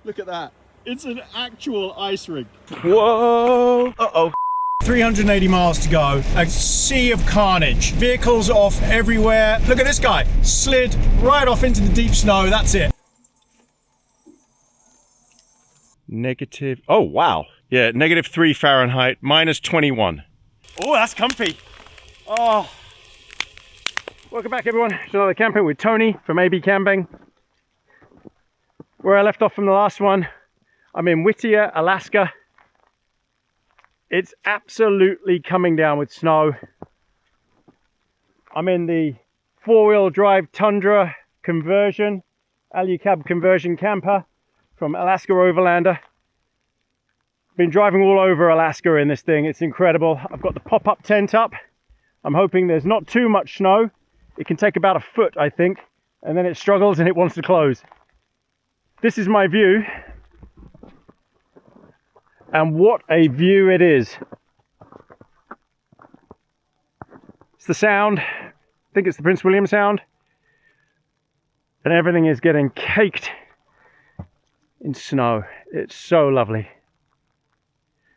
Look at that. It's an actual ice rink. Whoa! Uh-oh. 380 miles to go. A sea of carnage. Vehicles off everywhere. Look at this guy. Slid right off into the deep snow. That's it. Negative. Oh, wow. Yeah, -3 Fahrenheit, -21. Oh, that's comfy. Oh. Welcome back, everyone, to another camping with Tony from AB Camping. Where I left off from the last one, I'm in Whittier, Alaska. It's absolutely coming down with snow. I'm in the four-wheel drive Tundra conversion, Alucab conversion camper from Alaska Overlander. Been driving all over Alaska in this thing. It's incredible. I've got the pop-up tent up. I'm hoping there's not too much snow. It can take about a foot, I think, and then it struggles and it wants to close. This is my view. And what a view it is. It's the sound. I think it's the Prince William Sound. And everything is getting caked in snow. It's so lovely.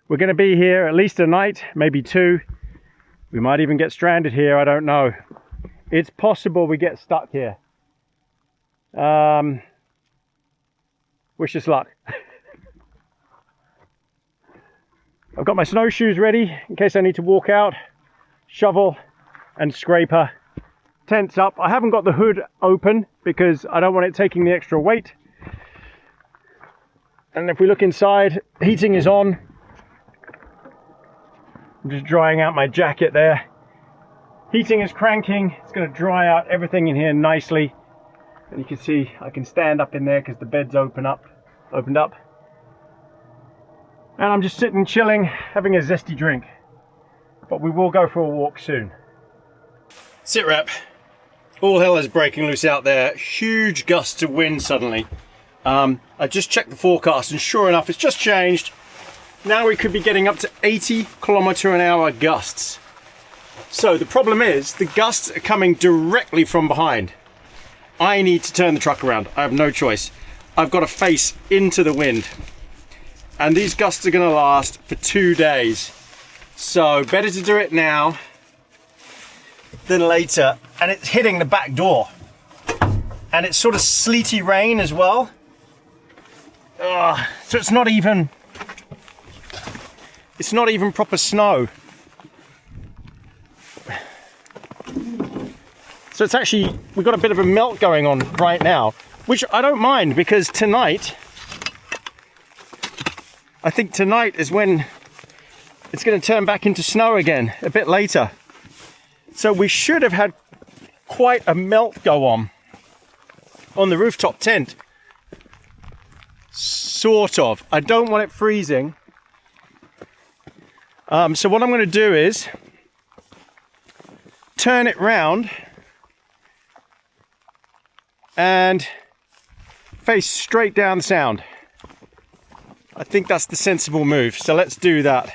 We're going to be here at least a night, maybe two. We might even get stranded here, I don't know. It's possible we get stuck here. Wish us luck. I've got my snowshoes ready in case I need to walk out. Shovel and scraper. Tent's up. I haven't got the hood open because I don't want it taking the extra weight. And if we look inside, heating is on. I'm just drying out my jacket there. Heating is cranking. It's going to dry out everything in here nicely. And you can see I can stand up in there because the bed's opened up. And I'm just sitting chilling, having a zesty drink. But we will go for a walk soon. Sit rep. All hell is breaking loose out there. Huge gusts of wind suddenly. I just checked the forecast and sure enough, it's just changed. Now we could be getting up to 80 km/h gusts. So the problem is the gusts are coming directly from behind. I need to turn the truck around. I have no choice. I've got to face into the wind. And these gusts are going to last for 2 days. So better to do it now than later. And it's hitting the back door. And it's sort of sleety rain as well. So it's not even proper snow. So it's actually, we've got a bit of a melt going on right now, which I don't mind because tonight, I think tonight is when it's going to turn back into snow again, a bit later. So we should have had quite a melt go on the rooftop tent. Sort of. I don't want it freezing. So what I'm going to do is turn it round and face straight down the sound. I think that's the sensible move. So let's do that.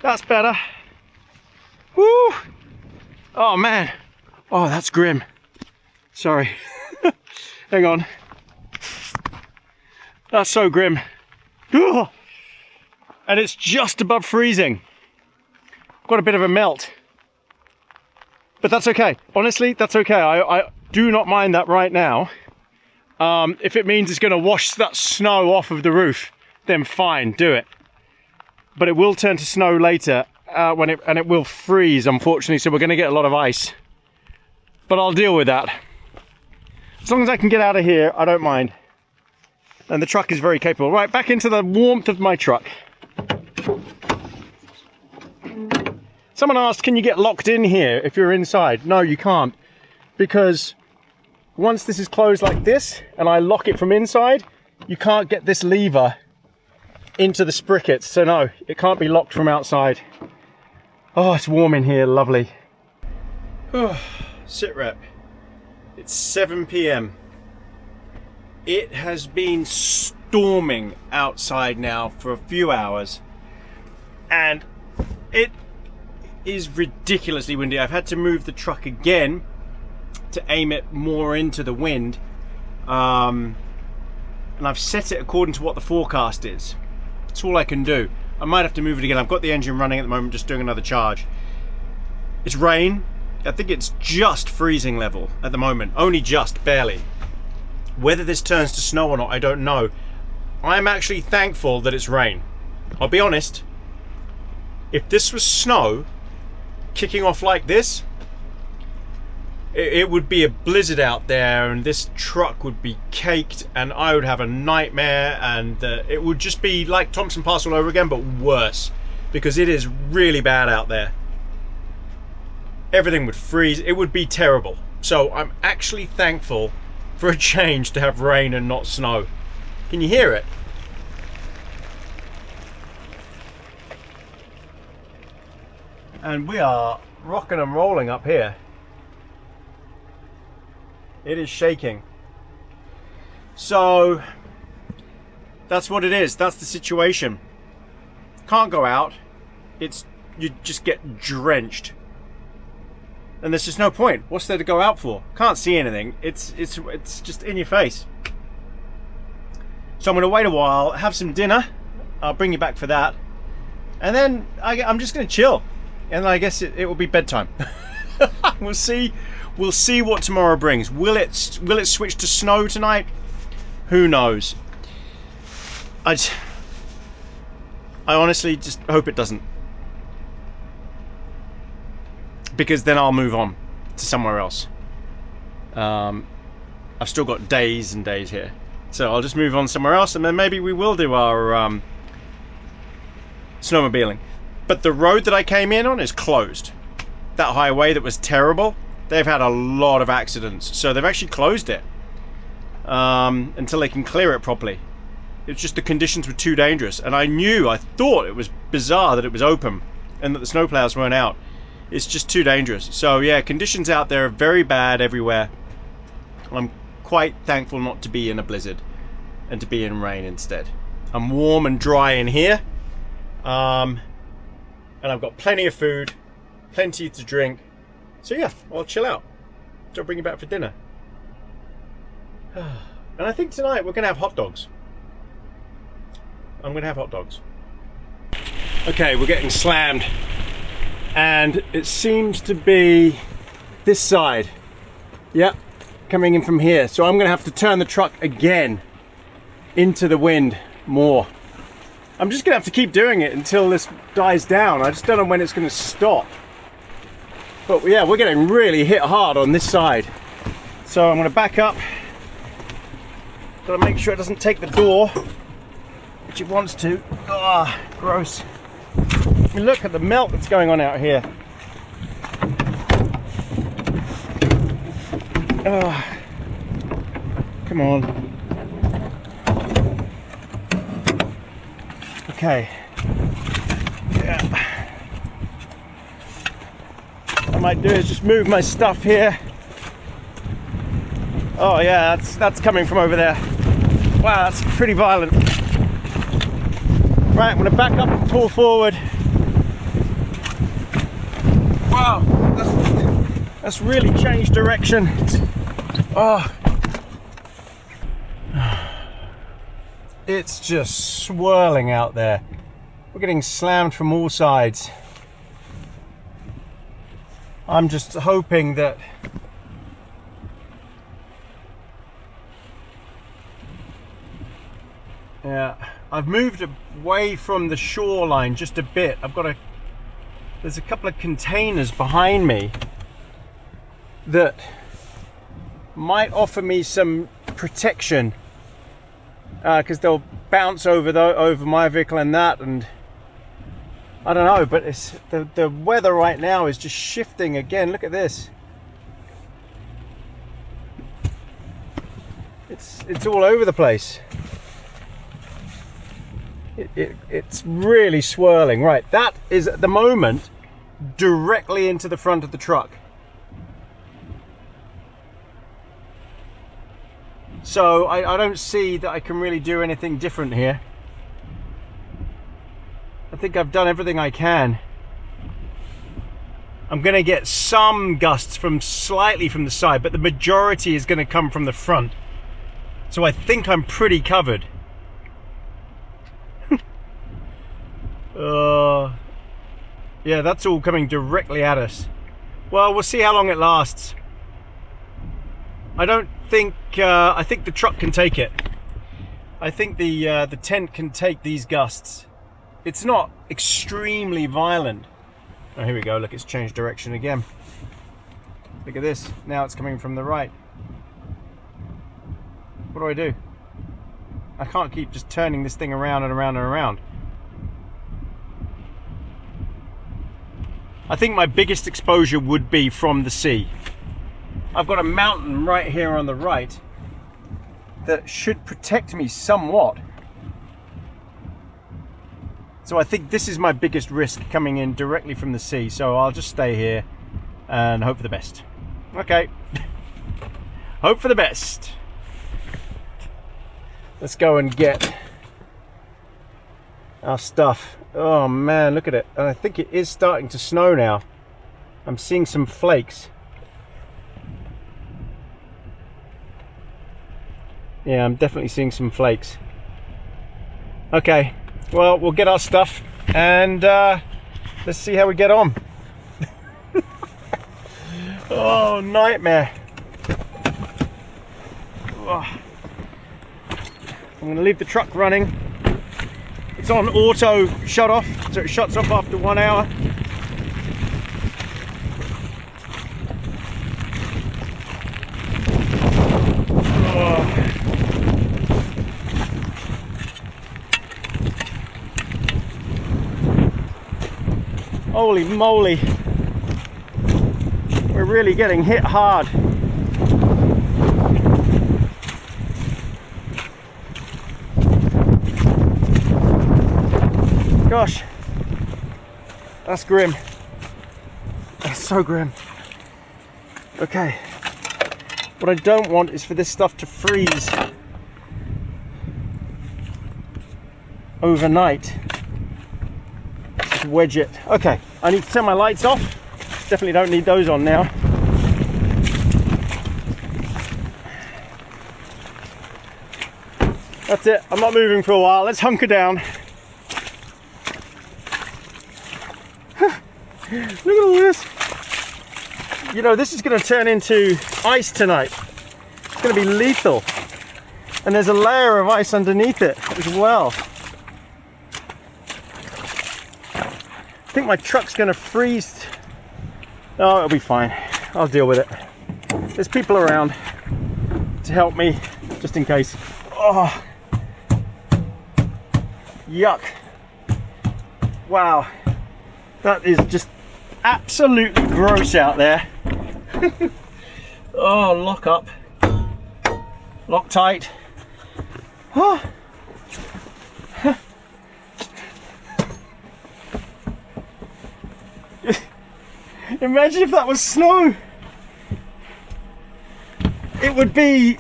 That's better. Woo! Oh man. Oh, that's grim. Sorry. Hang on. That's so grim. Ugh. And it's just above freezing. Got a bit of a melt. But that's okay. Honestly, that's okay. I do not mind that right now. If it means it's going to wash that snow off of the roof, then fine, do it. But it will turn to snow later and it will freeze, unfortunately, so we're going to get a lot of ice. But I'll deal with that. As long as I can get out of here, I don't mind. And the truck is very capable. Right, back into the warmth of my truck. Someone asked, can you get locked in here if you're inside? No, you can't, because once this is closed like this and I lock it from inside, you can't get this lever into the sprockets. So no, it can't be locked from outside. Oh, it's warm in here, lovely. Oh, sit rep. It's 7 p.m. It has been storming outside now for a few hours, and it is ridiculously windy. I've had to move the truck again to aim it more into the wind, and I've set it according to what the forecast is. That's all I can do. I might have to move it again. I've got the engine running at the moment, just doing another charge. It's rain. I think it's just freezing level at the moment, only just, barely. Whether this turns to snow or not, I don't know. I'm actually thankful that it's rain. I'll be honest, if this was snow kicking off like this, it would be a blizzard out there and this truck would be caked and I would have a nightmare, and it would just be like Thompson Pass all over again, but worse, because it is really bad out there. Everything would freeze. It would be terrible. So I'm actually thankful for a change to have rain and not snow. Can you hear it? And we are rocking and rolling up here. It is shaking. So that's what it is. That's the situation. Can't go out. You just get drenched. And there's just no point. What's there to go out for? Can't see anything. It's just in your face. So I'm going to wait a while, have some dinner. I'll bring you back for that. And then I'm just going to chill. And I guess it will be bedtime. We'll see what tomorrow brings. Will it switch to snow tonight? Who knows? I honestly just hope it doesn't. Because then I'll move on to somewhere else. I've still got days and days here. So I'll just move on somewhere else, and then maybe we will do our snowmobiling. But the road that I came in on is closed. That highway that was terrible, they've had a lot of accidents. So they've actually closed it until they can clear it properly. It's just the conditions were too dangerous. And I thought it was bizarre that it was open and that the snowplows weren't out. It's just too dangerous. So yeah, conditions out there are very bad everywhere. I'm quite thankful not to be in a blizzard and to be in rain instead. I'm warm and dry in here. And I've got plenty of food, plenty to drink. So yeah, I'll chill out. So I'll bring you back for dinner. And I think tonight we're going to have hot dogs. I'm going to have hot dogs. Okay, we're getting slammed. And it seems to be this side. Yep, coming in from here. So I'm going to have to turn the truck again into the wind more. I'm just going to have to keep doing it until this dies down. I just don't know when it's going to stop. But yeah, we're getting really hit hard on this side. So I'm going to back up. Got to make sure it doesn't take the door, which it wants to. Ah, gross. I mean, look at the melt that's going on out here. Oh, come on. Okay. Yeah. What I might do is just move my stuff here. Oh yeah, that's coming from over there. Wow, that's pretty violent. Right, I'm going to back up and pull forward. Wow, that's really changed direction. Oh, it's just swirling out there. We're getting slammed from all sides. I'm just hoping that I've moved away from the shoreline just a bit. There's a couple of containers behind me that might offer me some protection, because they'll bounce over my vehicle and that, and I don't know, but it's the weather right now is just shifting again. Look at this. It's all over the place. It's really swirling. Right, that is at the moment directly into the front of the truck. So I don't see that I can really do anything different here. I think I've done everything I can. I'm going to get some gusts from slightly from the side, but the majority is going to come from the front. So I think I'm pretty covered. Yeah, that's all coming directly at us. Well, we'll see how long it lasts. I don't think, I think the truck can take it. I think the tent can take these gusts. It's not extremely violent. Oh, here we go, look, it's changed direction again. Look at this, now it's coming from the right. What do I do? I can't keep just turning this thing around and around and around. I think my biggest exposure would be from the sea. I've got a mountain right here on the right that should protect me somewhat. So I think this is my biggest risk, coming in directly from the sea. So I'll just stay here and hope for the best. Okay. Hope for the best. Let's go and get our stuff. Oh man, look at it. And I think it is starting to snow now. I'm seeing some flakes. Yeah, I'm definitely seeing some flakes. Okay, well, we'll get our stuff and let's see how we get on. Oh, nightmare. Oh. I'm going to leave the truck running. It's on auto shut off, so it shuts off after 1 hour. Oh. Holy moly. We're really getting hit hard. Gosh, that's grim. That's so grim. Okay, what I don't want is for this stuff to freeze overnight. Just wedge it. Okay, I need to turn my lights off. Definitely don't need those on now. That's it, I'm not moving for a while. Let's hunker down. Look at all this. You know, this is going to turn into ice tonight. It's going to be lethal. And there's a layer of ice underneath it as well. I think my truck's going to freeze. Oh, it'll be fine. I'll deal with it. There's people around to help me, just in case. Oh, yuck. Wow. That is just absolutely gross out there. Oh, lock up. Lock tight. Oh. Imagine if that was snow. It would be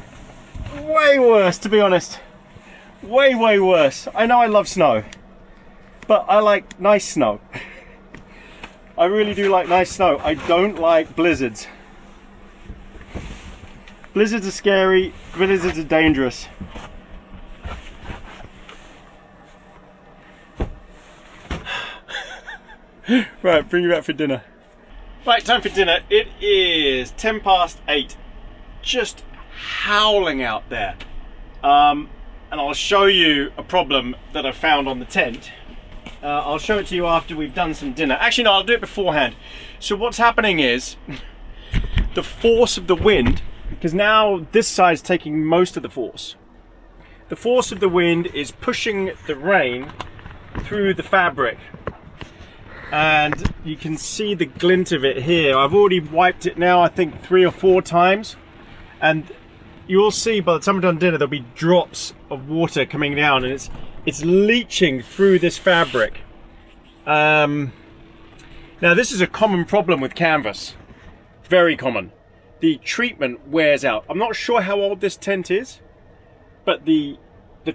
way worse, to be honest. Way, way worse. I know I love snow, but I like nice snow. I really do like nice snow. I don't like blizzards. Blizzards are scary, blizzards are dangerous. Right, bring you back for dinner. Right, time for dinner. It is 8:10. Just howling out there. And I'll show you a problem that I found on the tent. I'll show it to you after we've done some dinner. Actually, no, I'll do it beforehand. So what's happening is the force of the wind, because now this side's taking most of the force. The force of the wind is pushing the rain through the fabric. and you can see the glint of it here. I've already wiped it now, I think 3 or 4 times, and you'll see by the time I'm done dinner there'll be drops of water coming down, and it's leaching through this fabric. Now this is a common problem with canvas, very common. The treatment wears out. I'm not sure how old this tent is, but the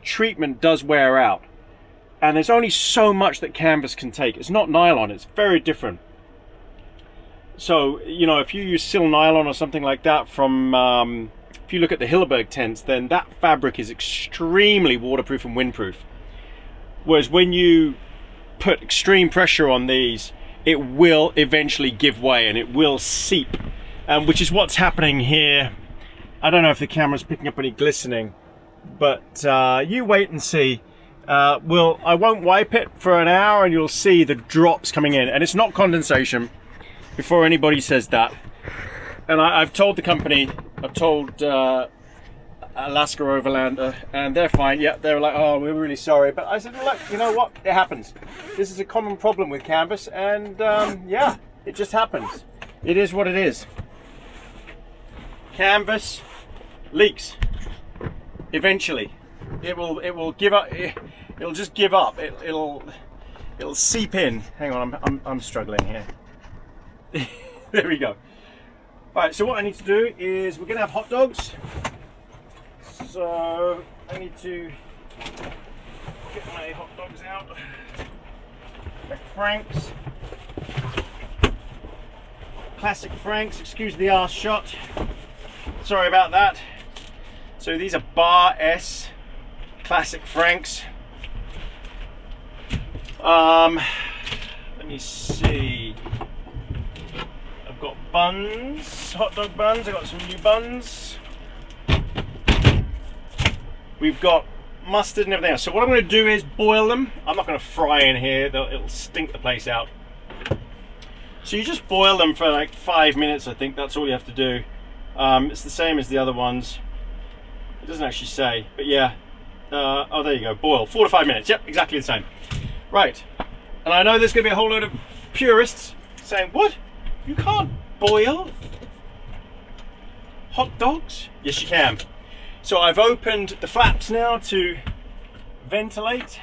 treatment does wear out. And there's only so much that canvas can take. It's not nylon, it's very different. So, you know, if you use sil nylon or something like that from, if you look at the Hilleberg tents, then that fabric is extremely waterproof and windproof. Whereas when you put extreme pressure on these, it will eventually give way and it will seep, which is what's happening here. I don't know if the camera's picking up any glistening, but you wait and see. I won't wipe it for an hour and you'll see the drops coming in, and it's not condensation, before anybody says that. And I've told the company, I've told Alaska Overland, and they're fine. Yeah, they're like, oh, we're really sorry. But I said, look, you know what? It happens. This is a common problem with canvas, and yeah, it just happens. It is what it is. Canvas leaks. Eventually, it will give up. It'll just give up. It'll seep in. Hang on, I'm struggling here. There we go. All right, so what I need to do is we're gonna have hot dogs. So I need to get my hot dogs out. My Franks. Classic Franks, excuse the arse shot. Sorry about that. So these are Bar S Classic Franks. Let me see. I've got buns, hot dog buns. I've got some new buns. We've got mustard and everything else. So what I'm going to do is boil them. I'm not going to fry in here. It'll stink the place out. So you just boil them for like 5 minutes. I think that's all you have to do. It's the same as the other ones. It doesn't actually say, but yeah. Oh, there you go. Boil 4 to 5 minutes. Yep, exactly the same. Right. And I know there's going to be a whole load of purists saying, what? You can't boil hot dogs? Yes, you can. So I've opened the flaps now to ventilate.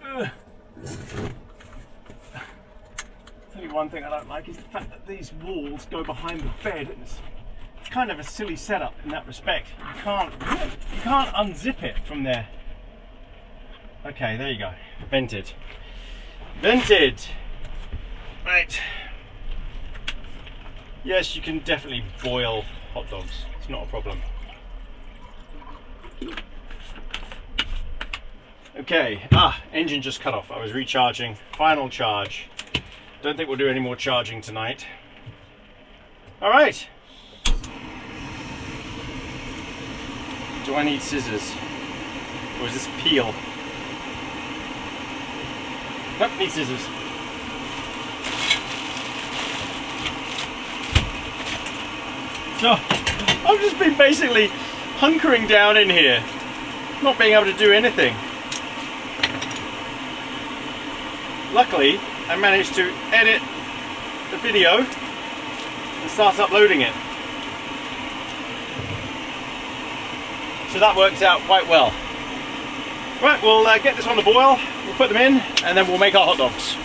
Tell you one thing I don't like is the fact that these walls go behind the bed. It's kind of a silly setup in that respect. You can't unzip it from there. Okay, there you go. Vented. Vented. Right. Yes, you can definitely boil hot dogs. It's not a problem. Okay. Engine just cut off. I was recharging. Final charge. Don't think we'll do any more charging tonight. All right. Do I need scissors? Or is this peel? Nope, need scissors. So, I've just been basically hunkering down in here, not being able to do anything. Luckily, I managed to edit the video and start uploading it. So that worked out quite well. Right, we'll get this on the boil, we'll put them in, and then we'll make our hot dogs.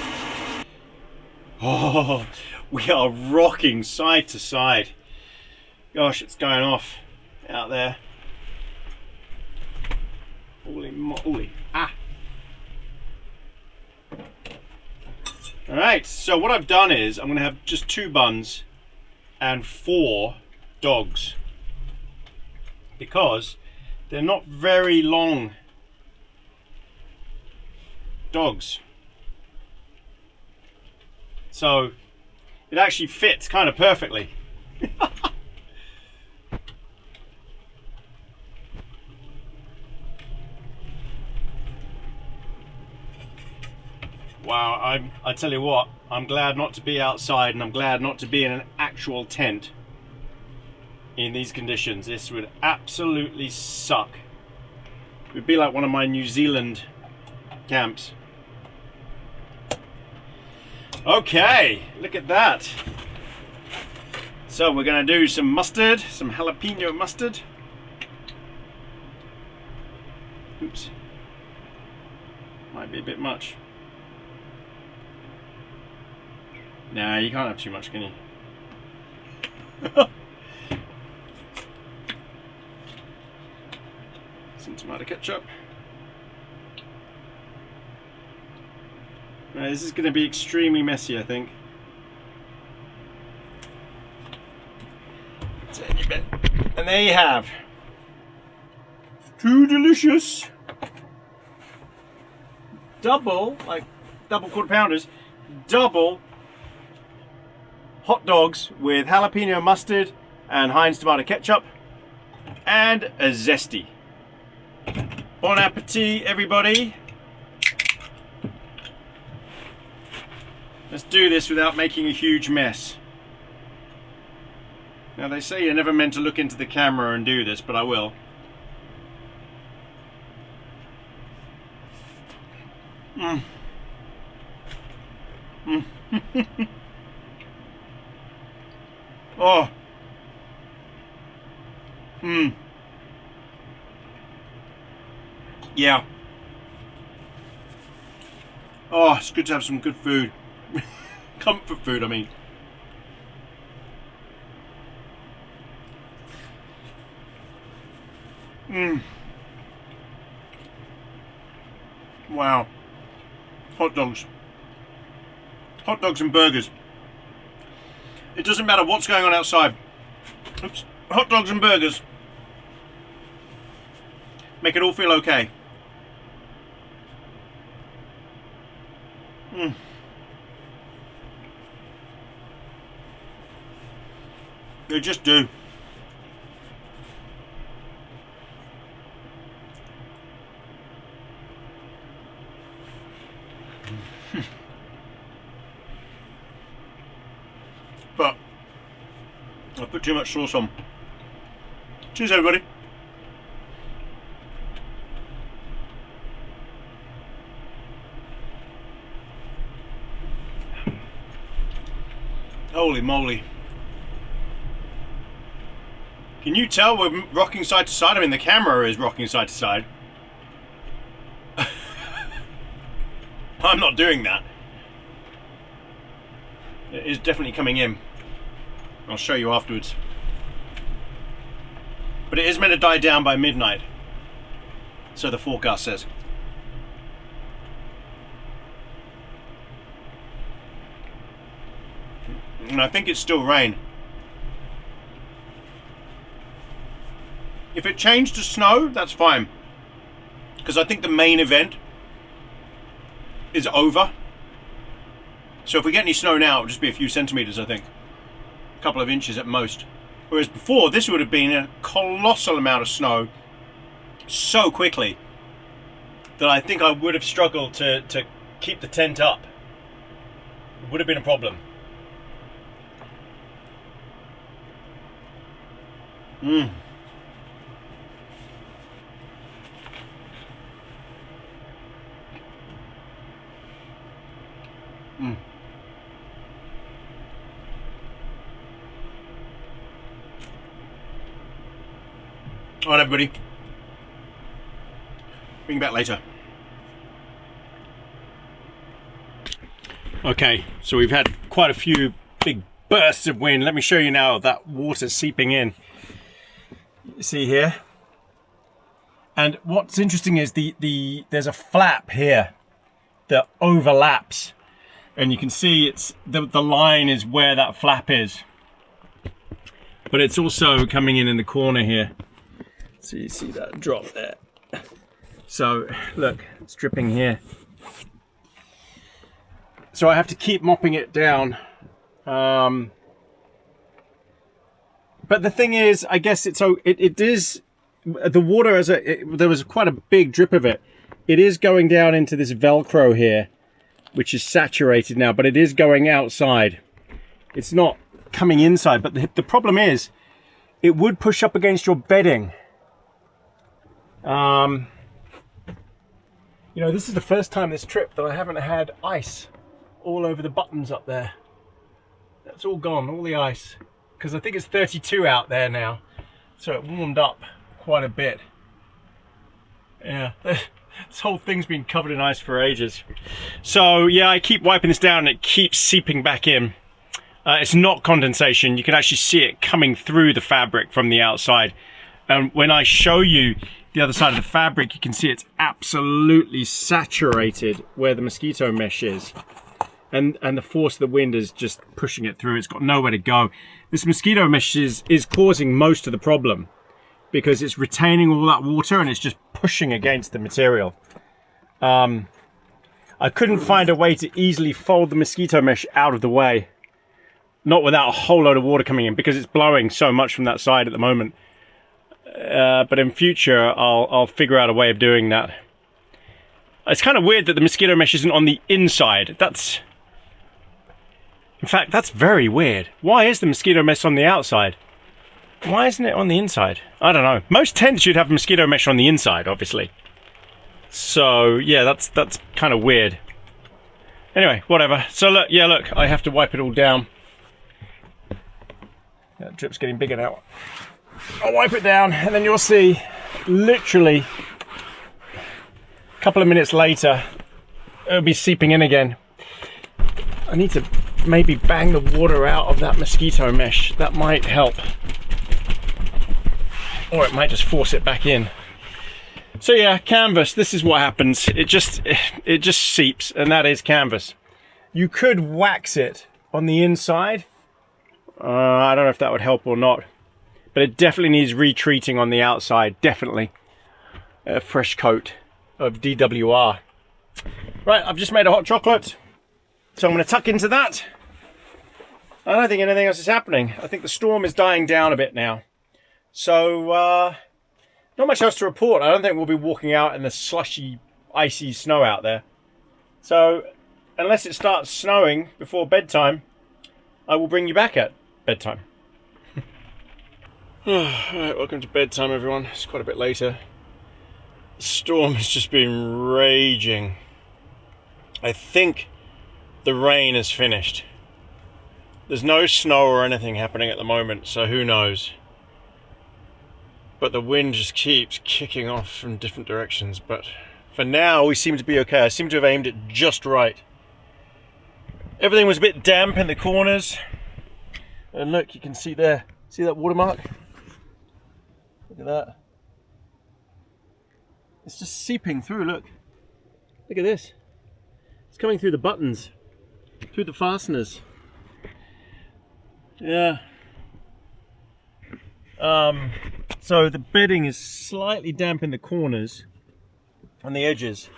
Oh, we are rocking side to side. Gosh, it's going off out there. Holy moly. Alright, so what I've done is I'm going to have just 2 buns and 4 dogs, because they're not very long dogs. So it actually fits kind of perfectly. Wow, I tell you what, I'm glad not to be outside, and I'm glad not to be in an actual tent in these conditions. This would absolutely suck. It would be like one of my New Zealand camps. Okay, look at that. So we're gonna do some mustard, some jalapeno mustard. Oops. Might be a bit much. Nah, you can't have too much, can you? Some tomato ketchup. Now, this is going to be extremely messy, I think. Tiny bit. And there you have two delicious double quarter pounders, double hot dogs with jalapeno mustard and Heinz tomato ketchup and a zesty. Bon appetit, everybody. Let's do this without making a huge mess. Now they say you're never meant to look into the camera and do this, but I will. Oh. Yeah. Oh, it's good to have some good food. Comfort food, I mean. Wow. Hot dogs. Hot dogs and burgers. It doesn't matter what's going on outside. Oops. Hot dogs and burgers make it all feel okay. They just do. But I put too much sauce on. Cheers, everybody. Holy moly. Can you tell we're rocking side to side? I mean, the camera is rocking side to side. I'm not doing that. It is definitely coming in. I'll show you afterwards. But it is meant to die down by midnight. So the forecast says. And I think it's still rain. If it changed to snow, that's fine. Because I think the main event is over. So if we get any snow now, it'll just be a few centimeters, I think. A couple of inches at most. Whereas before, this would have been a colossal amount of snow so quickly that I think I would have struggled to keep the tent up. It would have been a problem. All right, everybody. Bring you back later. Okay, so we've had quite a few big bursts of wind. Let me show you now that water seeping in. You see here? And what's interesting is there's a flap here that overlaps. And you can see it's the line is where that flap is. But it's also coming in the corner here. So you see that drop there. So look, it's dripping here. So I have to keep mopping it down. But the thing is, I guess it is the water there was quite a big drip of it. It is going down into this Velcro here, which is saturated now, but it is going outside. It's not coming inside, but the problem is it would push up against your bedding. You know, this is the first time this trip that I haven't had ice all over the buttons up there. That's all gone, all the ice. Because I think it's 32 out there now. So it warmed up quite a bit. Yeah, this whole thing's been covered in ice for ages. So yeah, I keep wiping this down and it keeps seeping back in. It's not condensation. You can actually see it coming through the fabric from the outside. And when I show you the other side of the fabric, you can see it's absolutely saturated where the mosquito mesh is. And the force of the wind is just pushing it through. It's got nowhere to go. This mosquito mesh is causing most of the problem because it's retaining all that water and it's just pushing against the material. I couldn't find a way to easily fold the mosquito mesh out of the way. Not without a whole load of water coming in because it's blowing so much from that side at the moment. But in future, I'll figure out a way of doing that. It's kind of weird that the mosquito mesh isn't on the inside. In fact, that's very weird. Why is the mosquito mesh on the outside? Why isn't it on the inside? I don't know. Most tents should have mosquito mesh on the inside, obviously. So yeah, that's kind of weird. Anyway, whatever. So look, yeah, look, I have to wipe it all down. That drip's getting bigger now. I'll wipe it down and then you'll see literally a couple of minutes later it'll be seeping in again. I need to maybe bang the water out of that mosquito mesh. That might help. Or it might just force it back in. So yeah, canvas, this is what happens. It just seeps, and that is canvas. You could wax it on the inside. I don't know if that would help or not. But it definitely needs retreating on the outside, definitely. A fresh coat of DWR. Right, I've just made a hot chocolate. So I'm going to tuck into that. I don't think anything else is happening. I think the storm is dying down a bit now. So, not much else to report. I don't think we'll be walking out in the slushy, icy snow out there. So, unless it starts snowing before bedtime, I will bring you back at bedtime. Alright, welcome to bedtime, everyone. It's quite a bit later. The storm has just been raging. I think the rain is finished. There's no snow or anything happening at the moment, so who knows. But the wind just keeps kicking off from different directions. But for now, we seem to be okay. I seem to have aimed it just right. Everything was a bit damp in the corners. And look, you can see there. See that watermark? Look at that. It's just seeping through, look. Look at this. It's coming through the buttons, through the fasteners. Yeah. So the bedding is slightly damp in the corners and the edges.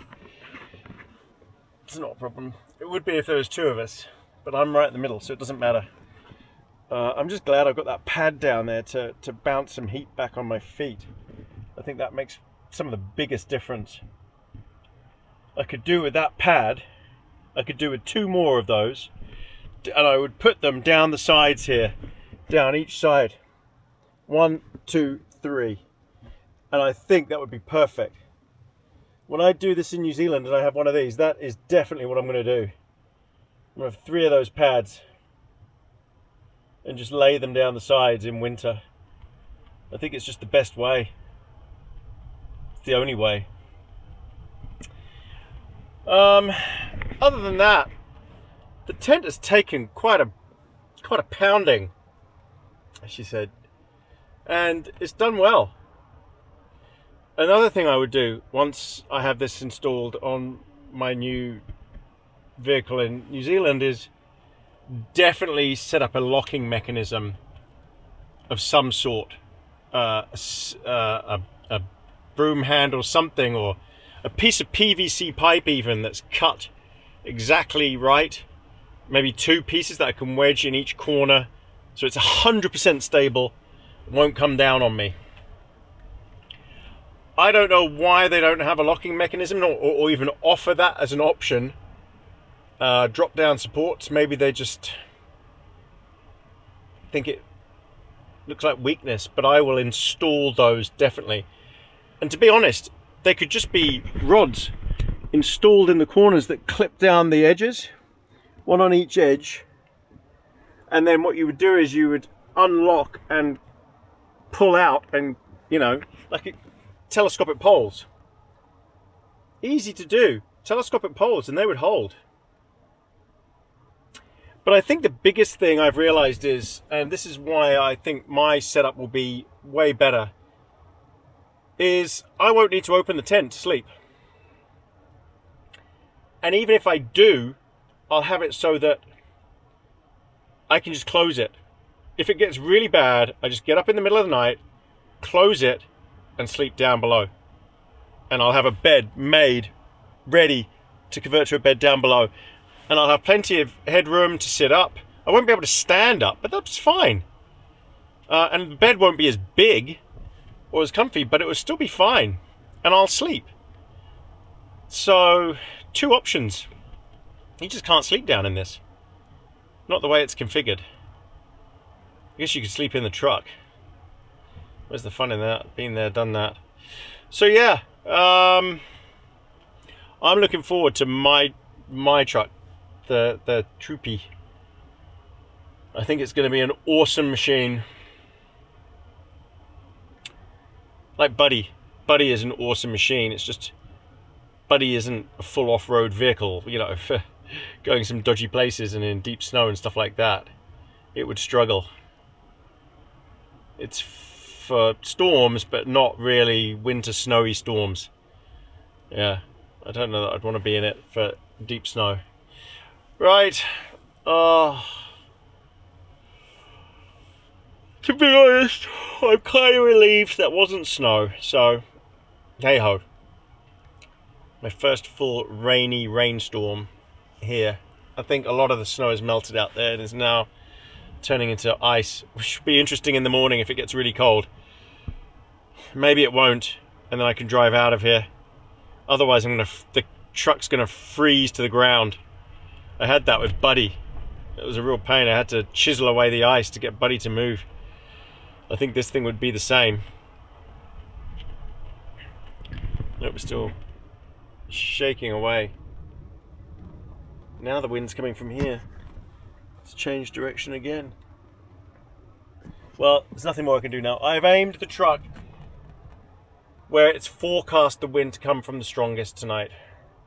It's not a problem. It would be if there was two of us, but I'm right in the middle, so it doesn't matter. I'm just glad I've got that pad down there to bounce some heat back on my feet. I think that makes some of the biggest difference. I could do with that pad, I could do with 2 more of those, and I would put them down the sides here, down each side. 1, 2, 3. And I think that would be perfect. When I do this in New Zealand and I have one of these, that is definitely what I'm going to do. I'm going to have 3 of those pads and just lay them down the sides in winter. I think it's just the best way. It's the only way. Other than that, the tent has taken quite a pounding, as she said, and it's done well. Another thing I would do once I have this installed on my new vehicle in New Zealand is definitely set up a locking mechanism of some sort, a broom handle, something, or a piece of PVC pipe even that's cut exactly right. Maybe 2 pieces that I can wedge in each corner, so it's 100% stable, it won't come down on me. I don't know why they don't have a locking mechanism or even offer that as an option. Drop down supports, maybe they just think it looks like weakness, but I will install those definitely. And to be honest, they could just be rods installed in the corners that clip down the edges, one on each edge, and then what you would do is you would unlock and pull out, and you know, like telescopic poles. Easy to do, telescopic poles, and they would hold. But I think the biggest thing I've realized is, and this is why I think my setup will be way better, is I won't need to open the tent to sleep. And even if I do, I'll have it so that I can just close it. If it gets really bad, I just get up in the middle of the night, close it, and sleep down below. And I'll have a bed made, ready to convert to a bed down below. And I'll have plenty of headroom to sit up. I won't be able to stand up, but that's fine. And the bed won't be as big or as comfy, but it will still be fine. And I'll sleep. So, 2 options. You just can't sleep down in this. Not the way it's configured. I guess you could sleep in the truck. Where's the fun in that? Been there, done that. So yeah, I'm looking forward to my truck, the Troopy. I think it's going to be an awesome machine. Like Buddy. Buddy is an awesome machine. It's just Buddy isn't a full off-road vehicle, you know, for going some dodgy places and in deep snow and stuff like that. It would struggle. It's for storms, but not really winter snowy storms. Yeah, I don't know that I'd want to be in it for deep snow. Right. To be honest, I'm kind of relieved that wasn't snow, so hey ho. My first full rainy rainstorm here. I think a lot of the snow has melted out there and is now turning into ice, which should be interesting in the morning if it gets really cold. Maybe it won't, and then I can drive out of here. Otherwise, the truck's gonna freeze to the ground. I had that with Buddy. It was a real pain. I had to chisel away the ice to get Buddy to move. I think this thing would be the same. Nope, we're still shaking away. Now the wind's coming from here. It's changed direction again. Well, there's nothing more I can do now. I've aimed the truck where it's forecast the wind to come from the strongest tonight.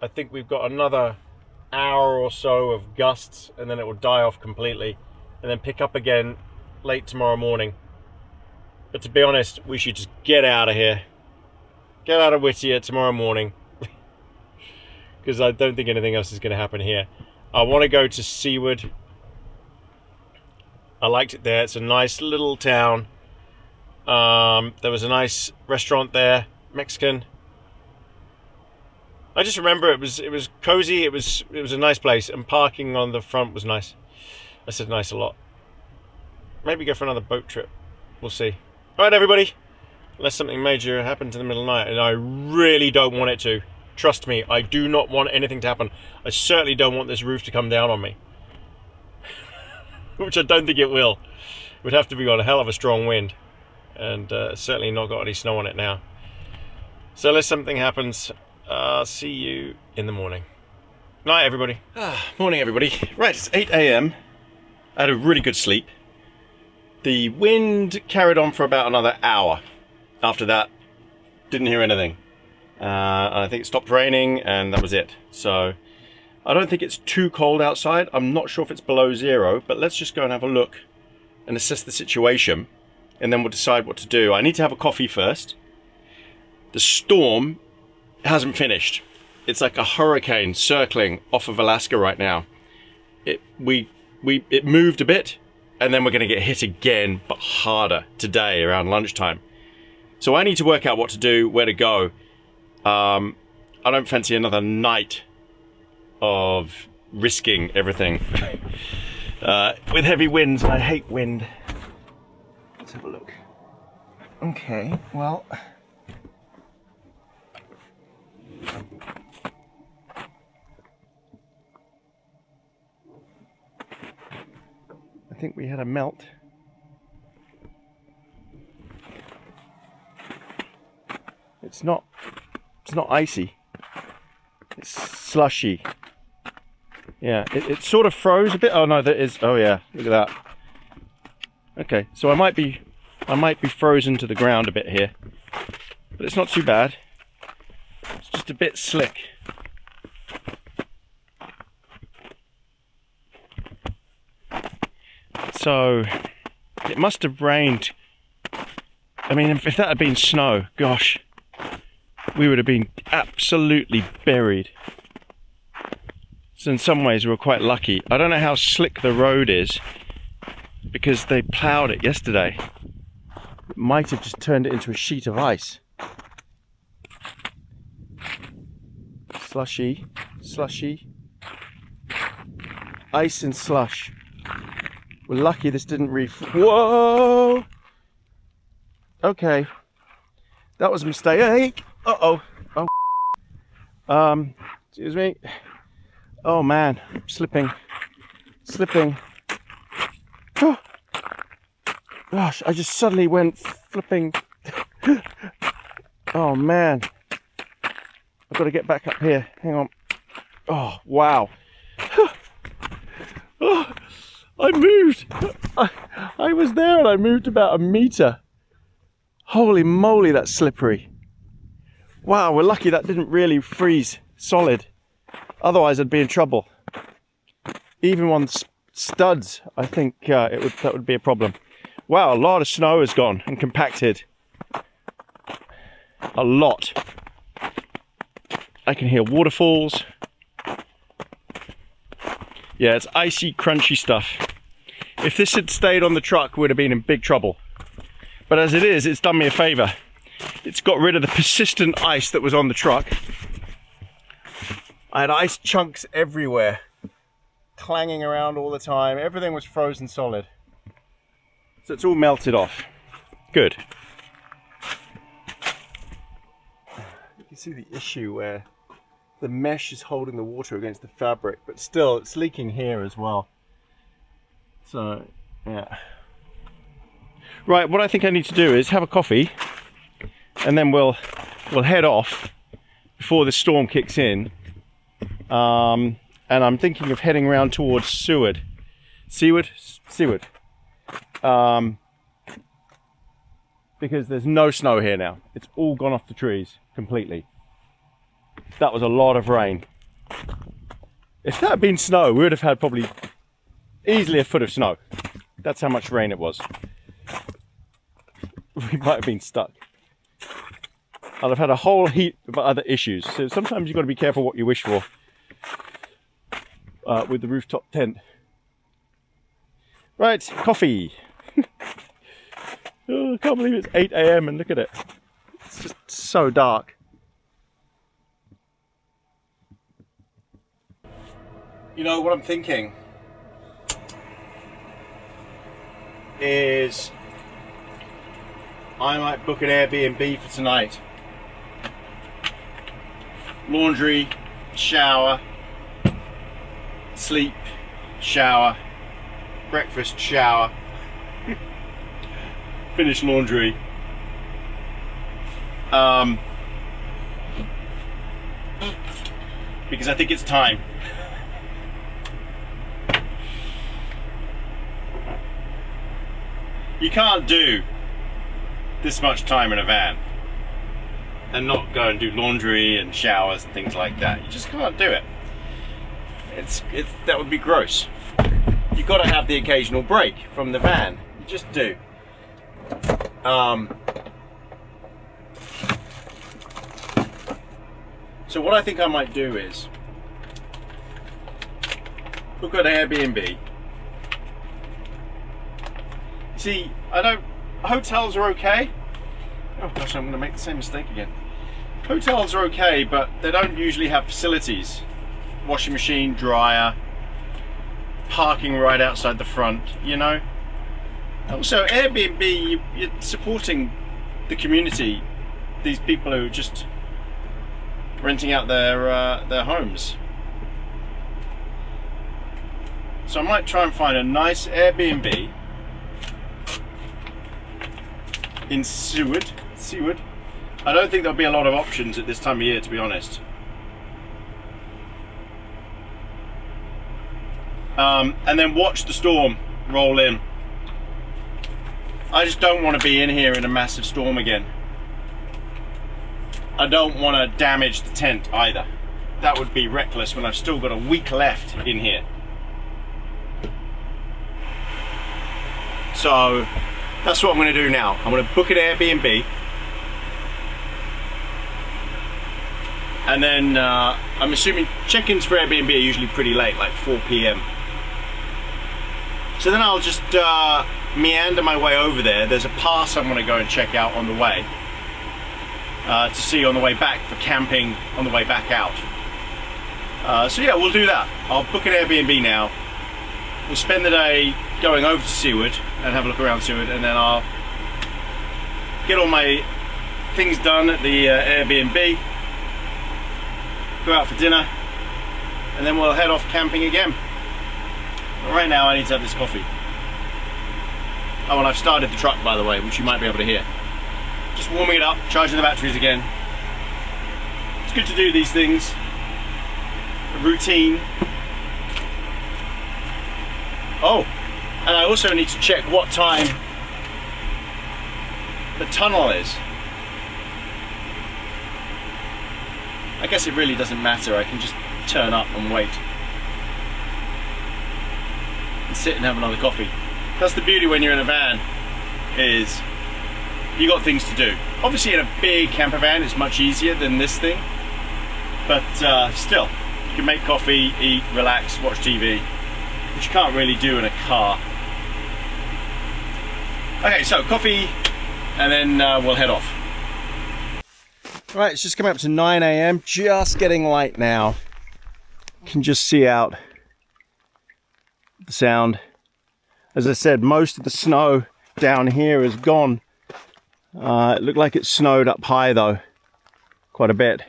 I think we've got another hour or so of gusts, and then it will die off completely, and then pick up again late tomorrow morning. But to be honest, we should just get out of here. Get out of Whittier tomorrow morning. Because I don't think anything else is going to happen here. I want to go to Seward. I liked it there. It's a nice little town. There was a nice restaurant there, Mexican. I just remember it was cozy. It was a nice place, and parking on the front was nice. I said nice a lot. Maybe go for another boat trip. We'll see. All right, everybody. Unless something major happens in the middle of the night, and I really don't want it to. Trust me, I do not want anything to happen. I certainly don't want this roof to come down on me. Which I don't think it will. It would have to be on a hell of a strong wind. And certainly not got any snow on it now. So unless something happens, see you in the morning. Night, everybody. Morning, everybody. Right, it's 8 a.m. I had a really good sleep. The wind carried on for about another hour. After that, didn't hear anything. I think it stopped raining, and that was it. So I don't think it's too cold outside. I'm not sure if it's below 0, but let's just go and have a look and assess the situation, and then we'll decide what to do. I need to have a coffee first. The storm hasn't finished. It's like a hurricane circling off of Alaska right now. It moved a bit, and then we're going to get hit again, but harder today around lunchtime. So I need to work out what to do, where to go. I don't fancy another night of risking everything with heavy winds, and I hate wind. Let's have a look. Okay, well, I think we had a melt. It's not icy. It's slushy. Yeah, it sort of froze a bit. Oh no, that is. Oh yeah, look at that. Okay, so I might be frozen to the ground a bit here, but it's not too bad. It's just a bit slick. So it must have rained. I mean, if that had been snow, gosh, we would have been absolutely buried. So in some ways we're quite lucky. I don't know how slick the road is because they ploughed it yesterday. It might have just turned it into a sheet of ice. Slushy, slushy. Ice and slush. We're lucky this didn't Whoa! Okay. That was a mistake. Uh-oh. Oh. Excuse me. Oh man, slipping. Oh. Gosh, I just suddenly went flipping. Oh man. I've got to get back up here. Hang on. Oh, wow. Oh, I moved. I was there and I moved about a meter. Holy moly, that's slippery. Wow, we're lucky that didn't really freeze solid. Otherwise, I'd be in trouble. Even on studs, I think that would be a problem. Wow, a lot of snow has gone and compacted. A lot. I can hear waterfalls. Yeah, it's icy, crunchy stuff. If this had stayed on the truck, we would have been in big trouble. But as it is, it's done me a favor. It's got rid of the persistent ice that was on the truck. I had ice chunks everywhere, clanging around all the time. Everything was frozen solid. So it's all melted off. Good. You can see the issue where the mesh is holding the water against the fabric, but still it's leaking here as well. So, yeah. Right, what I think I need to do is have a coffee and then we'll head off before the storm kicks in. And I'm thinking of heading around towards Seward. Seward. Because there's no snow here now. It's all gone off the trees completely. That was a lot of rain. If that had been snow, we would have had probably easily a foot of snow. That's how much rain it was. We might have been stuck. I'd have had a whole heap of other issues. So sometimes you've got to be careful what you wish for with the rooftop tent. Right, coffee. Oh, I can't believe it's 8 AM and look at it. It's just so dark. You know what I'm thinking is I might book an Airbnb for tonight. Laundry, shower, sleep, shower, breakfast, shower, finish laundry. Because I think it's time. You can't do this much time in a van and not go and do laundry and showers and things like that. You just can't do it. That would be gross. You've got to have the occasional break from the van. You just do. So what I think I might do is book an Airbnb. See, hotels are okay. Oh gosh, I'm going to make the same mistake again. Hotels are okay, but they don't usually have facilities. Washing machine, dryer, parking right outside the front, you know. Also, Airbnb, you're supporting the community, these people who are just renting out their homes. So I might try and find a nice Airbnb in Seward. I don't think there'll be a lot of options at this time of year, to be honest. and then watch the storm roll in. I just don't want to be in here in a massive storm again. I don't want to damage the tent either. That would be reckless when I've still got a week left in here. So that's what I'm going to do now. I'm going to book an Airbnb, and then I'm assuming check-ins for Airbnb are usually pretty late, like 4 p.m. So then I'll just meander my way over there. There's a pass I'm going to go and check out on the way to see on the way back for camping on the way back out. So yeah, we'll do that. I'll book an Airbnb now. We'll spend the day going over to Seward and have a look around Seward, and then I'll get all my things done at the Airbnb, go out for dinner, and then we'll head off camping again. But right now I need to have this coffee. Oh, and I've started the truck, by the way, which you might be able to hear. Just warming it up, charging the batteries again. It's good to do these things. A routine. Oh, and I also need to check what time the tunnel is. I guess it really doesn't matter. I can just turn up and wait and sit and have another coffee. That's the beauty when you're in a van, is you got things to do. Obviously in a big camper van it's much easier than this thing, but still, you can make coffee, eat, relax, watch TV, which you can't really do in a car. Okay, so coffee, and then we'll head off. Right, it's just coming up to 9 a.m, just getting light now. You can just see out the sound. As I said, most of the snow down here is gone. It looked like it snowed up high though, quite a bit.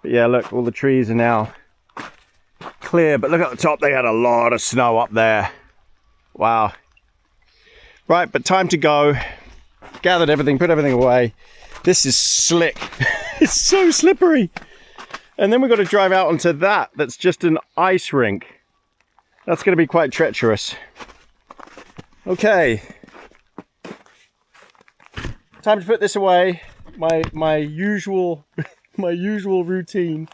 But yeah, look, all the trees are now clear, but look at the top, they had a lot of snow up there. Wow. Right, but time to go. Gathered everything, put everything away. This is slick. It's so slippery. And then we've got to drive out onto that's just an ice rink. That's going to be quite treacherous. Okay. Time to put this away. My usual routine.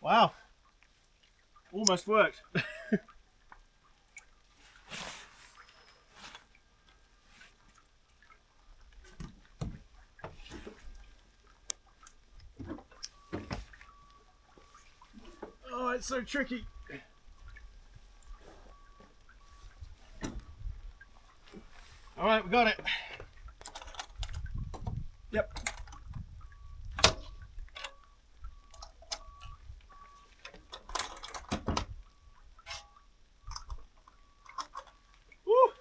Wow, almost worked. Oh, it's so tricky. All right, we got it. Yep.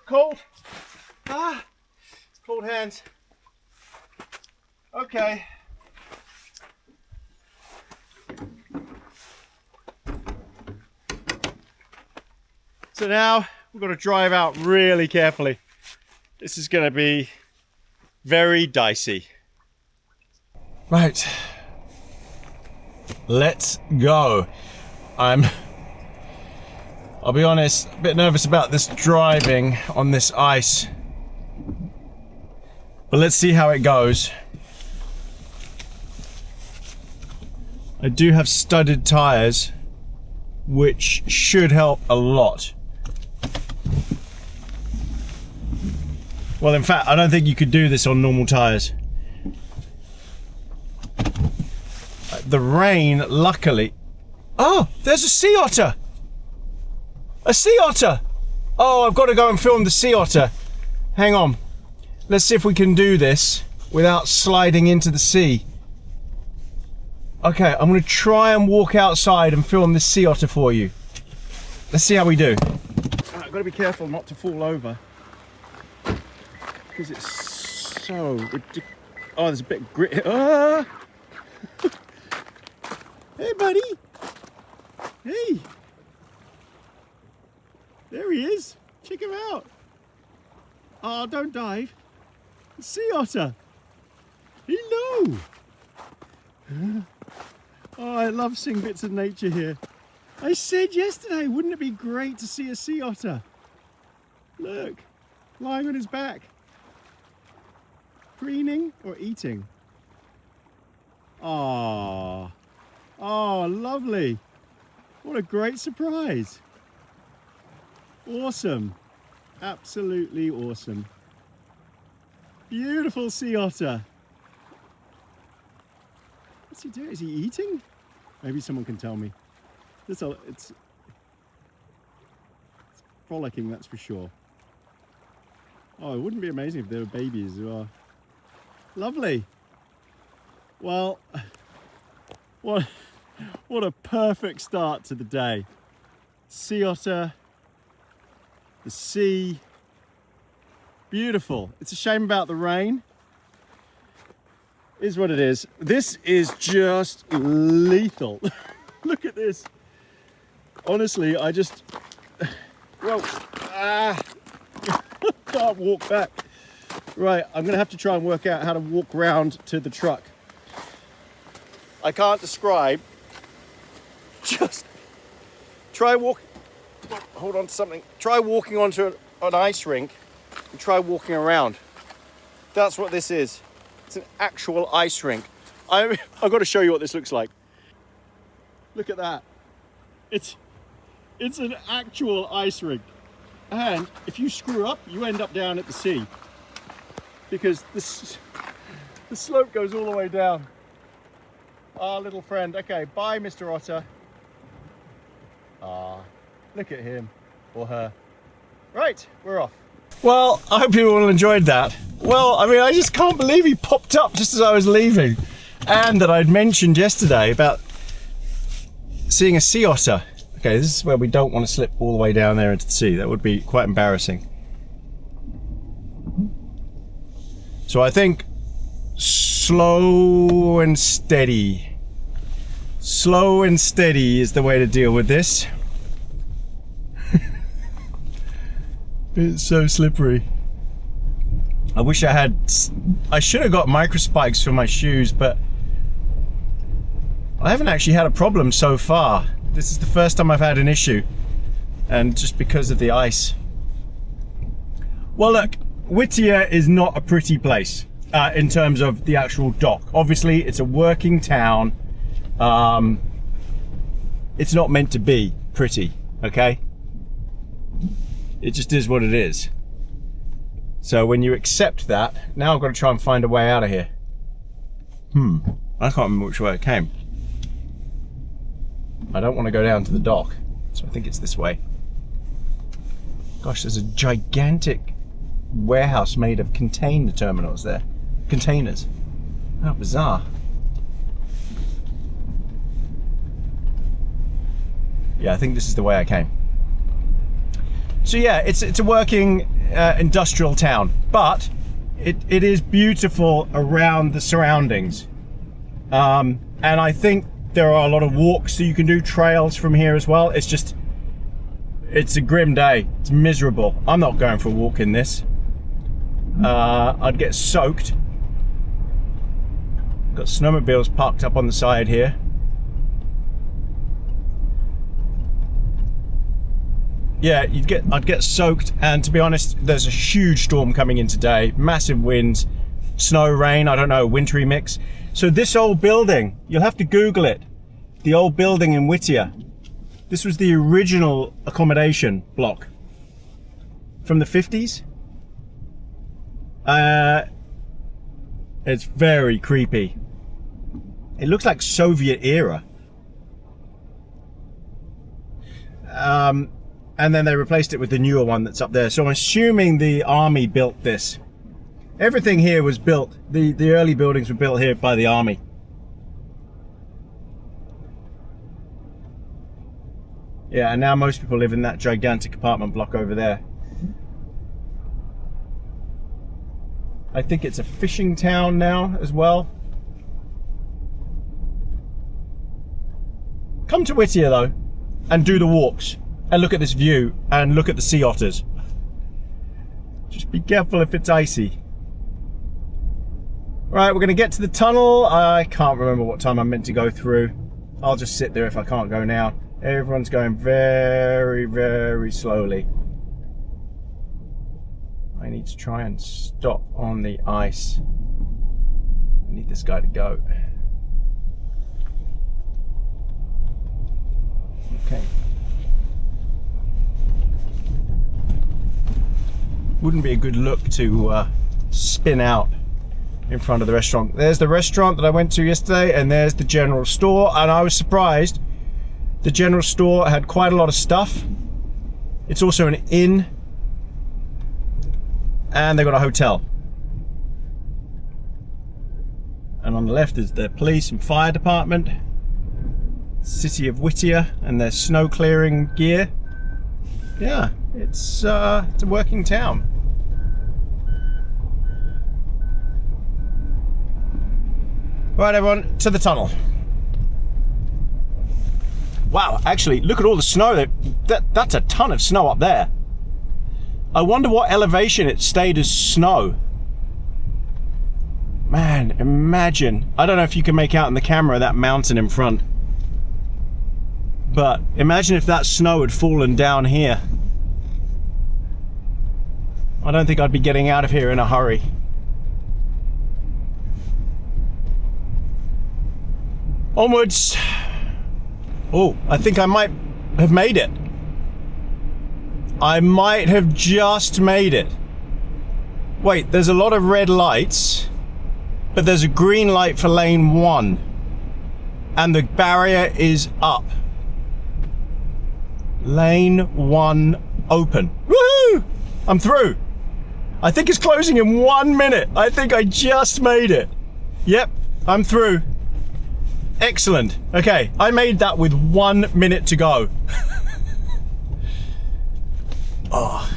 Cold. Ah, cold hands. Okay. So now we've got to drive out really carefully. This is going to be very dicey. Right. Let's go. I'll be honest, a bit nervous about this driving on this ice. But let's see how it goes. I do have studded tires, which should help a lot. Well, in fact, I don't think you could do this on normal tires. The rain, luckily... Oh, there's a sea otter! A sea otter! Oh, I've got to go and film the sea otter. Hang on. Let's see if we can do this without sliding into the sea. Okay, I'm going to try and walk outside and film this sea otter for you. Let's see how we do. I've got to be careful not to fall over, because it's so ridiculous. Oh, there's a bit of grit here. Ah! Hey, buddy. Hey. There he is. Check him out. Oh, don't dive. Sea otter. Hello. Oh, I love seeing bits of nature here. I said yesterday, wouldn't it be great to see a sea otter? Look, lying on his back. Preening or eating? Ah, oh, lovely. What a great surprise. Awesome. Absolutely awesome. Beautiful sea otter. What's he doing? Is he eating? Maybe someone can tell me. It's frolicking, that's for sure. Oh, it wouldn't be amazing if there were babies as well. Lovely. Well, what a perfect start to the day. Sea otter, the sea, beautiful. It's a shame about the rain. Is what it is. This is just lethal. Look at this. Honestly, I just, well, can't walk back. Right, I'm gonna have to try and work out how to walk round to the truck. I can't describe. Just try walk. Hold on to something. Try walking onto an ice rink and try walking around. That's what this is. It's an actual ice rink. I've got to show you what this looks like. Look at that. It's an actual ice rink. And if you screw up, you end up down at the sea. Because the slope goes all the way down. Our little friend. Okay, bye, Mr. Otter. Ah, look at him or her. Right, we're off. Well, I hope you all enjoyed that. Well, I mean, I just can't believe he popped up just as I was leaving. And that I'd mentioned yesterday about seeing a sea otter. Okay, this is where we don't want to slip all the way down there into the sea. That would be quite embarrassing. So I think slow and steady. Slow and steady is the way to deal with this. It's so slippery. I wish I should have got microspikes for my shoes, but I haven't actually had a problem so far. This is the first time I've had an issue, and just because of the ice. Well, look, Whittier is not a pretty place in terms of the actual dock. Obviously, it's a working town. It's not meant to be pretty, okay? It just is what it is. So when you accept that, now I've got to try and find a way out of here. I can't remember which way it came. I don't want to go down to the dock, so I think it's this way. Gosh, there's a gigantic warehouse made of container terminals there. Containers. How bizarre. Yeah, I think this is the way I came. So yeah, it's a working industrial town, but it is beautiful around the surroundings. And I think there are a lot of walks that you can do, trails from here as well. It's a grim day. It's miserable. I'm not going for a walk in this. I'd get soaked. Got snowmobiles parked up on the side here. Yeah, I'd get soaked, and to be honest, there's a huge storm coming in today. Massive winds, snow, rain, I don't know, wintry mix. So this old building, you'll have to Google it. the old building in Whittier. This was the original accommodation block from the 50s. It's very creepy. It looks like Soviet era. And then they replaced it with the newer one that's up there. So I'm assuming the army built this. Everything here was built, the early buildings were built here by the army. Yeah, and now most people live in that gigantic apartment block over there. I think it's a fishing town now as well. Come to Whittier though, and do the walks, and look at this view, and look at the sea otters. Just be careful if it's icy. Right, we're gonna get to the tunnel. I can't remember what time I'm meant to go through. I'll just sit there if I can't go now. Everyone's going very, very slowly. I need to try and stop on the ice. I need this guy to go. Okay. Wouldn't be a good look to spin out in front of the restaurant. There's the restaurant that I went to yesterday, and there's the general store, and I was surprised. The general store had quite a lot of stuff. It's also an inn, and they got a hotel. And on the left is the police and fire department, city of Whittier, and their snow clearing gear. Yeah, it's a working town. Right, everyone, to the tunnel. Wow, actually, look at all the snow. That's a ton of snow up there. I wonder what elevation it stayed as snow. Man, imagine. I don't know if you can make out in the camera that mountain in front. But imagine if that snow had fallen down here. I don't think I'd be getting out of here in a hurry. Onwards. Oh, I think I might have made it. I might have just made it. Wait, there's a lot of red lights, but there's a green light for lane 1. And the barrier is up. Lane 1 open. Woohoo! I'm through. I think it's closing in 1 minute. I think I just made it. Yep, I'm through. Excellent. Okay, I made that with 1 minute to go. Oh.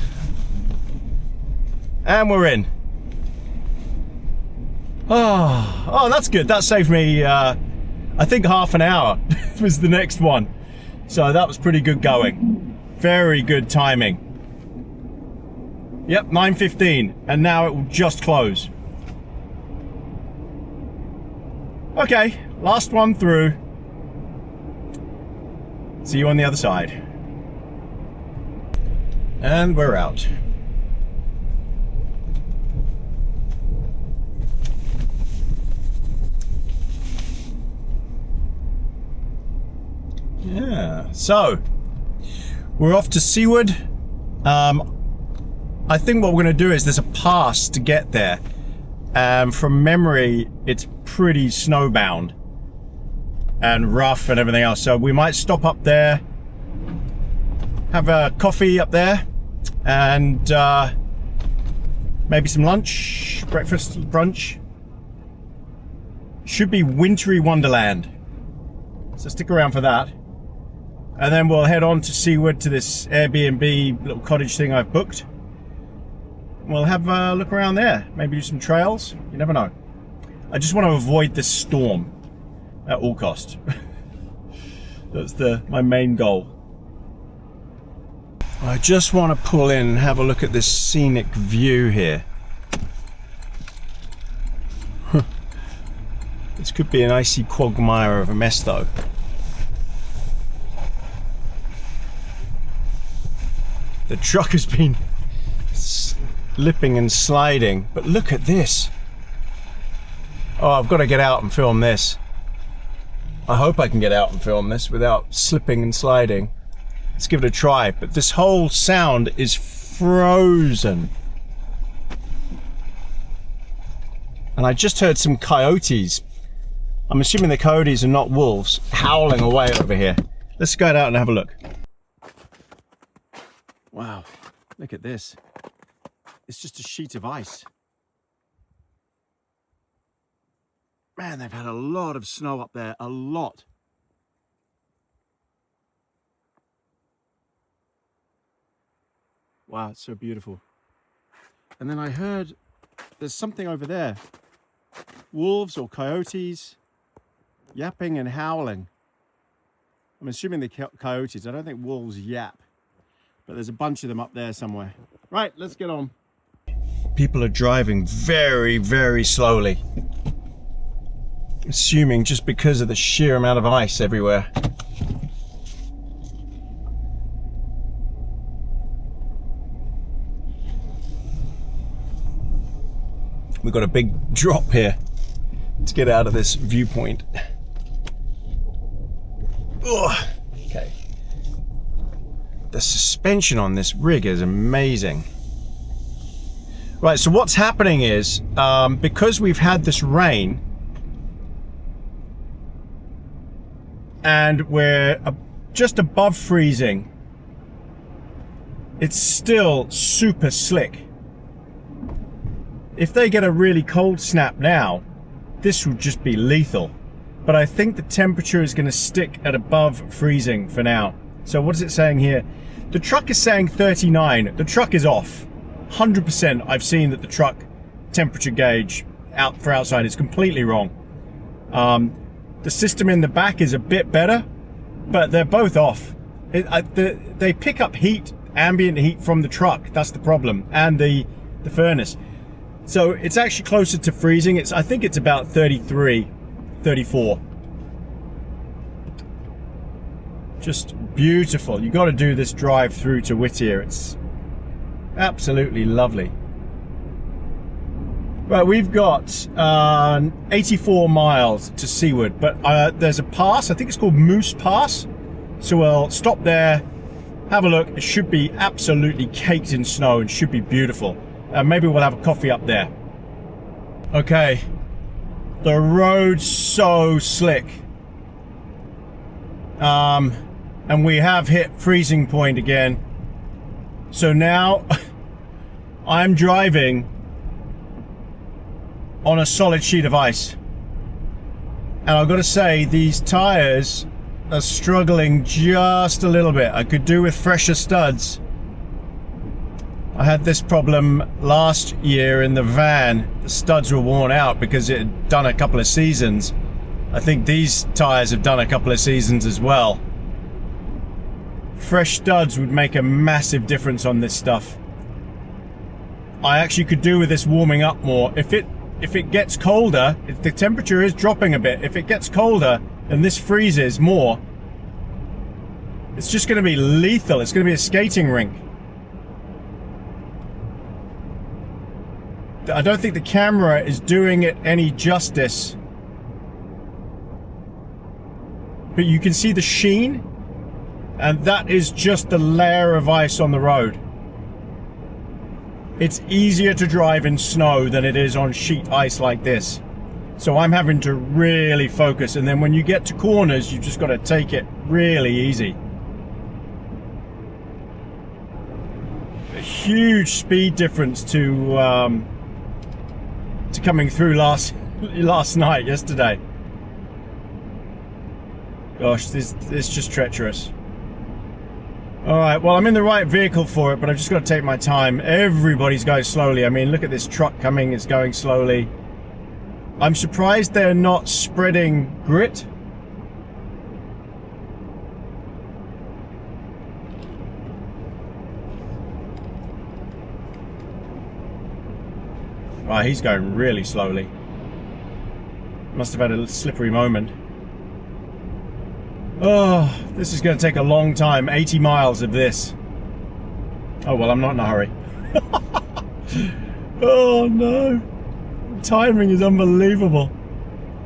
And we're in. Oh, that's good. That saved me, I think half an hour was the next one. So that was pretty good going. Very good timing. Yep, 9:15, and now it will just close. Okay, last one through. See you on the other side. And we're out. Yeah, so we're off to Seward. I think what we're going to do is there's a pass to get there. From memory, it's pretty snowbound and rough and everything else. So we might stop up there, have a coffee up there, and maybe some lunch, breakfast, brunch. Should be wintry wonderland. So stick around for that. And then we'll head on to Seward to this Airbnb little cottage thing I've booked. We'll have a look around there. Maybe do some trails. You never know. I just want to avoid this storm at all cost. That's my main goal. I just want to pull in and have a look at this scenic view here. This could be an icy quagmire of a mess though. The truck has been slipping and sliding, but look at this. Oh, I've got to get out and film this. I hope I can get out and film this without slipping and sliding. Let's give it a try. But this whole sound is frozen. And I just heard some coyotes. I'm assuming the coyotes are not wolves, howling away over here. Let's go out and have a look. Wow, look at this. It's just a sheet of ice. Man, they've had a lot of snow up there, a lot. Wow, it's so beautiful. And then I heard there's something over there. Wolves or coyotes yapping and howling. I'm assuming they're coyotes. I don't think wolves yap. But there's a bunch of them up there somewhere. Right, let's get on. People are driving very, very slowly. Assuming just because of the sheer amount of ice everywhere. We've got a big drop here to get out of this viewpoint. Ugh. Okay. The suspension on this rig is amazing. Right, so what's happening is, because we've had this rain, and we're just above freezing, it's still super slick. If they get a really cold snap now, this would just be lethal. But I think the temperature is going to stick at above freezing for now. So what is it saying here? The truck is saying 39. The truck is off. 100% I've seen that the truck temperature gauge out for outside is completely wrong. The system in the back is a bit better, but they're both off. They pick up heat, ambient heat from the truck. That's the problem, and the furnace. So it's actually closer to freezing. I think it's about 33, 34. Just beautiful. You got to do this drive through to Whittier. It's absolutely lovely. Right, we've got 84 miles to Seward, but there's a pass. I think it's called Moose Pass. So we'll stop there, have a look. It should be absolutely caked in snow and should be beautiful. Maybe we'll have a coffee up there. Okay, the road's so slick. And we have hit freezing point again. So now I'm driving on a solid sheet of ice. And I've got to say, these tires are struggling just a little bit. I could do with fresher studs. I had this problem last year in the van. The studs were worn out because it had done a couple of seasons. I think these tires have done a couple of seasons as well. Fresh studs would make a massive difference on this stuff. I actually could do with this warming up more. If it gets colder, if the temperature is dropping a bit, if it gets colder and this freezes more, it's just going to be lethal. It's going to be a skating rink. I don't think the camera is doing it any justice. But you can see the sheen, and that is just the layer of ice on the road. It's easier to drive in snow than it is on sheet ice like this. So I'm having to really focus, and then when you get to corners, you've just got to take it really easy. A huge speed difference to coming through last night, yesterday. Gosh, this is just treacherous. Alright, well, I'm in the right vehicle for it, but I've just got to take my time. Everybody's going slowly. I mean, look at this truck coming, it's going slowly. I'm surprised they're not spreading grit. Right, he's going really slowly. Must have had a slippery moment. Oh, this is going to take a long time. 80 miles of this. Oh, well, I'm not in a hurry. Oh, no. The timing is unbelievable.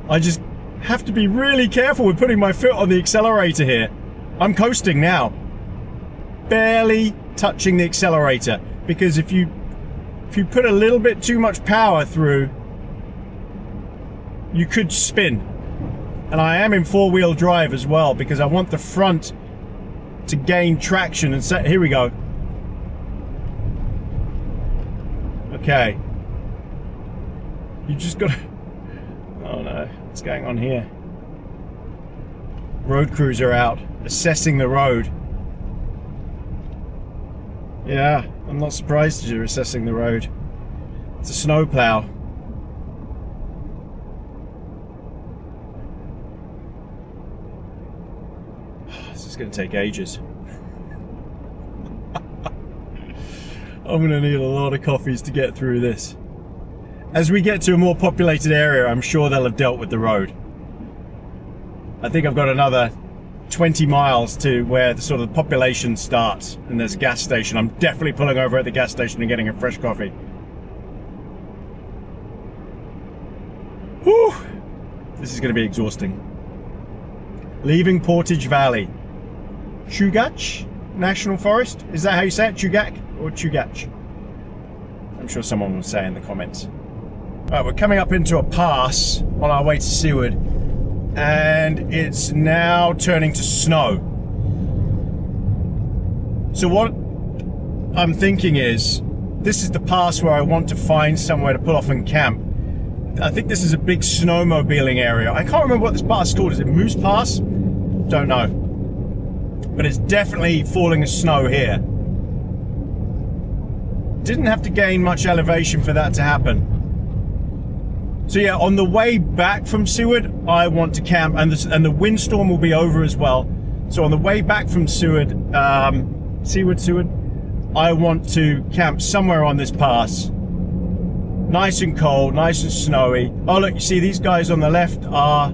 I just have to be really careful with putting my foot on the accelerator here. I'm coasting now. Barely touching the accelerator, because if you put a little bit too much power through, you could spin. And I am in four-wheel drive as well, because I want the front to gain traction and set. Here we go. Okay. You just gotta... Oh no, what's going on here? Road crews are out, assessing the road. Yeah, I'm not surprised you're assessing the road. It's a snowplow. This is going to take ages. I'm going to need a lot of coffees to get through this. As we get to a more populated area, I'm sure they'll have dealt with the road. I think I've got another 20 miles to where the sort of population starts, and there's a gas station. I'm definitely pulling over at the gas station and getting a fresh coffee. Whew! This is going to be exhausting. Leaving Portage Valley. Chugach National Forest? Is that how you say it? Chugach or Chugach? I'm sure someone will say in the comments. Alright, we're coming up into a pass on our way to Seward, and it's now turning to snow. So what I'm thinking is, this is the pass where I want to find somewhere to pull off and camp. I think this is a big snowmobiling area. I can't remember what this pass is called. Is it Moose Pass? Don't know. But it's definitely falling as snow here. Didn't have to gain much elevation for that to happen. So yeah, on the way back from Seward, I want to camp, and the windstorm will be over as well. So on the way back from Seward, Seward, I want to camp somewhere on this pass. Nice and cold, nice and snowy. Oh look, you see these guys on the left are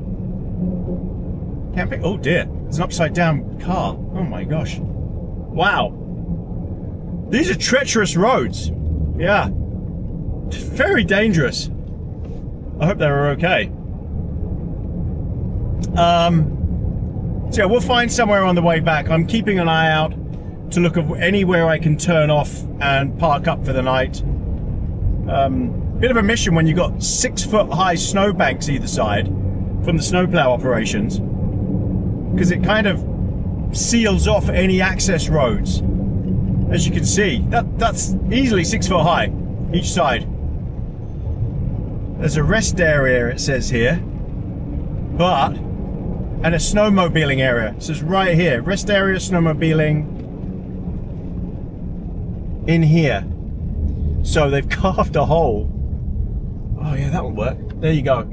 camping. Oh dear, there's an upside down car. Oh my gosh. Wow. These are treacherous roads. Yeah. Very dangerous. I hope they were okay. So yeah, we'll find somewhere on the way back. I'm keeping an eye out to look at anywhere I can turn off and park up for the night. Bit of a mission when you've got 6-foot high snowbanks either side from the snowplow operations, because it kind of seals off any access roads. As you can see, that's easily 6 foot high each side. There's a rest area, it says here, and a snowmobiling area. It says right here, rest area, snowmobiling in here. So they've carved a hole. Oh yeah, that would work. There you go.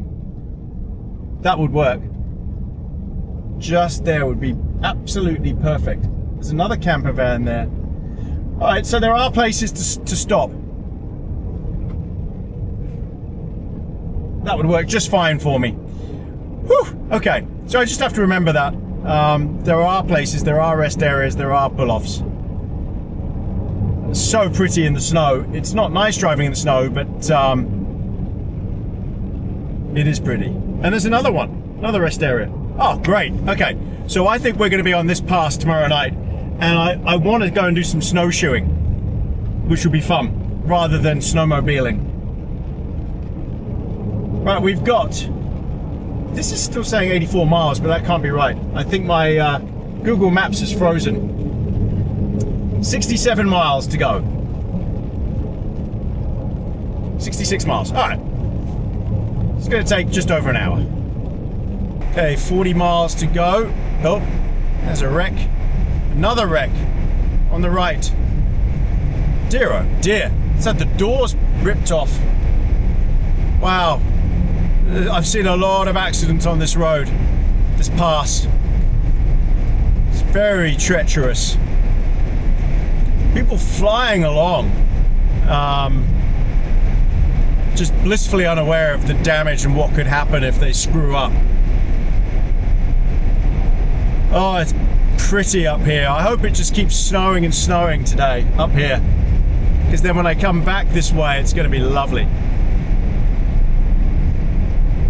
That would work. Just there would be absolutely perfect. There's another camper van there. All right, so there are places to stop. That would work just fine for me. Whew, okay, so I just have to remember that. There are places, there are rest areas, there are pull-offs. It's so pretty in the snow. It's not nice driving in the snow, but it is pretty. And there's another one, another rest area. Oh, great, okay. So I think we're gonna be on this pass tomorrow night, and I want to go and do some snowshoeing, which will be fun, rather than snowmobiling. Right, we've got, this is still saying 84 miles, but that can't be right. I think my Google Maps is frozen. 67 miles to go. 66 miles, all right. It's gonna take just over an hour. Okay, 40 miles to go. Oh, there's a wreck. Another wreck on the right. Dear, oh dear. It's had the doors ripped off. Wow. I've seen a lot of accidents on this road, this pass. It's very treacherous. People flying along, just blissfully unaware of the damage and what could happen if they screw up. Oh, it's pretty up here. I hope it just keeps snowing and snowing today up here, because then when I come back this way, it's going to be lovely.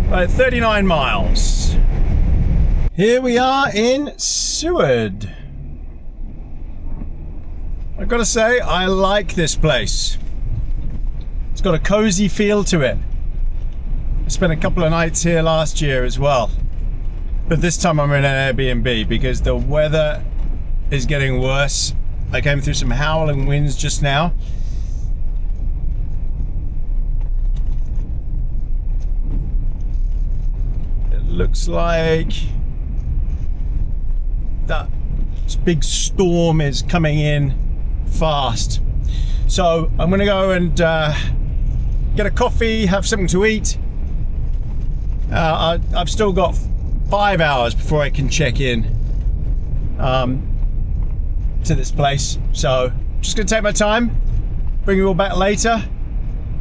Right, 39 miles. Here we are in Seward. I've got to say, I like this place. It's got a cozy feel to it. I spent a couple of nights here last year as well. But this time I'm in an Airbnb because the weather is getting worse. I came through some howling winds just now. It looks like that big storm is coming in fast. So I'm gonna go and get a coffee, have something to eat. I've still got 5 hours before I can check in to this place. So just gonna take my time, bring you all back later.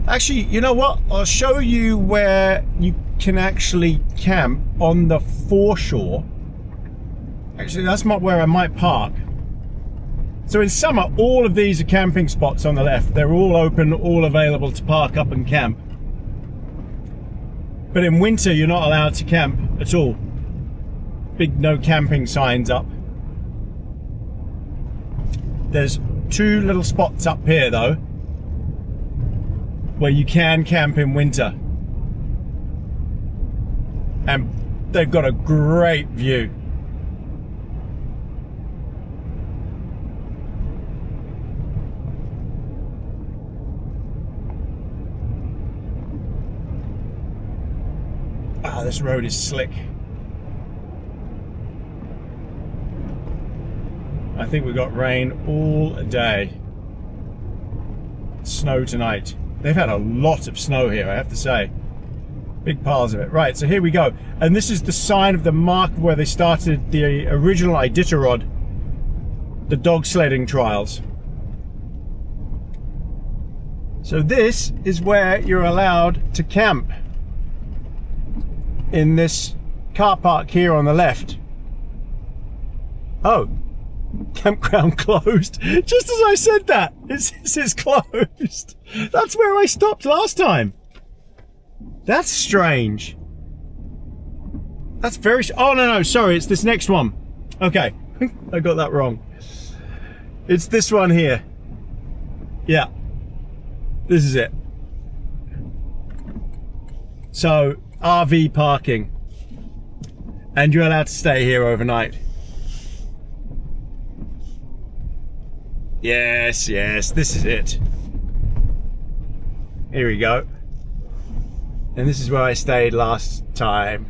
Actually, you know what? I'll show you where you can actually camp on the foreshore. Actually, that's not where I might park. So in summer, all of these are camping spots on the left. They're all open, all available to park up and camp. But in winter, you're not allowed to camp at all. Big no camping signs up. There's 2 little spots up here though, where you can camp in winter. And they've got a great view. Ah, this road is slick. I think we got rain all day. Snow tonight. They've had a lot of snow here, I have to say. Big piles of it. Right, so here we go. And this is the sign of the mark where they started the original Iditarod, the dog sledding trials. So this is where you're allowed to camp. In this car park here on the left. Oh, campground closed. Just as I said that, it's closed. That's where I stopped last time. That's strange. That's very, oh no, sorry, it's this next one. Okay, I got that wrong. It's this one here. Yeah, this is it. So, RV parking. And you're allowed to stay here overnight. Yes, this is it. Here we go. And this is where I stayed last time.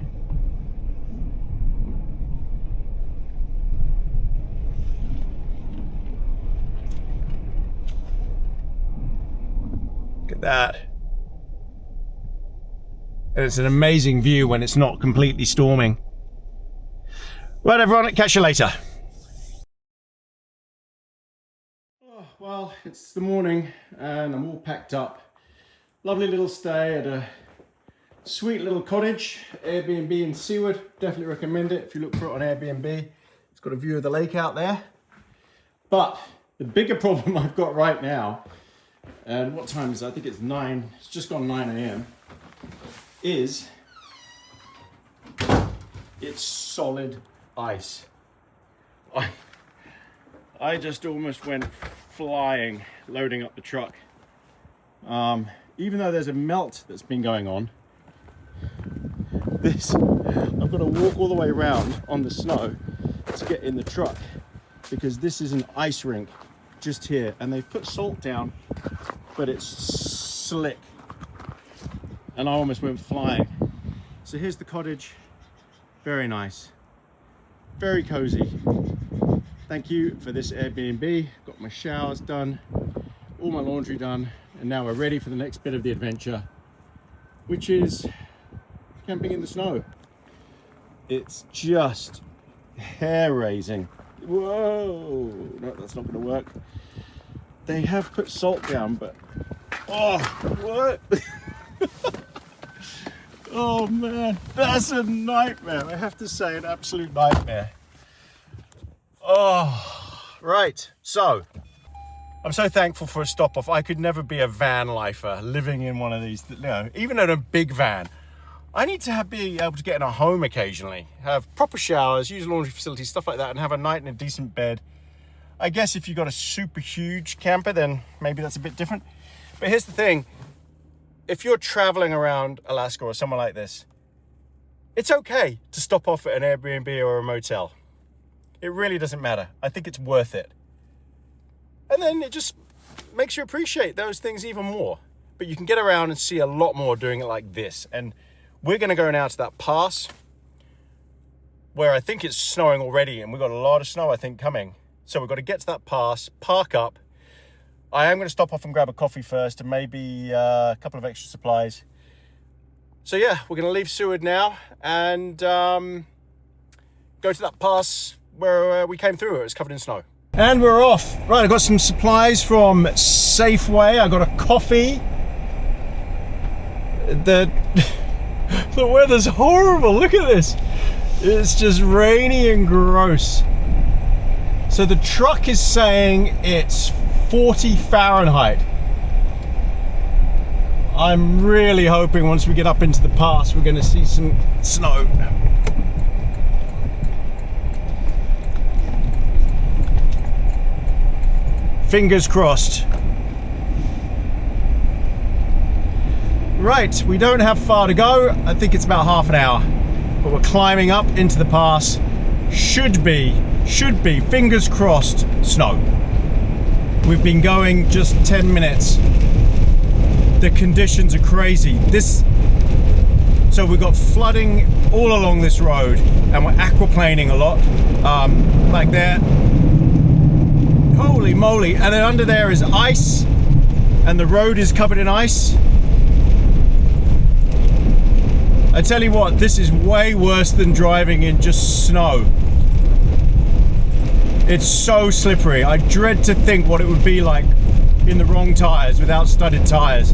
Look at that. And it's an amazing view when it's not completely storming. Right, everyone, catch you later. Oh, well, it's the morning and I'm all packed up. Lovely little stay at a sweet little cottage, Airbnb in Seward. Definitely recommend it if you look for it on Airbnb. It's got a view of the lake out there. But the bigger problem I've got right now, and what time is it? I think it's 9, it's just gone 9 AM, is it's solid ice. I just almost went flying loading up the truck. Even though there's a melt that's been going on, I've got to walk all the way around on the snow to get in the truck because this is an ice rink just here and they've put salt down, but it's slick and I almost went flying. So here's the cottage. Very nice, very cozy. Thank you for this Airbnb. Got my showers done, all my laundry done, and now we're ready for the next bit of the adventure, which is camping in the snow. It's just hair-raising. Whoa, no, that's not gonna work. They have put salt down, but oh, what? Oh man, that's a nightmare. I have to say, an absolute nightmare. Oh, right. So, I'm so thankful for a stop off. I could never be a van lifer living in one of these, you know, even in a big van. I need to be able to get in a home occasionally, have proper showers, use laundry facilities, stuff like that, and have a night in a decent bed. I guess if you've got a super huge camper, then maybe that's a bit different. But here's the thing. If you're traveling around Alaska or somewhere like this, it's okay to stop off at an Airbnb or a motel. It really doesn't matter. I think it's worth it. And then it just makes you appreciate those things even more. But you can get around and see a lot more doing it like this. And we're going to go now to that pass where I think it's snowing already, and we've got a lot of snow, I think, coming. So we've got to get to that pass, park up. I am going to stop off and grab a coffee first and maybe a couple of extra supplies. So yeah, we're going to leave Seward now and go to that pass where we came through. It was covered in snow. And we're off. Right, I got some supplies from Safeway. I got a coffee. The weather's horrible. Look at this. It's just rainy and gross. So the truck is saying it's 40 Fahrenheit. I'm really hoping once we get up into the pass we're going to see some snow. Fingers crossed. Right, we don't have far to go. I think it's about half an hour. But we're climbing up into the pass. Should be, fingers crossed, snow. We've been going just 10 minutes. The conditions are crazy. So we've got flooding all along this road and we're aquaplaning a lot. Like there. Holy moly. And then under there is ice and the road is covered in ice. I tell you what, this is way worse than driving in just snow. It's so slippery. I dread to think what it would be like in the wrong tires, without studded tires.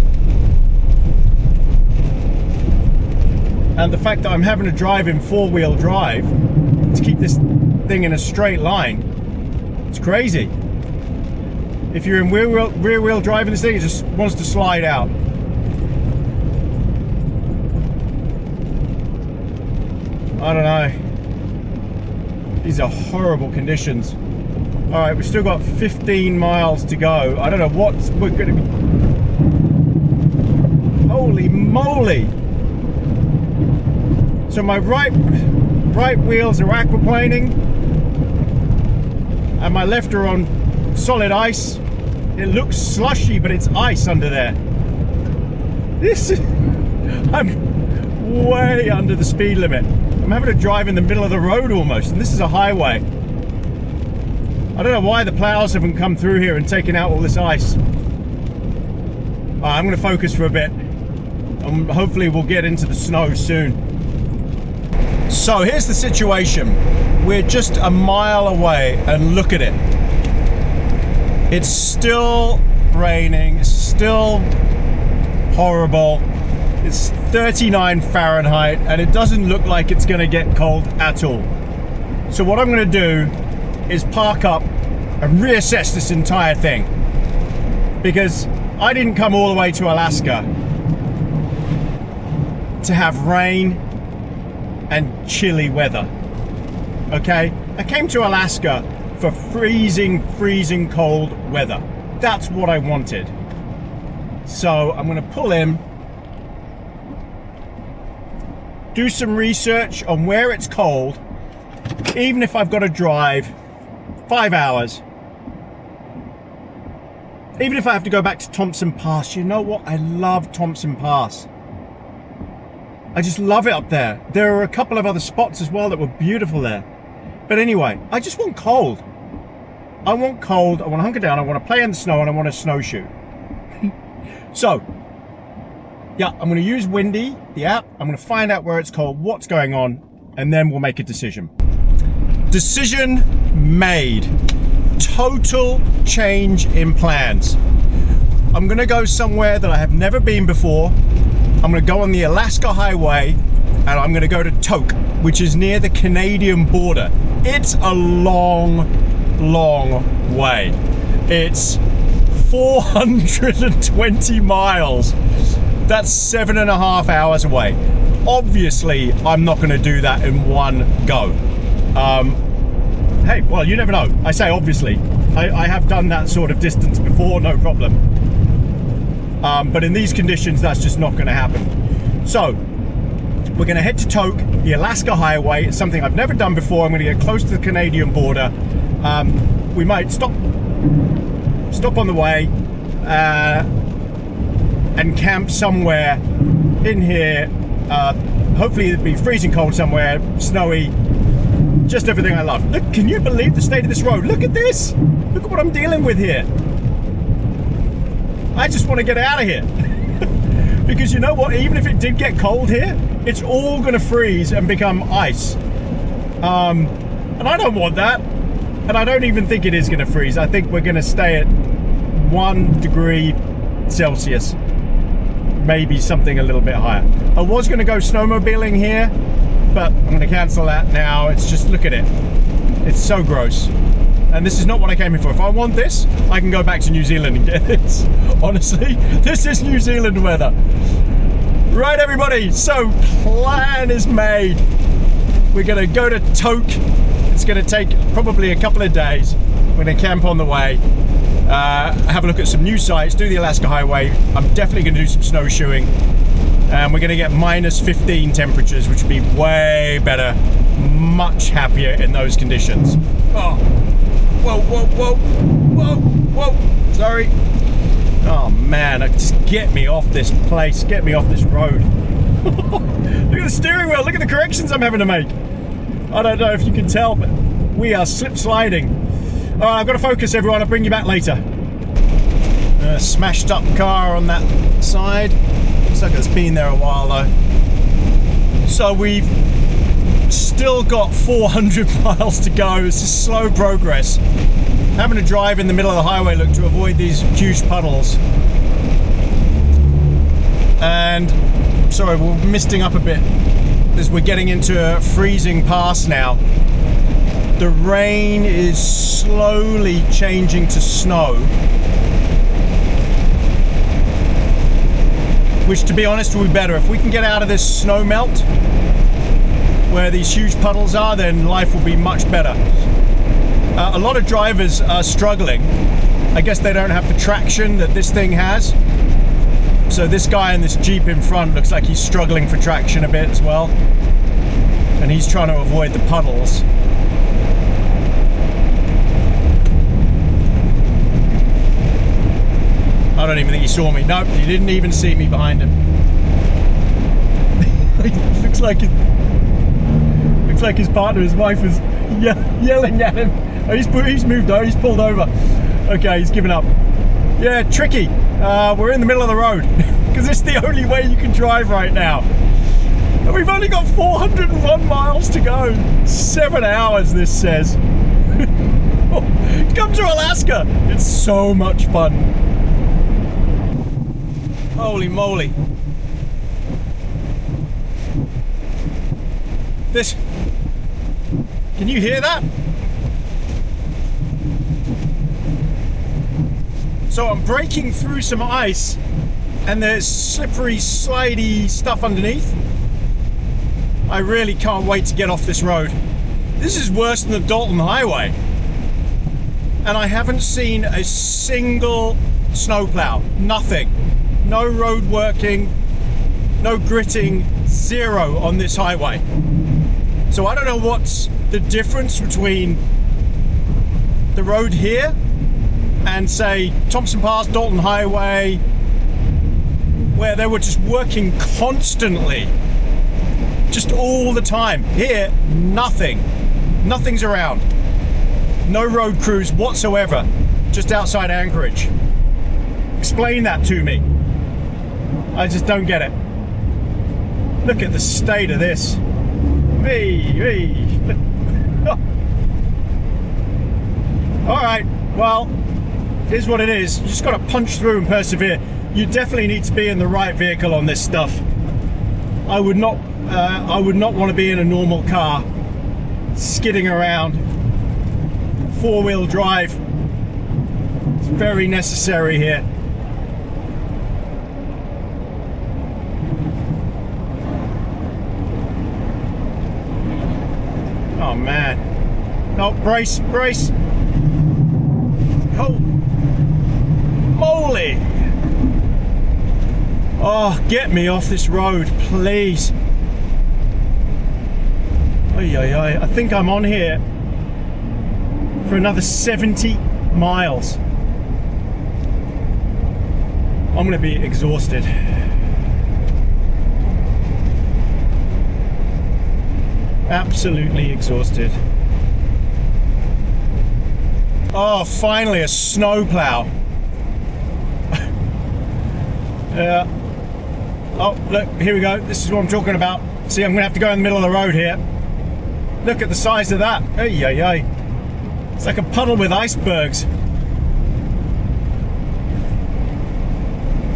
And the fact that I'm having to drive in four-wheel drive to keep this thing in a straight line, it's crazy. If you're in rear-wheel driving this thing, it just wants to slide out. I don't know. These are horrible conditions. All right, we've still got 15 miles to go. I don't know what we're going to be. Holy moly! So my right wheels are aquaplaning, and my left are on solid ice. It looks slushy, but it's ice under there. I'm way under the speed limit. I'm having to drive in the middle of the road almost, and this is a highway. I don't know why the plows haven't come through here and taken out all this ice. I'm going to focus for a bit, and hopefully we'll get into the snow soon. So here's the situation. We're just a mile away, and look at it. It's still raining, it's still horrible. It's 39 Fahrenheit and it doesn't look like it's gonna get cold at all. So what I'm gonna do is park up and reassess this entire thing, because I didn't come all the way to Alaska to have rain and chilly weather, okay? I came to Alaska for freezing cold weather. That's what I wanted. So I'm gonna pull in, do some research on where it's cold, even if I've got to drive 5 hours. Even if I have to go back to Thompson Pass. You know what? I love Thompson Pass. I just love it up there. There are a couple of other spots as well that were beautiful there. But anyway, I just want cold. I want cold, I want to hunker down, I want to play in the snow, and I want to snowshoe. So, yeah, I'm going to use Windy, the app. I'm going to find out where it's cold, what's going on, and then we'll make a decision. Decision made. Total change in plans. I'm going to go somewhere that I have never been before. I'm going to go on the Alaska Highway, and I'm going to go to Tok, which is near the Canadian border. It's a long way. It's 420 miles. That's 7.5 hours away. Obviously, I'm not going to do that in one go. Hey, well, you never know. I say obviously. I have done that sort of distance before, no problem. But in these conditions, that's just not going to happen. So, we're going to head to Tok, the Alaska Highway. It's something I've never done before. I'm going to get close to the Canadian border. We might stop on the way and camp somewhere in here. Hopefully it'll be freezing cold somewhere, snowy, just everything I love. Look, can you believe the state of this road? Look at this. Look at what I'm dealing with here. I just want to get out of here. Because you know what, even if it did get cold here, it's all going to freeze and become ice. And I don't want that. And I don't even think it is going to freeze. I think we're going to stay at 1 degree Celsius. Maybe something a little bit higher. I was going to go snowmobiling here, but I'm going to cancel that now. It's just, look at it. It's so gross. And this is not what I came here for. If I want this, I can go back to New Zealand and get this. Honestly, this is New Zealand weather. Right, everybody, so plan is made. We're going to go to Tok. It's going to take probably a couple of days. We're going to camp on the way. Have a look at some new sites, do the Alaska Highway. I'm definitely going to do some snowshoeing, and we're going to get -15 temperatures, which would be way better, much happier in those conditions. Oh, whoa, whoa, whoa, whoa, whoa, sorry. Oh man, just get me off this place, get me off this road. Look at the steering wheel, look at the corrections I'm having to make. I don't know if you can tell, but we are slip sliding. All right, I've got to focus, everyone. I'll bring you back later. Smashed up car on that side. Looks like it's been there a while though. So we've still got 400 miles to go. This is slow progress. Having to drive in the middle of the highway, look, to avoid these huge puddles. And sorry, we're misting up a bit as we're getting into a freezing pass now. The rain is slowly changing to snow, which, to be honest, will be better. If we can get out of this snow melt where these huge puddles are, then life will be much better. A lot of drivers are struggling. I guess they don't have the traction that this thing has. So this guy in this Jeep in front looks like he's struggling for traction a bit as well. And he's trying to avoid the puddles. I don't even think he saw me. Nope, he didn't even see me behind him. looks like his partner, his wife, is yelling at him. Oh, he's moved over. He's pulled over. Okay, he's given up. Yeah, tricky. We're in the middle of the road because it's the only way you can drive right now. And we've only got 401 miles to go. 7 hours, this says. Come to Alaska. It's so much fun. Holy moly. This, can you hear that? So I'm breaking through some ice and there's slippery, slidey stuff underneath. I really can't wait to get off this road. This is worse than the Dalton Highway. And I haven't seen a single snowplow, nothing. No road working, no gritting, zero on this highway. So I don't know what's the difference between the road here and say Thompson Pass, Dalton Highway, where they were just working constantly, just all the time. Here, nothing. Nothing's around. No road crews whatsoever, just outside Anchorage. Explain that to me. I just don't get it. Look at the state of this. Alright, well, here's what it is. You just got to punch through and persevere. You definitely need to be in the right vehicle on this stuff. I would not want to be in a normal car skidding around. Four-wheel drive. It's very necessary here. Oh man. No, brace, brace. Oh, moly. Oh, get me off this road, please. I think I'm on here for another 70 miles. I'm gonna be exhausted. Absolutely exhausted. Oh, finally a snowplow. Yeah. Oh, look, here we go. This is what I'm talking about. See, I'm gonna have to go in the middle of the road here. Look at the size of that. Ay, ay, ay. It's like a puddle with icebergs.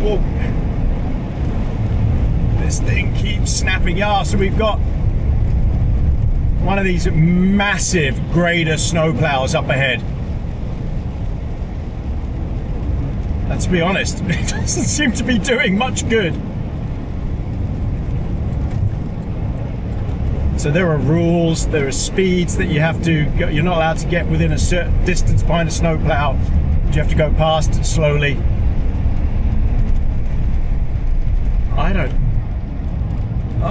Whoa. This thing keeps snapping. Yeah, so we've got one of these massive grader snowplows up ahead. And to be honest, it doesn't seem to be doing much good. So there are rules, there are speeds that you have to go. You're not allowed to get within a certain distance behind a snowplow. You have to go past it slowly. I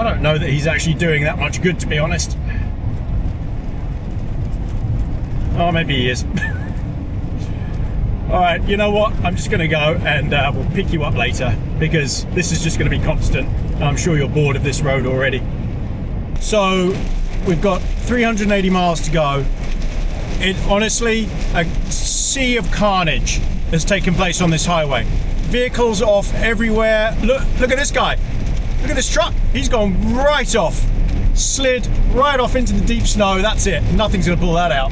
don't know that he's actually doing that much good, to be honest. Oh, maybe he is. All right, you know what? I'm just gonna go and we'll pick you up later because this is just gonna be constant. I'm sure you're bored of this road already. So we've got 380 miles to go. It honestly, a sea of carnage has taken place on this highway. Vehicles off everywhere. Look at this guy. Look at this truck. He's gone right off. Slid right off into the deep snow. That's it. Nothing's gonna pull that out.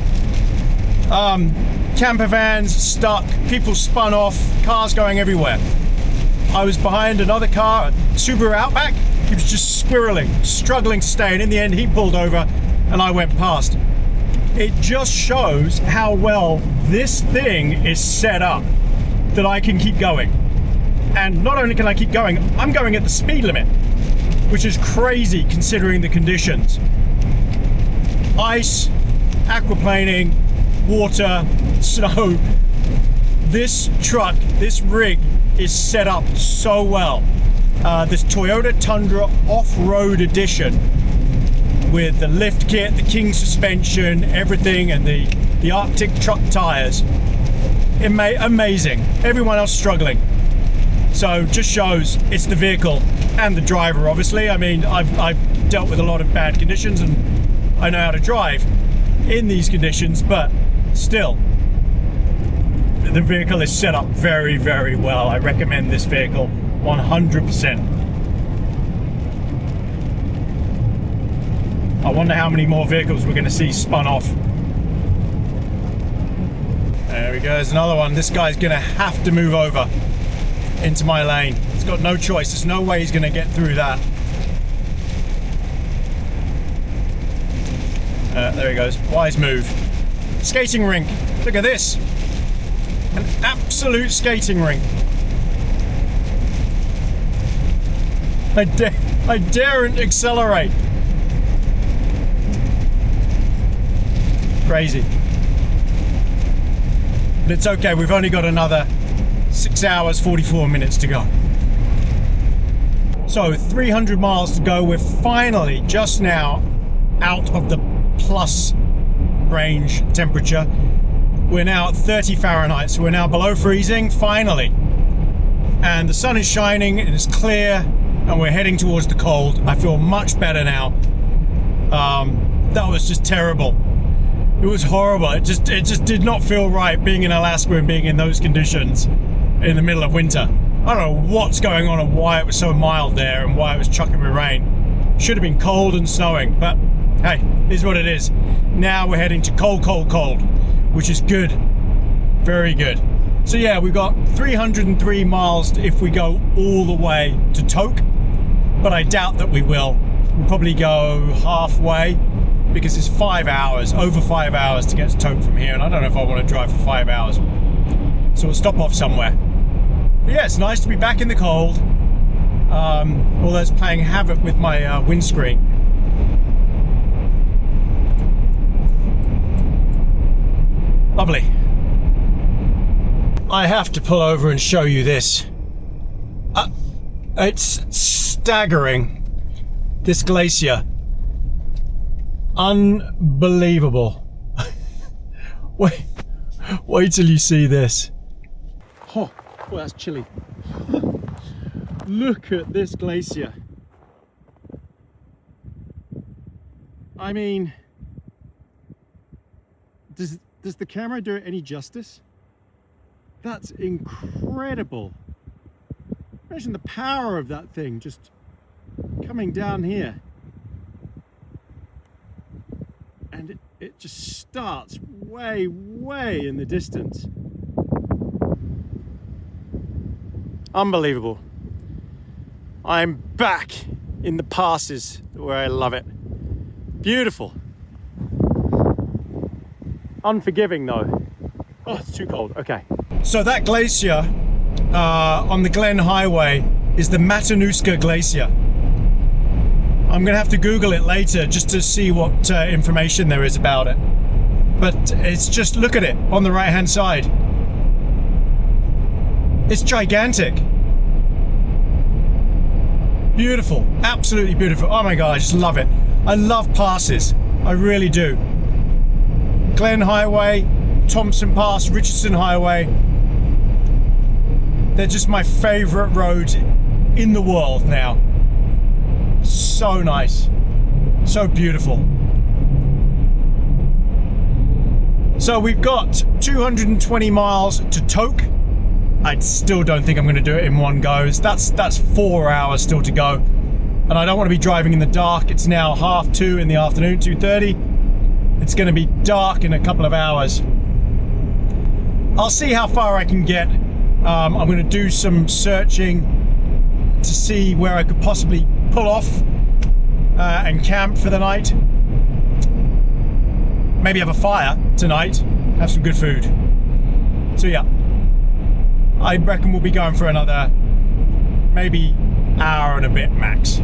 Camper vans stuck. People spun off. Cars going everywhere. I was behind another car, a Subaru Outback. He was just squirreling, struggling to stay, and in the end he pulled over and I went past. It just shows how well this thing is set up that I can keep going. And not only can I keep going, I'm going at the speed limit, which is crazy considering the conditions. Ice, aquaplaning, water, snow. This truck, this rig is set up so well. This Toyota Tundra off-road edition with the lift kit, the King suspension, everything, and the Arctic truck tires. Amazing. Everyone else struggling. So just shows it's the vehicle and the driver, obviously. I mean, I've dealt with a lot of bad conditions and I know how to drive in these conditions, but still, the vehicle is set up very, very well. I recommend this vehicle 100%. I wonder how many more vehicles we're going to see spun off. There we go, there's another one. This guy's going to have to move over into my lane. He's got no choice. There's no way he's going to get through that. There he goes. Wise move. Skating rink. Look at this. An absolute skating rink. I daren't accelerate. Crazy. But it's okay, we've only got another 6 hours, 44 minutes to go. So 300 miles to go. We're finally just now out of the plus range temperature. We're now at 30 Fahrenheit, so we're now below freezing, finally. And the sun is shining, and it's clear, and we're heading towards the cold. I feel much better now. That was just terrible. It was horrible. It just did not feel right being in Alaska and being in those conditions in the middle of winter. I don't know what's going on and why it was so mild there and why it was chucking with rain. Should have been cold and snowing, but hey, it is what it is. Now we're heading to cold, cold, cold, which is good. Very good. So yeah, we've got 303 miles if we go all the way to Tok, but I doubt that we will. We'll probably go halfway because it's 5 hours, over 5 hours to get to Tok from here, and I don't know if I want to drive for 5 hours. So we'll stop off somewhere. But yeah, it's nice to be back in the cold. Although it's playing havoc with my windscreen. Lovely. I have to pull over and show you this. It's staggering. This glacier. Unbelievable. Wait till you see this. Oh, boy, that's chilly. Look at this glacier. I mean, does the camera do it any justice? That's incredible. Imagine the power of that thing just coming down here. And it just starts way, way in the distance. Unbelievable. I'm back in the passes where I love it. Beautiful. Unforgiving though. Oh, it's too cold. Okay. So that glacier on the Glen Highway is the Matanuska Glacier. I'm gonna have to Google it later just to see what information there is about it. But it's just, look at it on the right hand side. It's gigantic. Beautiful, absolutely beautiful. Oh my God, I just love it. I love passes, I really do. Glen Highway, Thompson Pass, Richardson Highway. They're just my favorite roads in the world now. So nice, so beautiful. So we've got 220 miles to Toke. I still don't think I'm going to do it in one go. That's 4 hours still to go. And I don't want to be driving in the dark. It's now 2:30 in the afternoon, 2:30. It's going to be dark in a couple of hours. I'll see how far I can get. I'm going to do some searching to see where I could possibly pull off and camp for the night. Maybe have a fire tonight, have some good food. So yeah, I reckon we'll be going for another maybe hour and a bit max.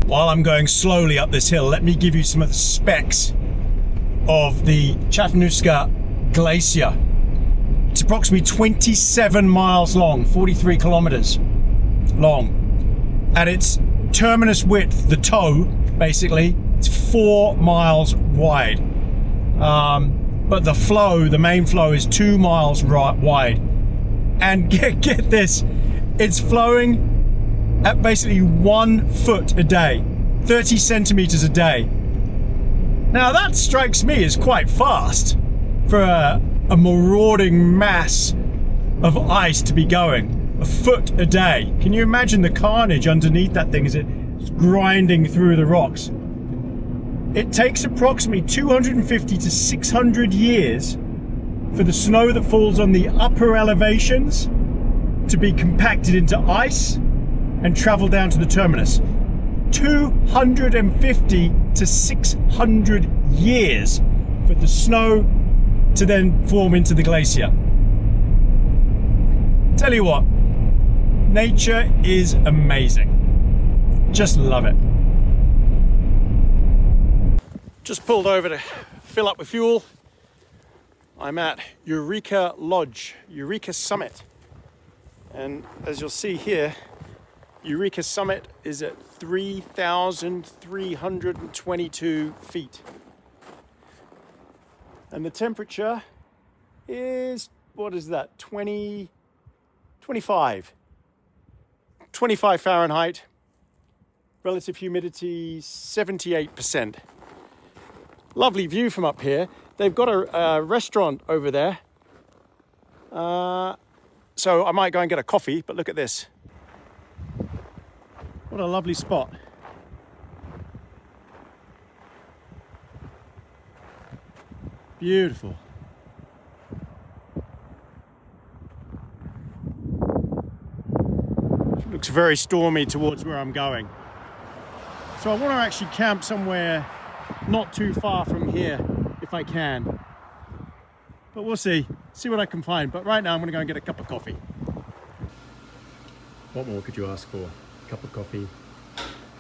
While I'm going slowly up this hill, let me give you some of the specs of the Matanuska Glacier. It's approximately 27 miles long, 43 kilometers long. At its terminus width, the toe, basically, it's 4 miles wide. But the flow, the main flow, is 2 miles wide. And get this, it's flowing at basically 1 foot a day, 30 centimeters a day. Now that strikes me as quite fast for a marauding mass of ice to be going. 1 foot a day. Can you imagine the carnage underneath that thing as it's grinding through the rocks? It takes approximately 250 to 600 years for the snow that falls on the upper elevations to be compacted into ice and travel down to the terminus. 250 to 600 years for the snow to then form into the glacier. Tell you what, nature is amazing. Just love it. Just pulled over to fill up with fuel. I'm at Eureka Lodge, Eureka Summit. And as you'll see here, Eureka Summit is at 3,322 feet. And the temperature is, what is that, 25 Fahrenheit. Relative humidity, 78%. Lovely view from up here. They've got a restaurant over there. So I might go and get a coffee, but look at this. What a lovely spot. Beautiful. Looks very stormy towards where I'm going. So I want to actually camp somewhere not too far from here if I can. But we'll see what I can find. But right now I'm going to go and get a cup of coffee. What more could you ask for? A cup of coffee,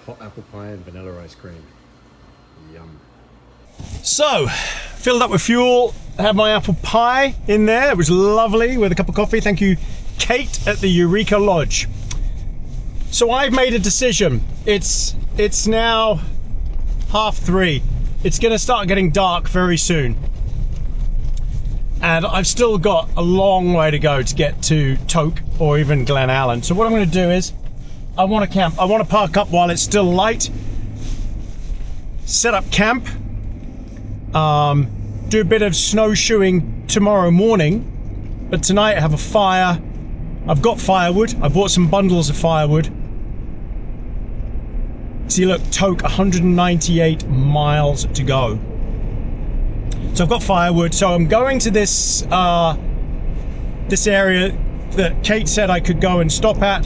hot apple pie and vanilla ice cream. Yum. So, filled up with fuel, had my apple pie in there. It was lovely with a cup of coffee. Thank you, Kate at the Eureka Lodge. So I've made a decision. It's now 3:30. It's gonna start getting dark very soon. And I've still got a long way to go to get to Toke or even Glen Allen. So what I'm gonna do is, I wanna camp. I wanna park up while it's still light, set up camp, do a bit of snowshoeing tomorrow morning, but tonight I have a fire. I've got firewood. I bought some bundles of firewood. See, look, Toke, 198 miles to go. So I've got firewood. So I'm going to this this area that Kate said I could go and stop at.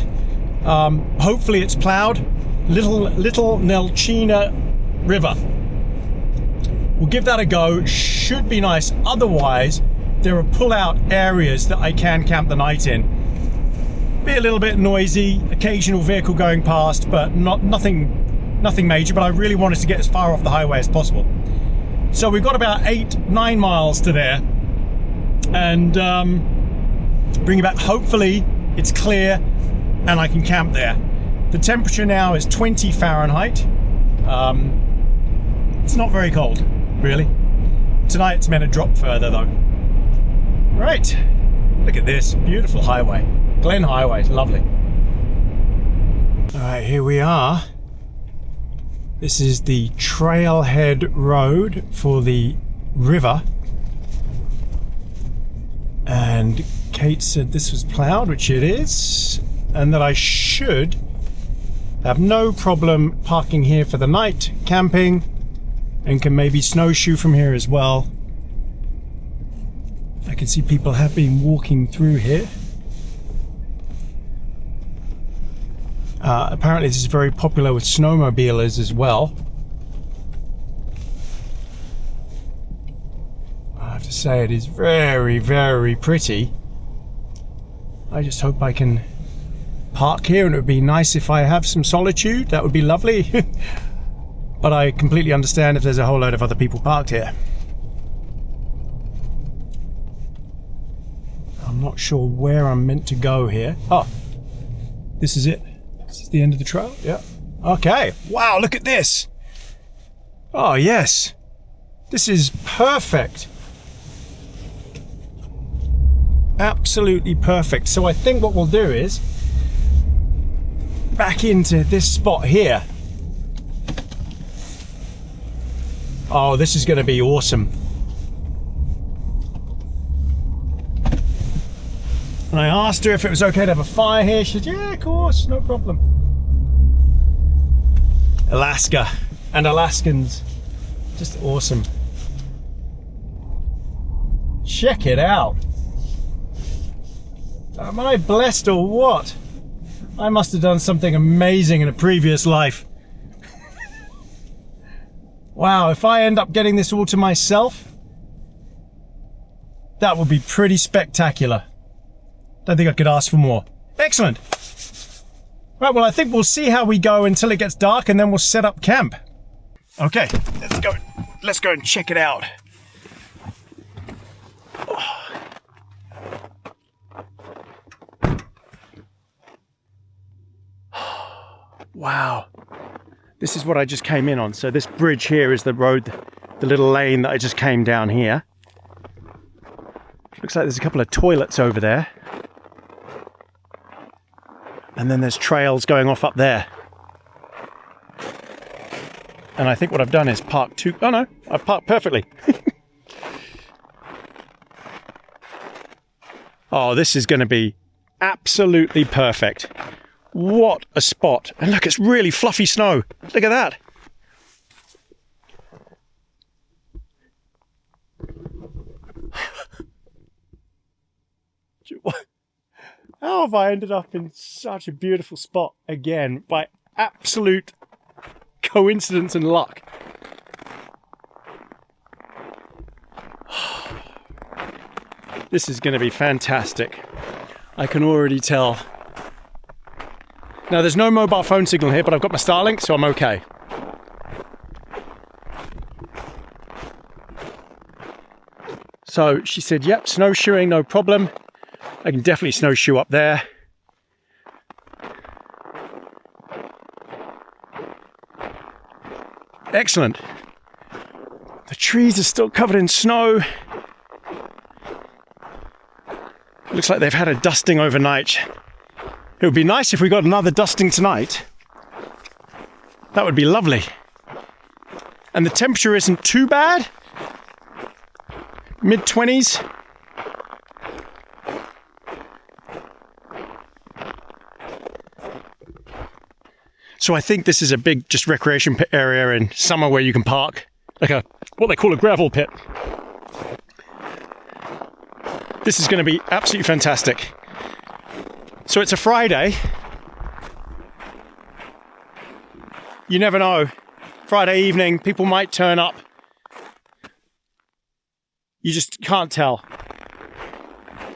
Hopefully it's plowed. Little Nelchina River. We'll give that a go. Should be nice. Otherwise, there are pull-out areas that I can camp the night in. Be a little bit noisy, occasional vehicle going past, but nothing major. But I really wanted to get as far off the highway as possible. So we've got about 8-9 miles to there, and bring it back. Hopefully it's clear and I can camp there. The temperature now is 20 Fahrenheit. It's not very cold, really. Tonight it's meant to drop further though. Right, look at this beautiful highway. Glen Highway, lovely. All right, here we are. This is the trailhead road for the river. And Kate said this was plowed, which it is, and that I should have no problem parking here for the night, camping, and can maybe snowshoe from here as well. I can see people have been walking through here. Apparently this is very popular with snowmobilers as well. I have to say it is very, very pretty. I just hope I can park here, and it would be nice if I have some solitude. That would be lovely. But I completely understand if there's a whole load of other people parked here. I'm not sure where I'm meant to go here. Oh, this is it. This is the end of the trail? Yeah. Okay. Wow, look at this. Oh, yes. This is perfect. Absolutely perfect. So I think what we'll do is back into this spot here. Oh, this is going to be awesome. And I asked her if it was okay to have a fire here. She said, yeah, of course, no problem. Alaska and Alaskans, just awesome. Check it out. Am I blessed or what? I must have done something amazing in a previous life. Wow, if I end up getting this all to myself, that would be pretty spectacular. Don't think I could ask for more. Excellent. Right, well, I think we'll see how we go until it gets dark, and then we'll set up camp. Okay, let's go. Let's go and check it out. Wow. This is what I just came in on. So this bridge here is the road, the little lane that I just came down here. Looks like there's a couple of toilets over there. And then there's trails going off up there. And I think what I've done is park two... Oh no, I've parked perfectly. Oh, this is going to be absolutely perfect. What a spot. And look, it's really fluffy snow. Look at that. How have I ended up in such a beautiful spot again by absolute coincidence and luck? This is going to be fantastic. I can already tell. Now, there's no mobile phone signal here, but I've got my Starlink, so I'm okay. So she said, yep, snowshoeing, no problem. I can definitely snowshoe up there. Excellent. The trees are still covered in snow. Looks like they've had a dusting overnight. It would be nice if we got another dusting tonight. That would be lovely. And the temperature isn't too bad. Mid-20s. So I think this is a big just recreation pit area in summer where you can park, like a what they call a gravel pit. This is going to be absolutely fantastic. So it's a Friday. You never know. Friday evening, people might turn up. You just can't tell.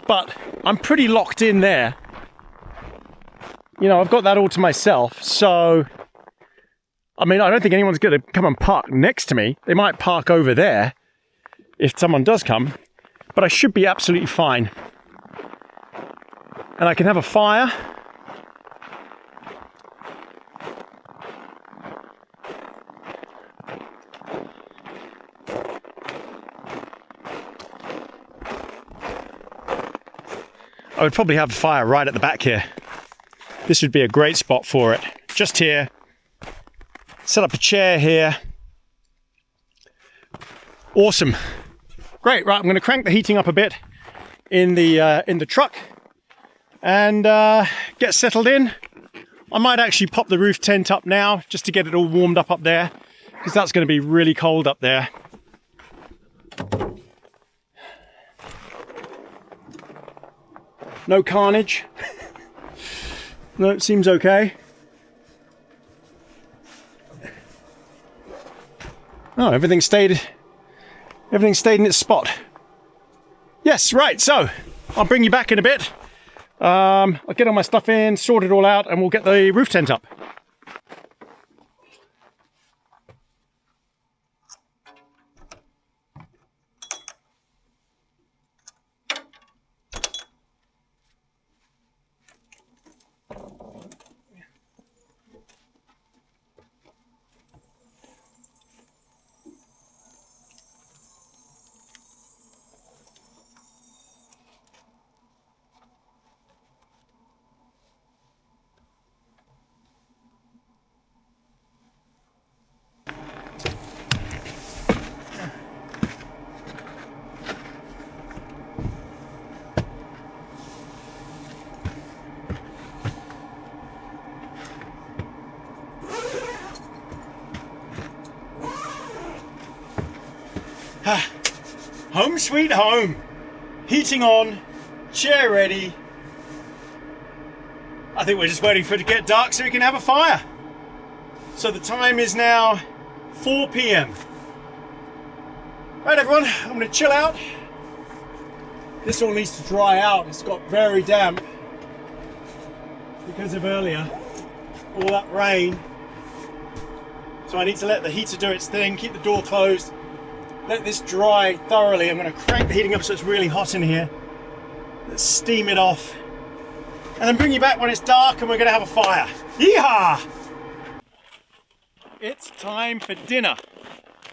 But I'm pretty locked in there. You know, I've got that all to myself, so... I mean, I don't think anyone's going to come and park next to me. They might park over there, if someone does come. But I should be absolutely fine. And I can have a fire. I would probably have a fire right at the back here. This would be a great spot for it. Just here. Set up a chair here. Awesome. Great, right, I'm going to crank the heating up a bit in the truck and get settled in. I might actually pop the roof tent up now just to get it all warmed up there, because that's going to be really cold up there. No carnage. No, it seems okay. Oh, everything stayed in its spot. Yes, right, so I'll bring you back in a bit. I'll get all my stuff in, sort it all out, and we'll get the roof tent up. Home sweet home. Heating on, chair ready. I think we're just waiting for it to get dark so we can have a fire. So the time is now 4 p.m. Right, everyone, I'm going to chill out. This all needs to dry out. It's got very damp because of earlier, all that rain. So I need to let the heater do its thing, keep the door closed, let this dry thoroughly. I'm going to crank the heating up so it's really hot in here. Let's steam it off. And then bring you back when it's dark and we're going to have a fire. Yeehaw! It's time for dinner.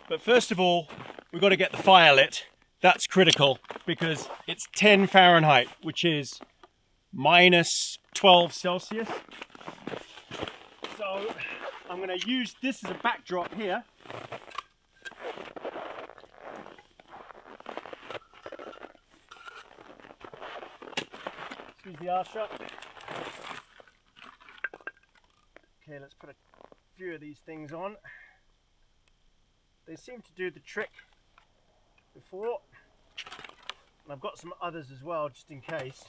But first of all, we've got to get the fire lit. That's critical because it's 10 Fahrenheit, which is minus 12 Celsius. So I'm going to use this as a backdrop here. Squeeze the arse shut. Okay, let's put a few of these things on. They seem to do the trick before. And I've got some others as well, just in case.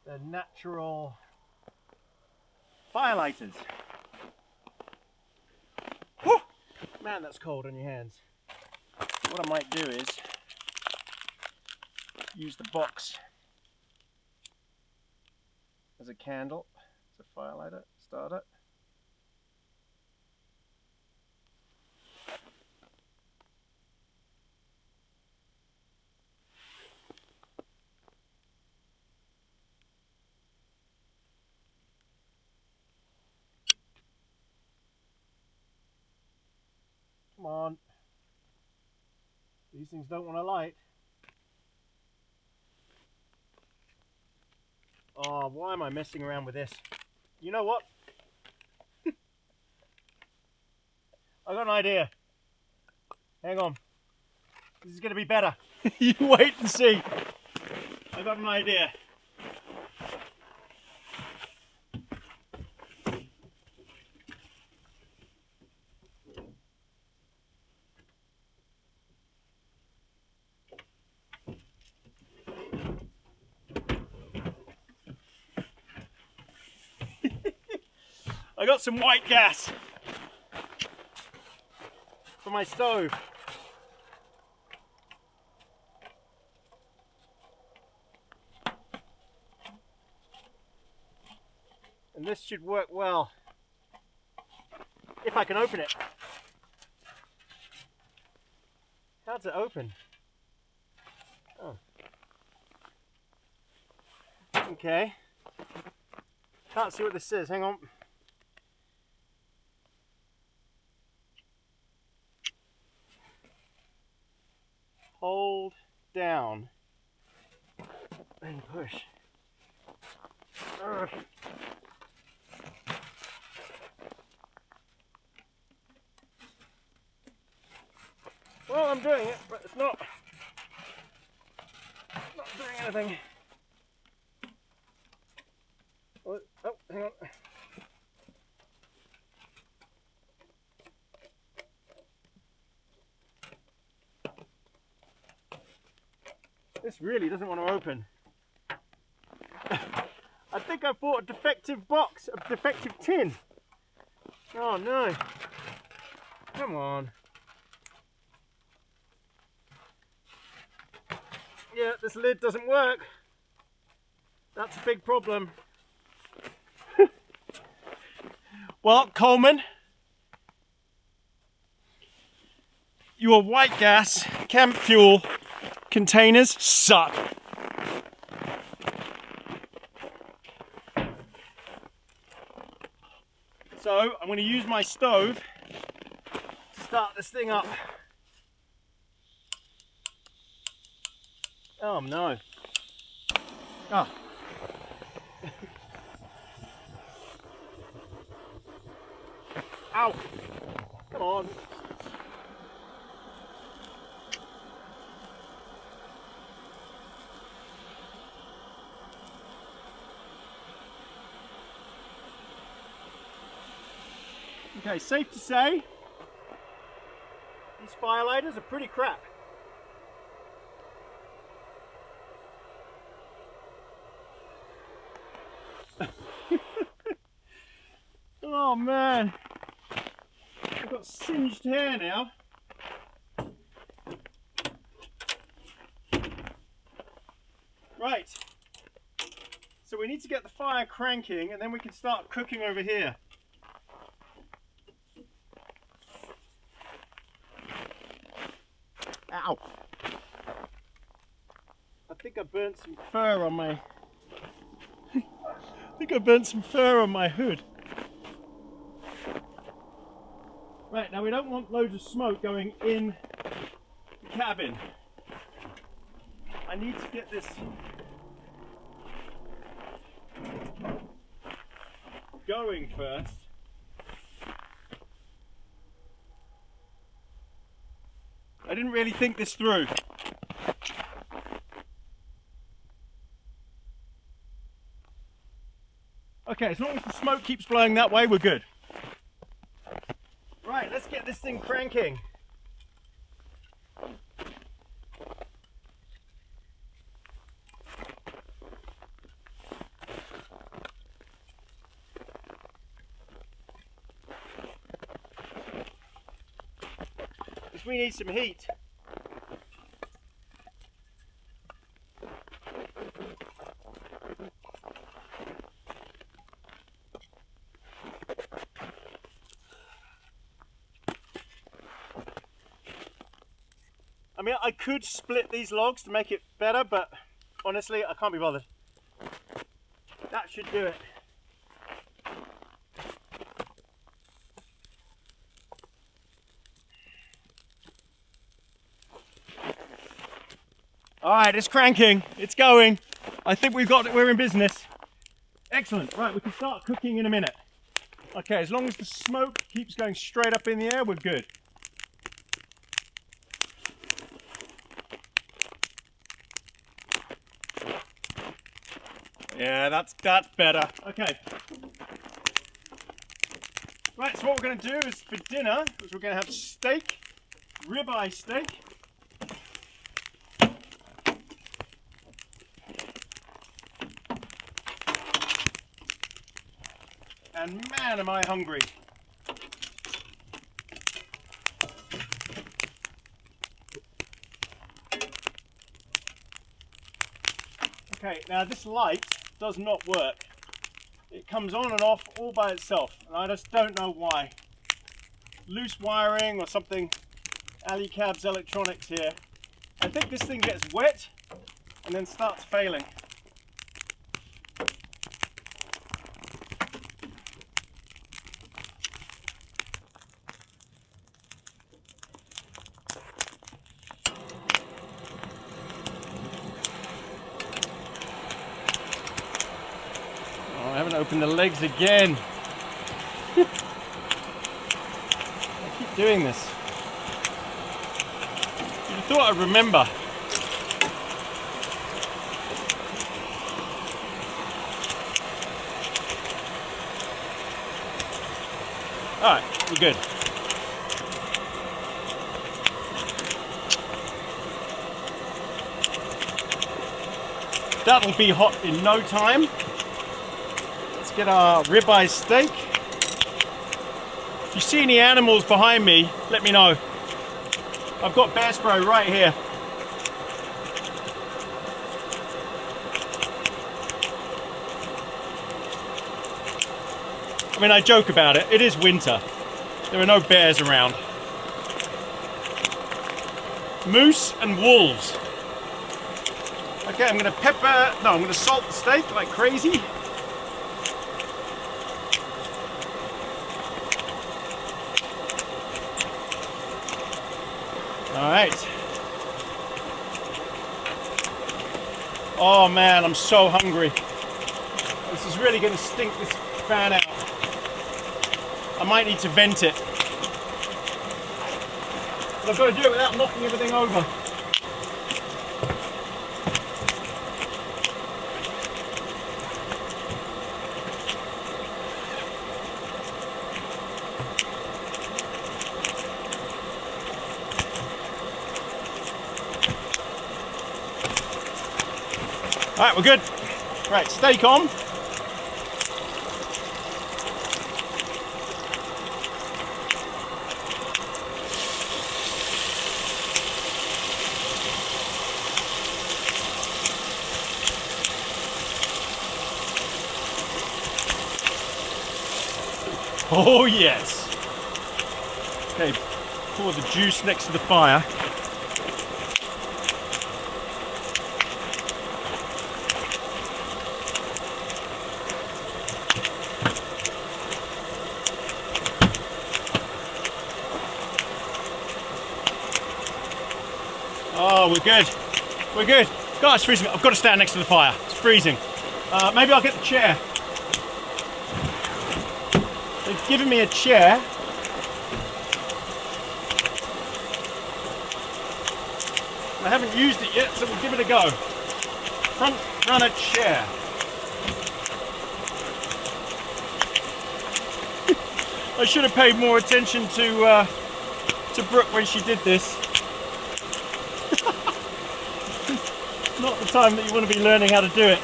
They're natural firelighters. Whew! Man, that's cold on your hands. What I might do is use the box as a candle. It's a firelighter, starter. Come on. These things don't want to light. Oh, why am I messing around with this? You know what? I got an idea. Hang on. This is going to be better. You wait and see. I got an idea. I got some white gas for my stove. And this should work well if I can open it. How's it open? Oh. Okay. Can't see what this is. Hang on. Hold down and push. Ugh. Well, I'm doing it, but it's not doing anything. Oh, hang on. This really doesn't want to open. I think I bought a defective box, a defective tin. Oh no. Come on. Yeah, this lid doesn't work. That's a big problem. Well, Coleman, your white gas camp fuel containers suck. So I'm going to use my stove to start this thing up. Oh no. Ah. Ow. Come on. Okay, safe to say, these firelighters are pretty crap. Oh man, I've got singed hair now. Right, so we need to get the fire cranking and then we can start cooking over here. Ow! I think I burnt some fur on my... hood. Right, now we don't want loads of smoke going in the cabin. I need to get this going first. I didn't really think this through. Okay, as long as the smoke keeps blowing that way, we're good. Right, let's get this thing cranking. Because we need some heat. I mean, I could split these logs to make it better, but honestly, I can't be bothered. That should do it. All right, it's cranking. It's going. I think we're in business. Excellent. Right, we can start cooking in a minute. Okay, as long as the smoke keeps going straight up in the air, we're good. Yeah, that's better. Okay. Right, so what we're going to do is for dinner, is we're going to have steak, ribeye steak. And man, am I hungry. Okay, now this light does not work. It comes on and off all by itself, and I just don't know why. Loose wiring or something. Ali Cab's electronics here. I think this thing gets wet and then starts failing. I haven't opened the legs again. I keep doing this. You'd have thought I'd remember. Alright, we're good. That'll be hot in no time. Get our ribeye steak. If you see any animals behind me, let me know. I've got bear spray right here. I mean, I joke about it. It is winter. There are no bears around. Moose and wolves. Okay, I'm gonna salt the steak like crazy. All right. Oh man, I'm so hungry. This is really going to stink this fan out. I might need to vent it. But I've got to do it without knocking everything over. All right, we're good. Right, steak on. Oh yes. Okay, pour the juice next to the fire. Oh, we're good. We're good. God, it's freezing. I've got to stand next to the fire. It's freezing. Maybe I'll get the chair. They've given me a chair. I haven't used it yet, so we'll give it a go. Front runner chair. I should have paid more attention to Brooke when she did this. Not the time that you want to be learning how to do it.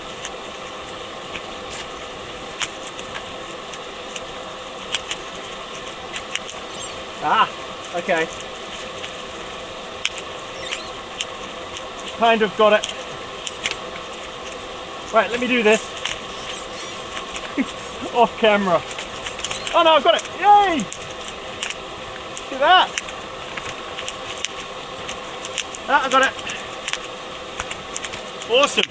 Ah, okay. Kind of got it. Right, let me do this. Off camera. Oh no, I've got it! Yay! Look at that! Ah, I got it. Awesome.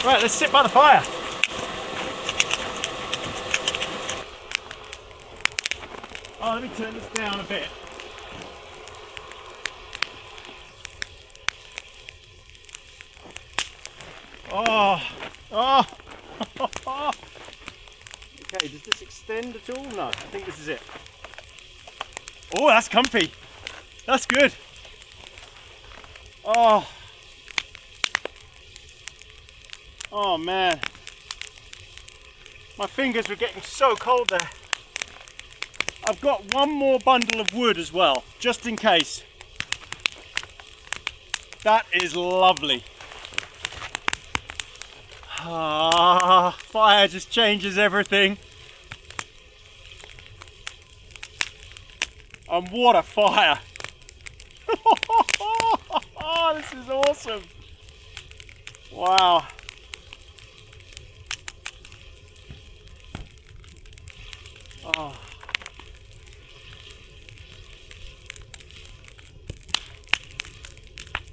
Right, let's sit by the fire. Oh, let me turn this down a bit. Oh, oh. Okay, does this extend at all? No, I think this is it. Oh, that's comfy. That's good. Oh. Oh man. My fingers were getting so cold there. I've got one more bundle of wood as well, just in case. That is lovely. Ah, fire just changes everything. And what a fire! Oh, this is awesome! Wow! Oh.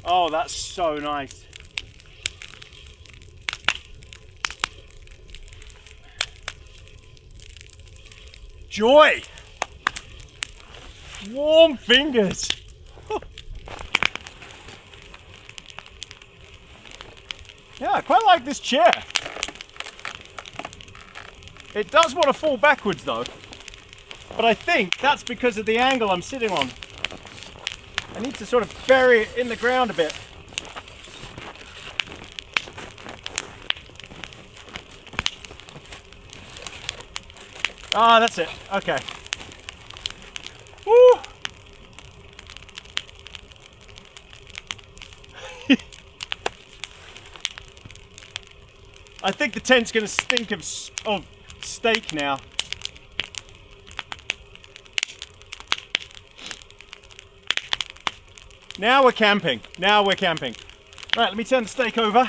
Oh, that's so nice. Joy! Warm fingers! Yeah, I quite like this chair. It does want to fall backwards though, but I think that's because of the angle I'm sitting on. I need to sort of bury it in the ground a bit. Ah, that's it. Okay. Woo! I think the tent's going to stink of steak now. Now we're camping. Now we're camping. Right, let me turn the steak over.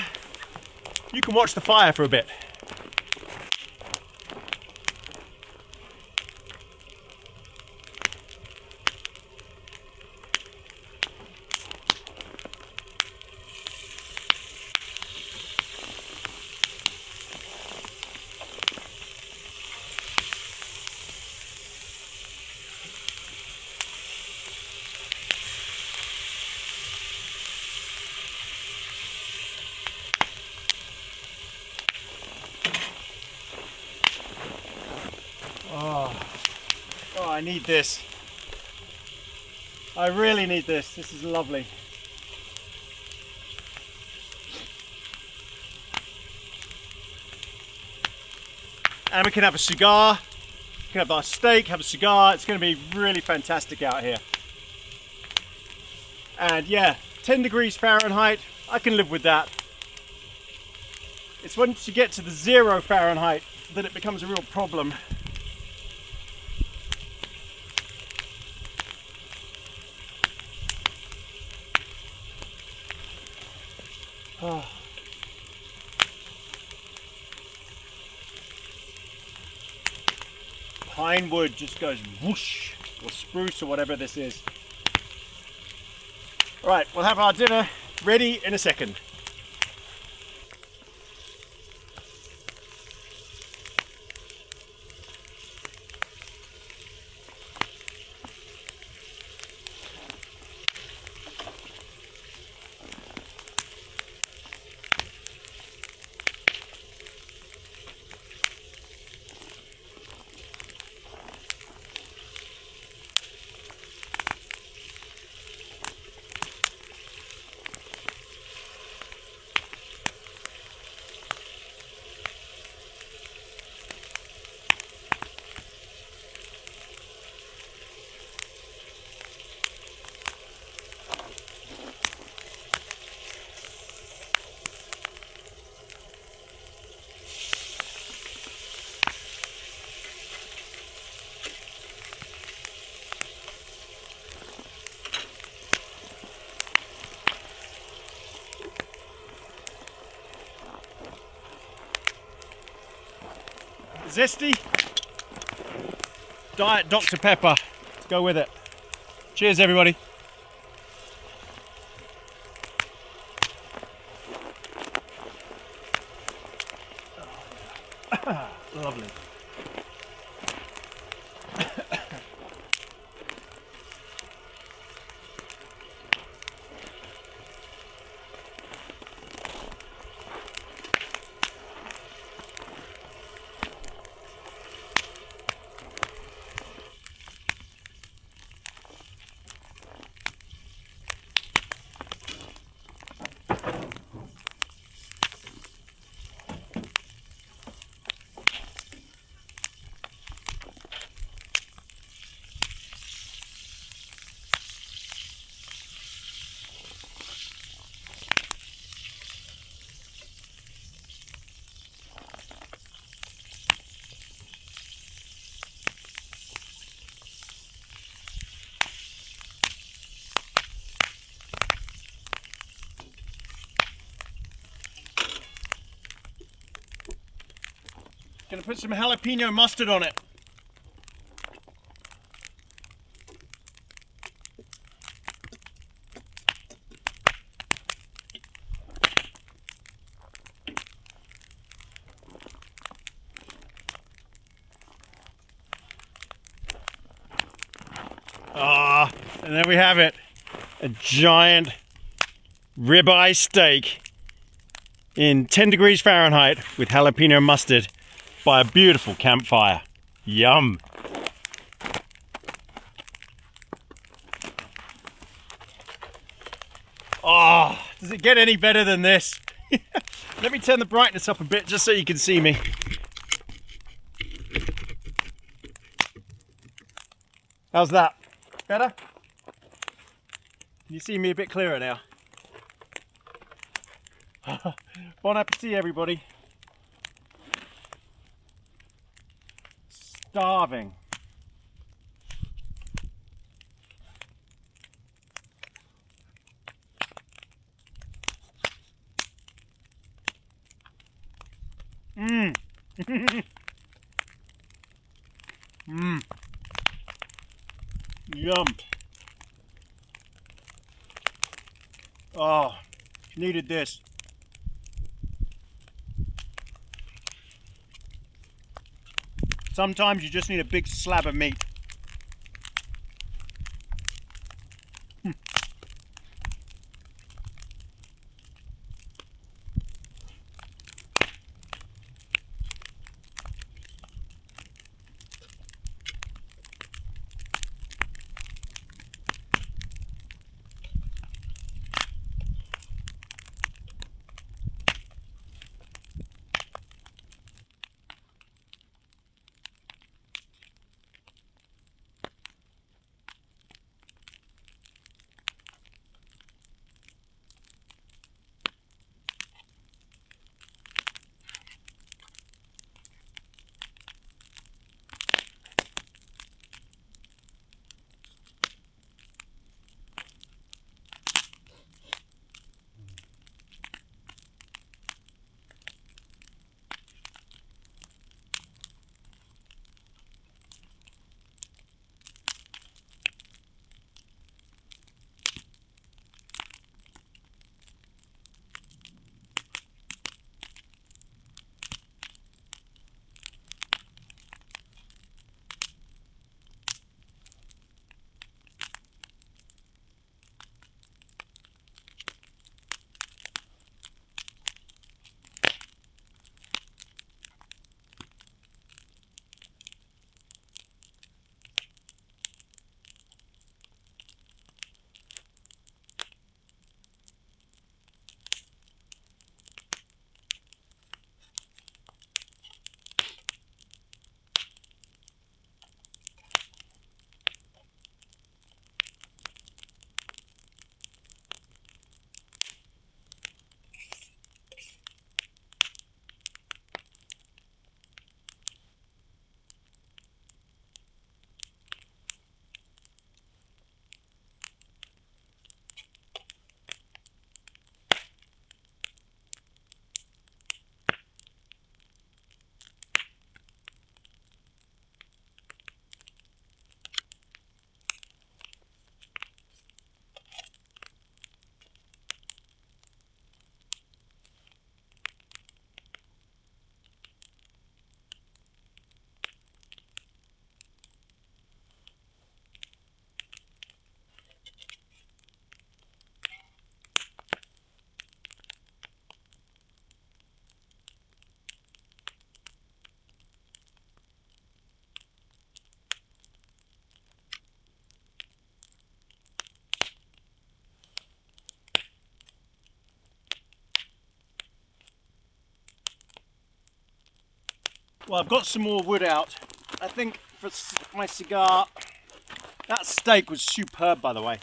You can watch the fire for a bit. Oh, I need this. I really need this. This is lovely. And we can have a cigar. We can have our steak, have a cigar. It's going to be really fantastic out here. And yeah, 10 degrees Fahrenheit. I can live with that. It's once you get to the 0 Fahrenheit that it becomes a real problem. Oh. Pine wood just goes whoosh, or spruce or whatever this is. Right, we'll have our dinner ready in a second. Zesty, Diet Dr. Pepper. Let's go with it. Cheers, everybody. Lovely. Gonna put some jalapeno mustard on it. Ah, and there we have it. A giant ribeye steak in 10 degrees Fahrenheit with jalapeno mustard by a beautiful campfire. Yum. Oh, does it get any better than this? Let me turn the brightness up a bit just so you can see me. How's that? Better? Can you see me a bit clearer now? Bon appetit, everybody. Starving. Mmm. Mmm. Yum. Oh, needed this. Sometimes you just need a big slab of meat. Well, I've got some more wood out. I think for my cigar, that steak was superb, by the way.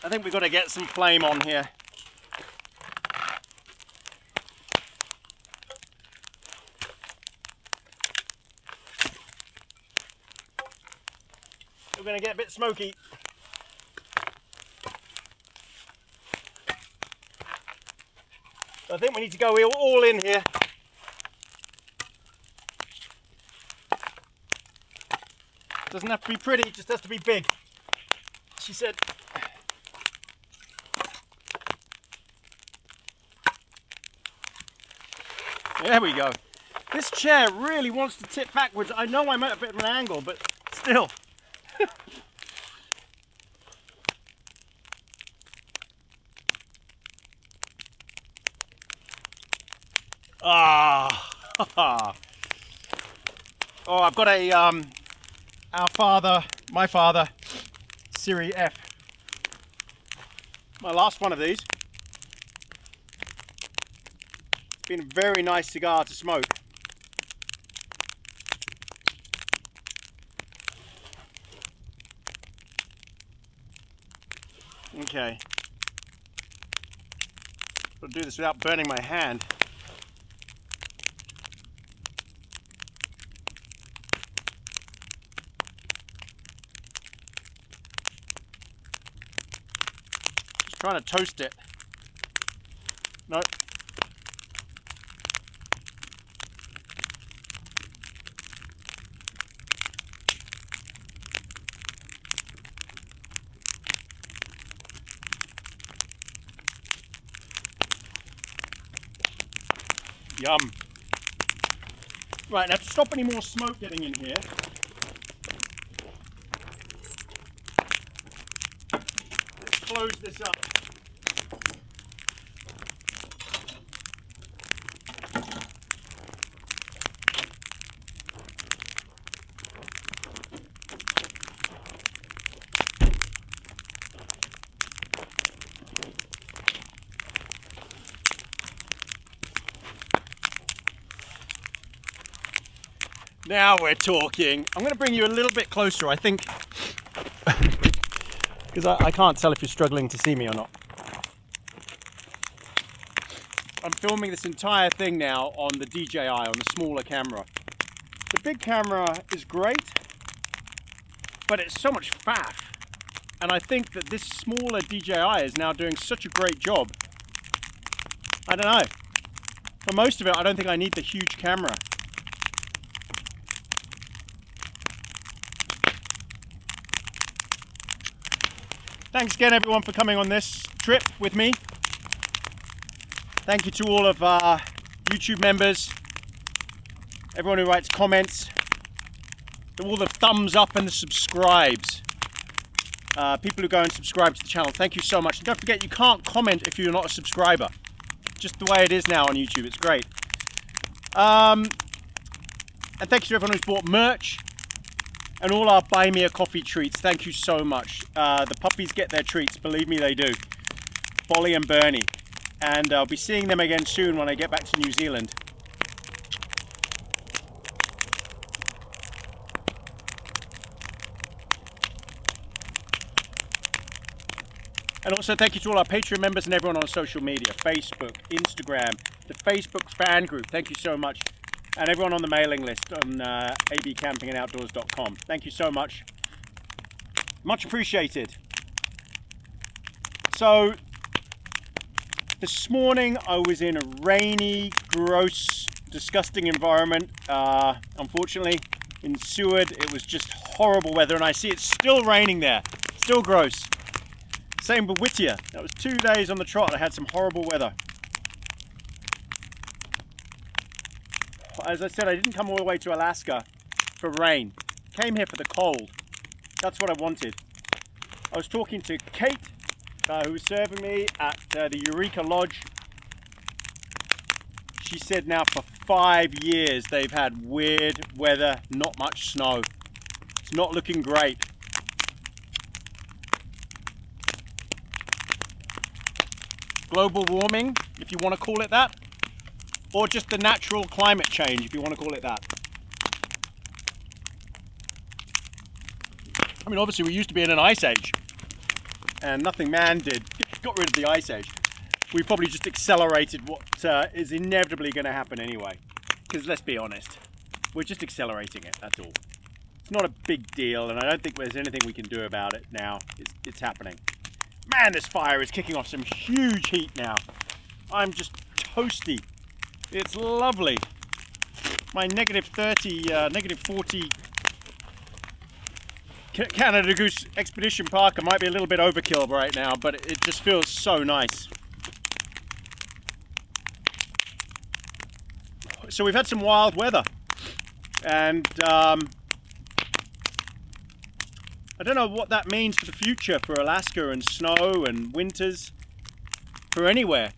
I think we've got to get some flame on here. We're going to get a bit smoky. I think we need to go all in here. Doesn't have to be pretty, it just has to be big. She said. There we go. This chair really wants to tip backwards. I know I'm at a bit of an angle, but still. Ah. Oh, I've got a my father, Series F. My last one of these. Been a very nice cigar to smoke. Okay. I'll do this without burning my hand. Just trying to toast it. Nope. Yum. Right, now to stop any more smoke getting in here, let's close this up. Now we're talking. I'm going to bring you a little bit closer, I think, because I can't tell if you're struggling to see me or not. I'm filming this entire thing now on the DJI, on the smaller camera. The big camera is great, but it's so much faff. And I think that this smaller DJI is now doing such a great job. I don't know. For most of it, I don't think I need the huge camera. Thanks again, everyone, for coming on this trip with me. Thank you to all of our YouTube members, everyone who writes comments, all the thumbs up and the subscribes, people who go and subscribe to the channel. Thank you so much. And don't forget, you can't comment if you're not a subscriber. Just the way it is now on YouTube. It's great. And thank you to everyone who's bought merch. And all our buy me a coffee treats, thank you so much. The puppies get their treats, believe me they do. Bolly and Bernie. And I'll be seeing them again soon when I get back to New Zealand. And also thank you to all our Patreon members and everyone on social media, Facebook, Instagram, the Facebook fan group, thank you so much. And everyone on the mailing list on abcampingandoutdoors.com. Thank you so much. Much appreciated. So, this morning I was in a rainy, gross, disgusting environment. Unfortunately, in Seward, it was just horrible weather, and I see it's still raining there. Still gross. Same with Whittier. That was 2 days on the trot. I had some horrible weather. As I said, I didn't come all the way to Alaska for rain. Came here for the cold. That's what I wanted. I was talking to Kate, who was serving me at the Eureka Lodge. She said now for 5 years they've had weird weather, not much snow. It's not looking great. Global warming, if you want to call it that. Or just the natural climate change, if you want to call it that. I mean, obviously we used to be in an ice age, and nothing man did got rid of the ice age. We probably just accelerated what is inevitably going to happen anyway. Because let's be honest, we're just accelerating it, that's all. It's not a big deal, and I don't think there's anything we can do about it now. It's happening. Man, this fire is kicking off some huge heat now. I'm just toasty. It's lovely. My -30, -40 Canada Goose Expedition Parker might be a little bit overkill right now, but it just feels so nice. So we've had some wild weather, and I don't know what that means for the future for Alaska and snow and winters, for anywhere,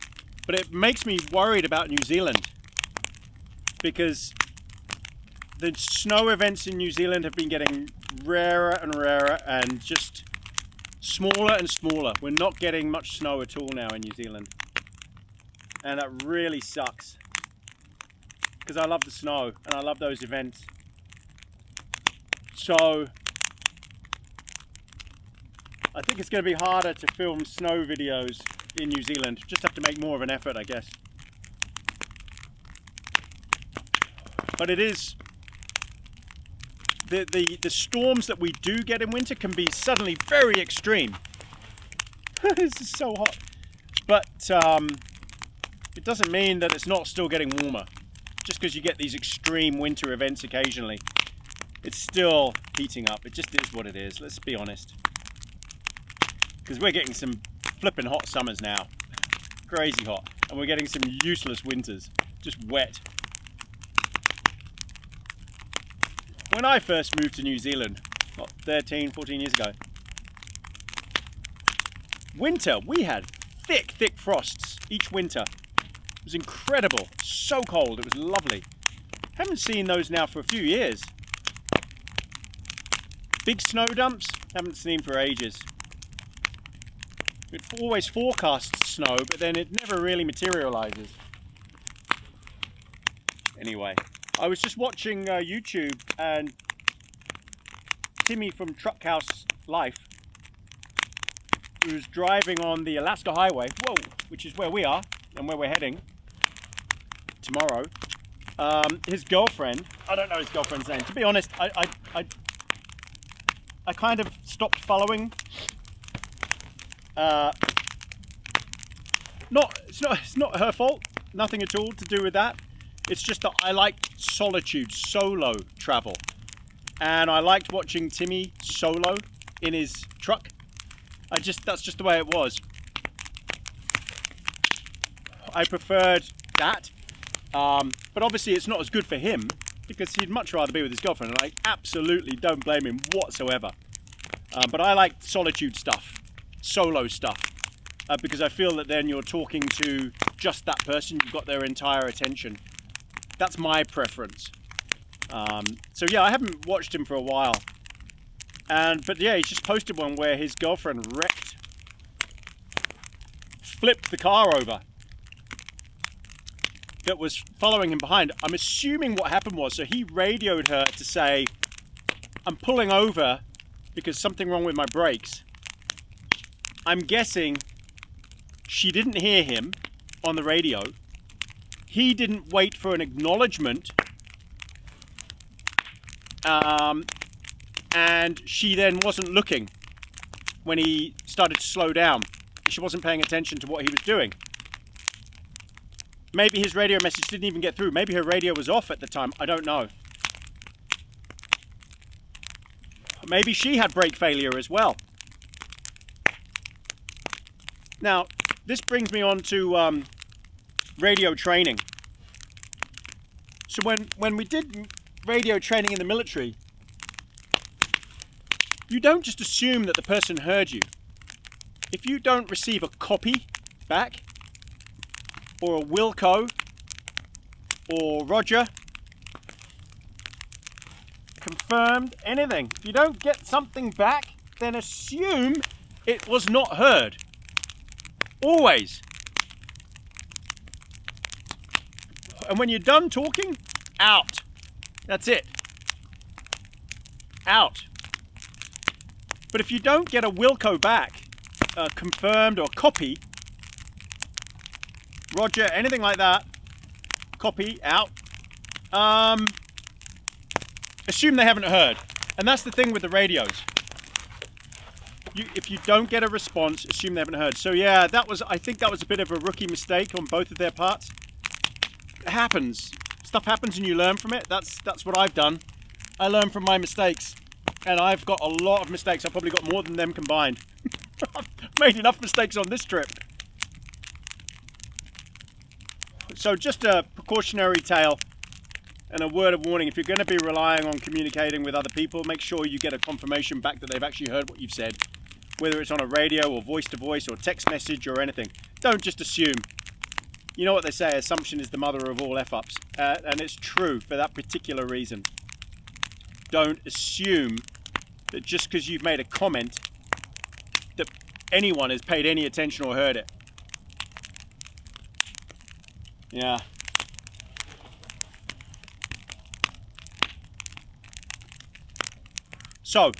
but it makes me worried about New Zealand, because the snow events in New Zealand have been getting rarer and rarer and just smaller and smaller. We're not getting much snow at all now in New Zealand, and that really sucks, because I love the snow and I love those events. So I think it's going to be harder to film snow videos in New Zealand. Just have to make more of an effort, I guess. But it is, the storms that we do get in winter can be suddenly very extreme. This is so hot. But it doesn't mean that it's not still getting warmer. Just because you get these extreme winter events occasionally, it's still heating up. It just is what it is, let's be honest. Because we're getting some flipping hot summers now. Crazy hot. And we're getting some useless winters. Just wet. When I first moved to New Zealand, what, 13, 14 years ago, winter, we had thick frosts each winter. It was incredible. So cold. It was lovely. Haven't seen those now for a few years. Big snow dumps, haven't seen for ages. It always forecasts snow, but then it never really materializes. Anyway, I was just watching YouTube, and Timmy from Truckhouse Life, who was driving on the Alaska Highway, which is where we are and where we're heading tomorrow. His girlfriend, I don't know his girlfriend's name. To be honest, I kind of stopped following. It's not her fault. Nothing at all to do with that. It's just that I like solitude, solo travel, and I liked watching Timmy solo in his truck. That's just the way it was. I preferred that, but obviously it's not as good for him, because he'd much rather be with his girlfriend, and I absolutely don't blame him whatsoever. But I like solitude stuff, solo stuff, because I feel that then you're talking to just that person, you've got their entire attention. That's my preference. So yeah, I haven't watched him for a while. But yeah, he just posted one where his girlfriend flipped the car over that was following him behind. I'm assuming what happened was, so he radioed her to say, I'm pulling over because something wrong with my brakes. I'm guessing she didn't hear him on the radio. He didn't wait for an acknowledgement. And she then wasn't looking when he started to slow down. She wasn't paying attention to what he was doing. Maybe his radio message didn't even get through. Maybe her radio was off at the time. I don't know. Maybe she had brake failure as well. Now, this brings me on to radio training. So when we did radio training in the military, you don't just assume that the person heard you. If you don't receive a copy back, or a Wilco, or Roger, confirmed, anything, if you don't get something back, then assume it was not heard. Always. And when you're done talking, out. That's it. Out. But if you don't get a Wilco back, confirmed or copy, Roger, anything like that, copy, out, assume they haven't heard. And that's the thing with the radios. If you don't get a response, assume they haven't heard. So yeah, I think that was a bit of a rookie mistake on both of their parts. It happens. Stuff happens and you learn from it. That's what I've done. I learn from my mistakes. And I've got a lot of mistakes. I've probably got more than them combined. I've made enough mistakes on this trip. So just a precautionary tale and a word of warning. If you're going to be relying on communicating with other people, make sure you get a confirmation back that they've actually heard what you've said. Whether it's on a radio or voice to voice or text message or anything. Don't just assume. You know what they say, assumption is the mother of all F-ups. And it's true for that particular reason. Don't assume that just because you've made a comment that anyone has paid any attention or heard it. Yeah. So,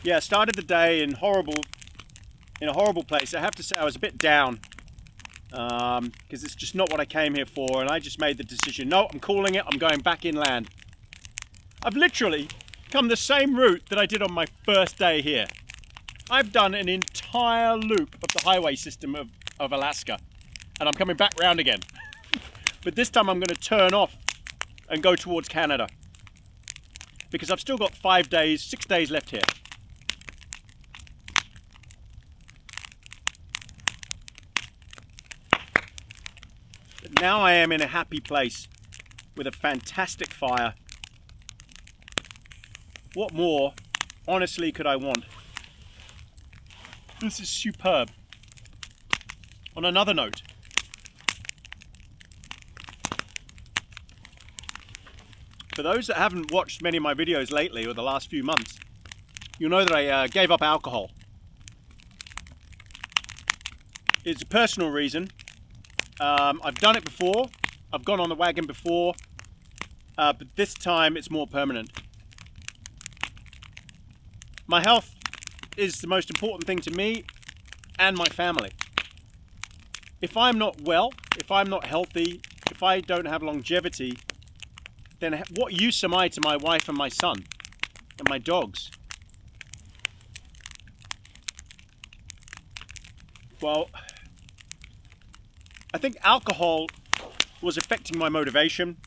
yeah, started the day in a horrible place. I have to say I was a bit down because it's just not what I came here for, and I just made the decision. No, I'm calling it. I'm going back inland. I've literally come the same route that I did on my first day here. I've done an entire loop of the highway system of Alaska, and I'm coming back round again. But this time I'm going to turn off and go towards Canada because I've still got 6 days left here. But now I am in a happy place with a fantastic fire. What more, honestly, could I want? This is superb. On another note, for those that haven't watched many of my videos lately or the last few months, you'll know that I gave up alcohol. It's a personal reason. I've done it before. I've gone on the wagon before, but this time it's more permanent. My health is the most important thing to me and my family. If I'm not well, if I'm not healthy, if I don't have longevity, then what use am I to my wife and my son and my dogs? Well, I think alcohol was affecting my motivation,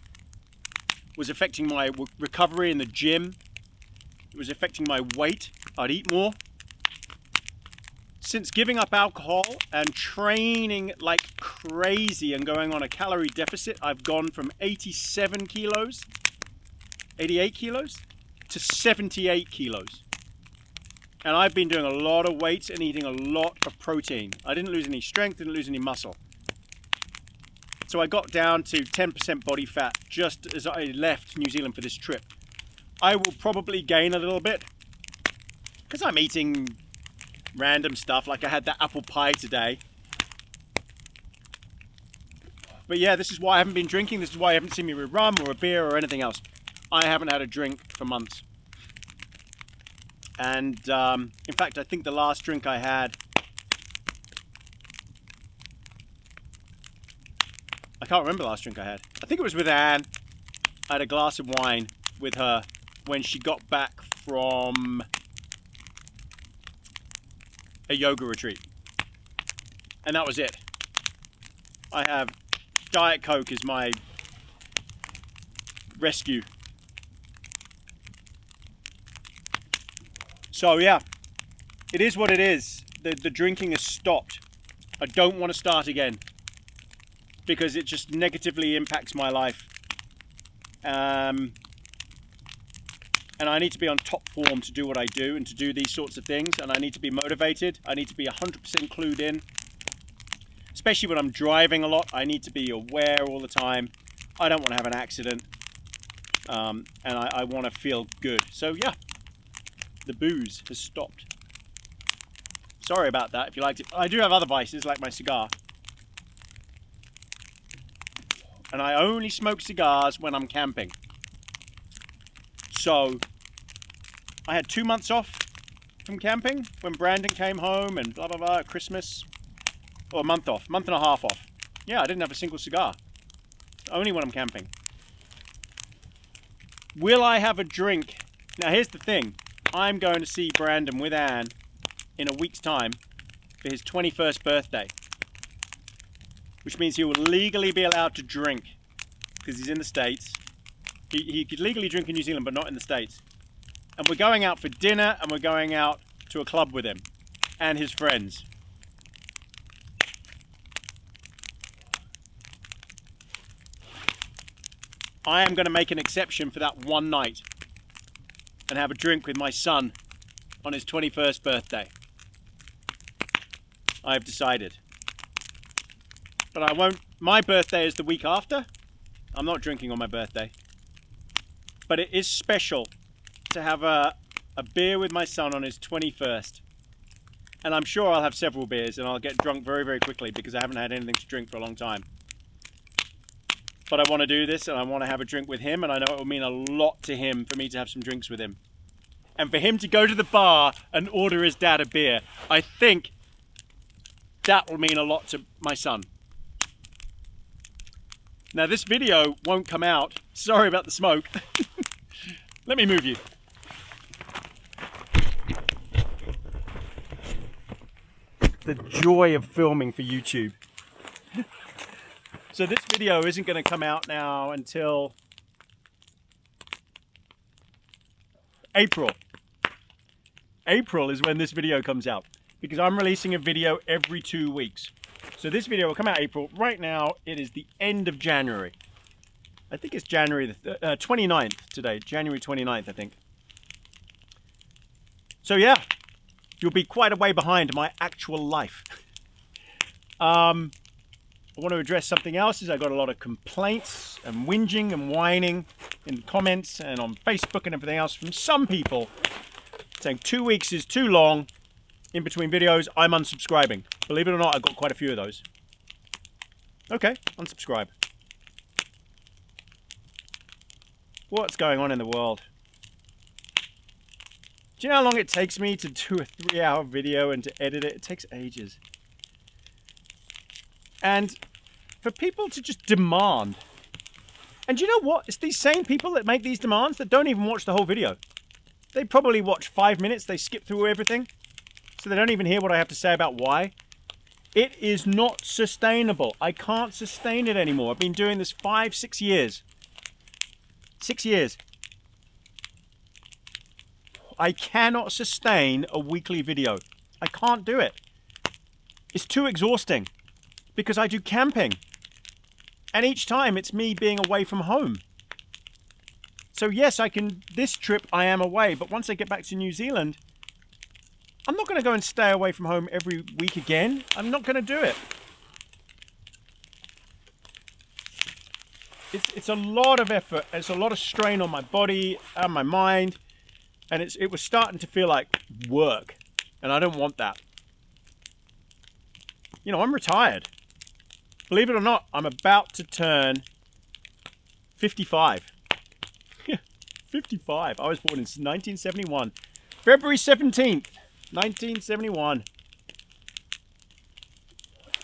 was affecting my recovery in the gym, it was affecting my weight. I'd eat more. Since giving up alcohol and training like crazy and going on a calorie deficit, I've gone from 88 kilos to 78 kilos. And I've been doing a lot of weights and eating a lot of protein. I didn't lose any strength, didn't lose any muscle. So I got down to 10% body fat just as I left New Zealand for this trip. I will probably gain a little bit because I'm eating random stuff, like I had that apple pie today. But yeah, this is why I haven't been drinking. This is why you haven't seen me with rum or a beer or anything else. I haven't had a drink for months. And in fact, I think the last drink I had, I can't remember the last drink I had. I think it was with Anne. I had a glass of wine with her when she got back from a yoga retreat. And that was it. I have Diet Coke as my rescue. So yeah, it is what it is. The drinking has stopped. I don't want to start again because it just negatively impacts my life. And I need to be on top form to do what I do and to do these sorts of things. And I need to be motivated. I need to be 100% clued in. Especially when I'm driving a lot, I need to be aware all the time. I don't want to have an accident. And I want to feel good. So yeah, the booze has stopped. Sorry about that if you liked it. I do have other vices like my cigar. And I only smoke cigars when I'm camping. So I had 2 months off from camping when Brandon came home and blah, blah, blah, at Christmas. Or a month off, month and a half off. Yeah, I didn't have a single cigar. Only when I'm camping. Will I have a drink? Now here's the thing. I'm going to see Brandon with Anne in a week's time for his 21st birthday. Which means he will legally be allowed to drink because he's in the States. He could legally drink in New Zealand, but not in the States. And we're going out for dinner, and we're going out to a club with him and his friends. I am going to make an exception for that one night and have a drink with my son on his 21st birthday. I've decided. But I won't. My birthday is the week after. I'm not drinking on my birthday. But it is special to have a beer with my son on his 21st. And I'm sure I'll have several beers and I'll get drunk very, very quickly because I haven't had anything to drink for a long time. But I want to do this and I want to have a drink with him, and I know it will mean a lot to him for me to have some drinks with him. And for him to go to the bar and order his dad a beer, I think that will mean a lot to my son. Now this video won't come out. Sorry about the smoke. Let me move you. The joy of filming for YouTube. So this video isn't going to come out now until April. April is when this video comes out, because I'm releasing a video every 2 weeks. So this video will come out April. Right now it is the end of January. I think it's January the 29th today. January 29th, I think. So yeah, you'll be quite a way behind my actual life. I want to address something else. I got a lot of complaints and whinging and whining in comments and on Facebook and everything else from some people saying 2 weeks is too long in between videos. I'm unsubscribing. Believe it or not, I've got quite a few of those. Okay, unsubscribe. What's going on in the world? Do you know how long it takes me to do a 3-hour video and to edit it? It takes ages. And for people to just demand, and you know what? It's these same people that make these demands that don't even watch the whole video. They probably watch 5 minutes, they skip through everything, so they don't even hear what I have to say about why. It is not sustainable. I can't sustain it anymore. I've been doing this 5-6 years. 6 years. I cannot sustain a weekly video. I can't do it. It's too exhausting. Because I do camping, and each time it's me being away from home. So yes, this trip I am away, but once I get back to New Zealand, I'm not going to go and stay away from home every week again. I'm not going to do it. It's a lot of effort, it's a lot of strain on my body and my mind, and it was starting to feel like work, and I don't want that. You know, I'm retired. Believe it or not, I'm about to turn 55. 55. I was born in 1971. February 17th, 1971.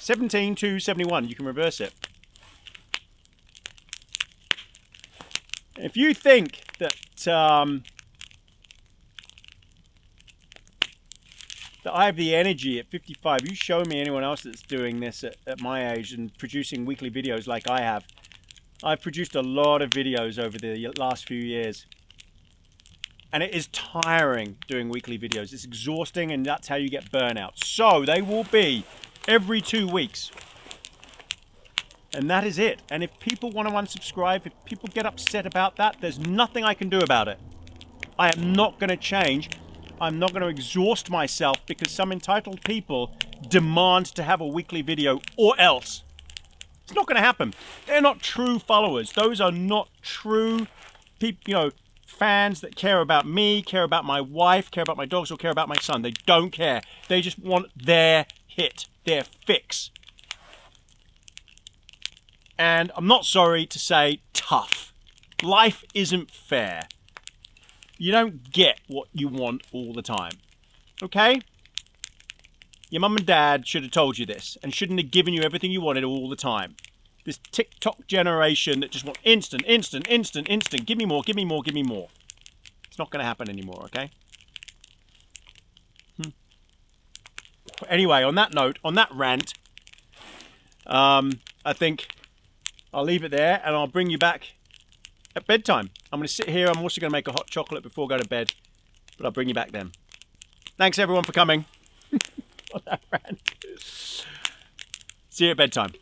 17 to 71. You can reverse it. If you think that I have the energy at 55, you show me anyone else that's doing this at my age and producing weekly videos like I have. I've produced a lot of videos over the last few years. And it is tiring doing weekly videos. It's exhausting, and that's how you get burnout. So they will be every 2 weeks. And that is it. And if people want to unsubscribe, if people get upset about that, there's nothing I can do about it. I am not going to change. I'm not going to exhaust myself because some entitled people demand to have a weekly video, or else. It's not going to happen. They're not true followers. Those are not true people, you know, fans that care about me, care about my wife, care about my dogs, or care about my son. They don't care. They just want their hit, their fix. And I'm not sorry to say tough. Life isn't fair. You don't get what you want all the time. Okay? Your mum and dad should have told you this and shouldn't have given you everything you wanted all the time. This TikTok generation that just want instant. Give me more, give me more, give me more. It's not going to happen anymore, okay? Anyway, on that note, on that rant, I think I'll leave it there and I'll bring you back at bedtime. I'm going to sit here. I'm also going to make a hot chocolate before I go to bed. but I'll bring you back then. Thanks everyone for coming. On that rant. See you at bedtime.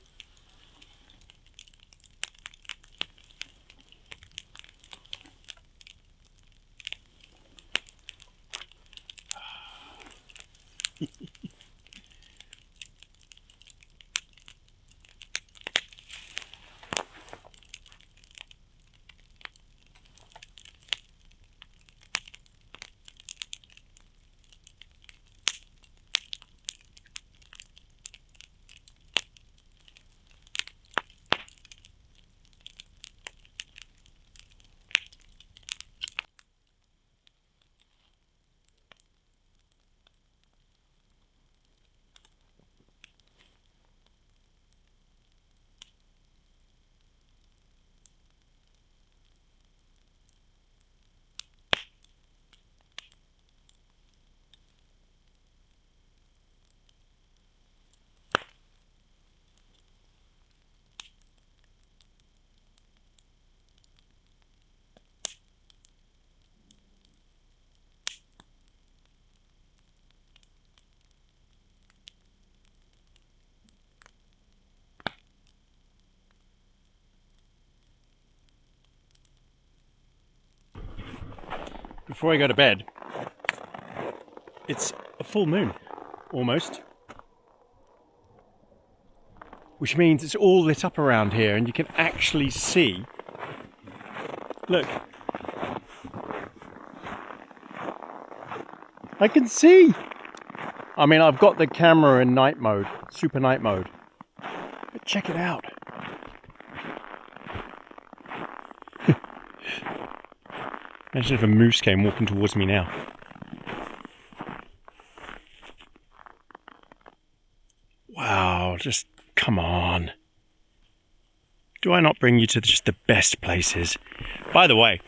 Before I go to bed, it's a full moon, almost. Which means it's all lit up around here and you can actually see. Look. I can see! I mean, I've got the camera in night mode, super night mode. But check it out. Imagine if a moose came walking towards me now. Wow, just come on. Do I not bring you to just the best places? By the way,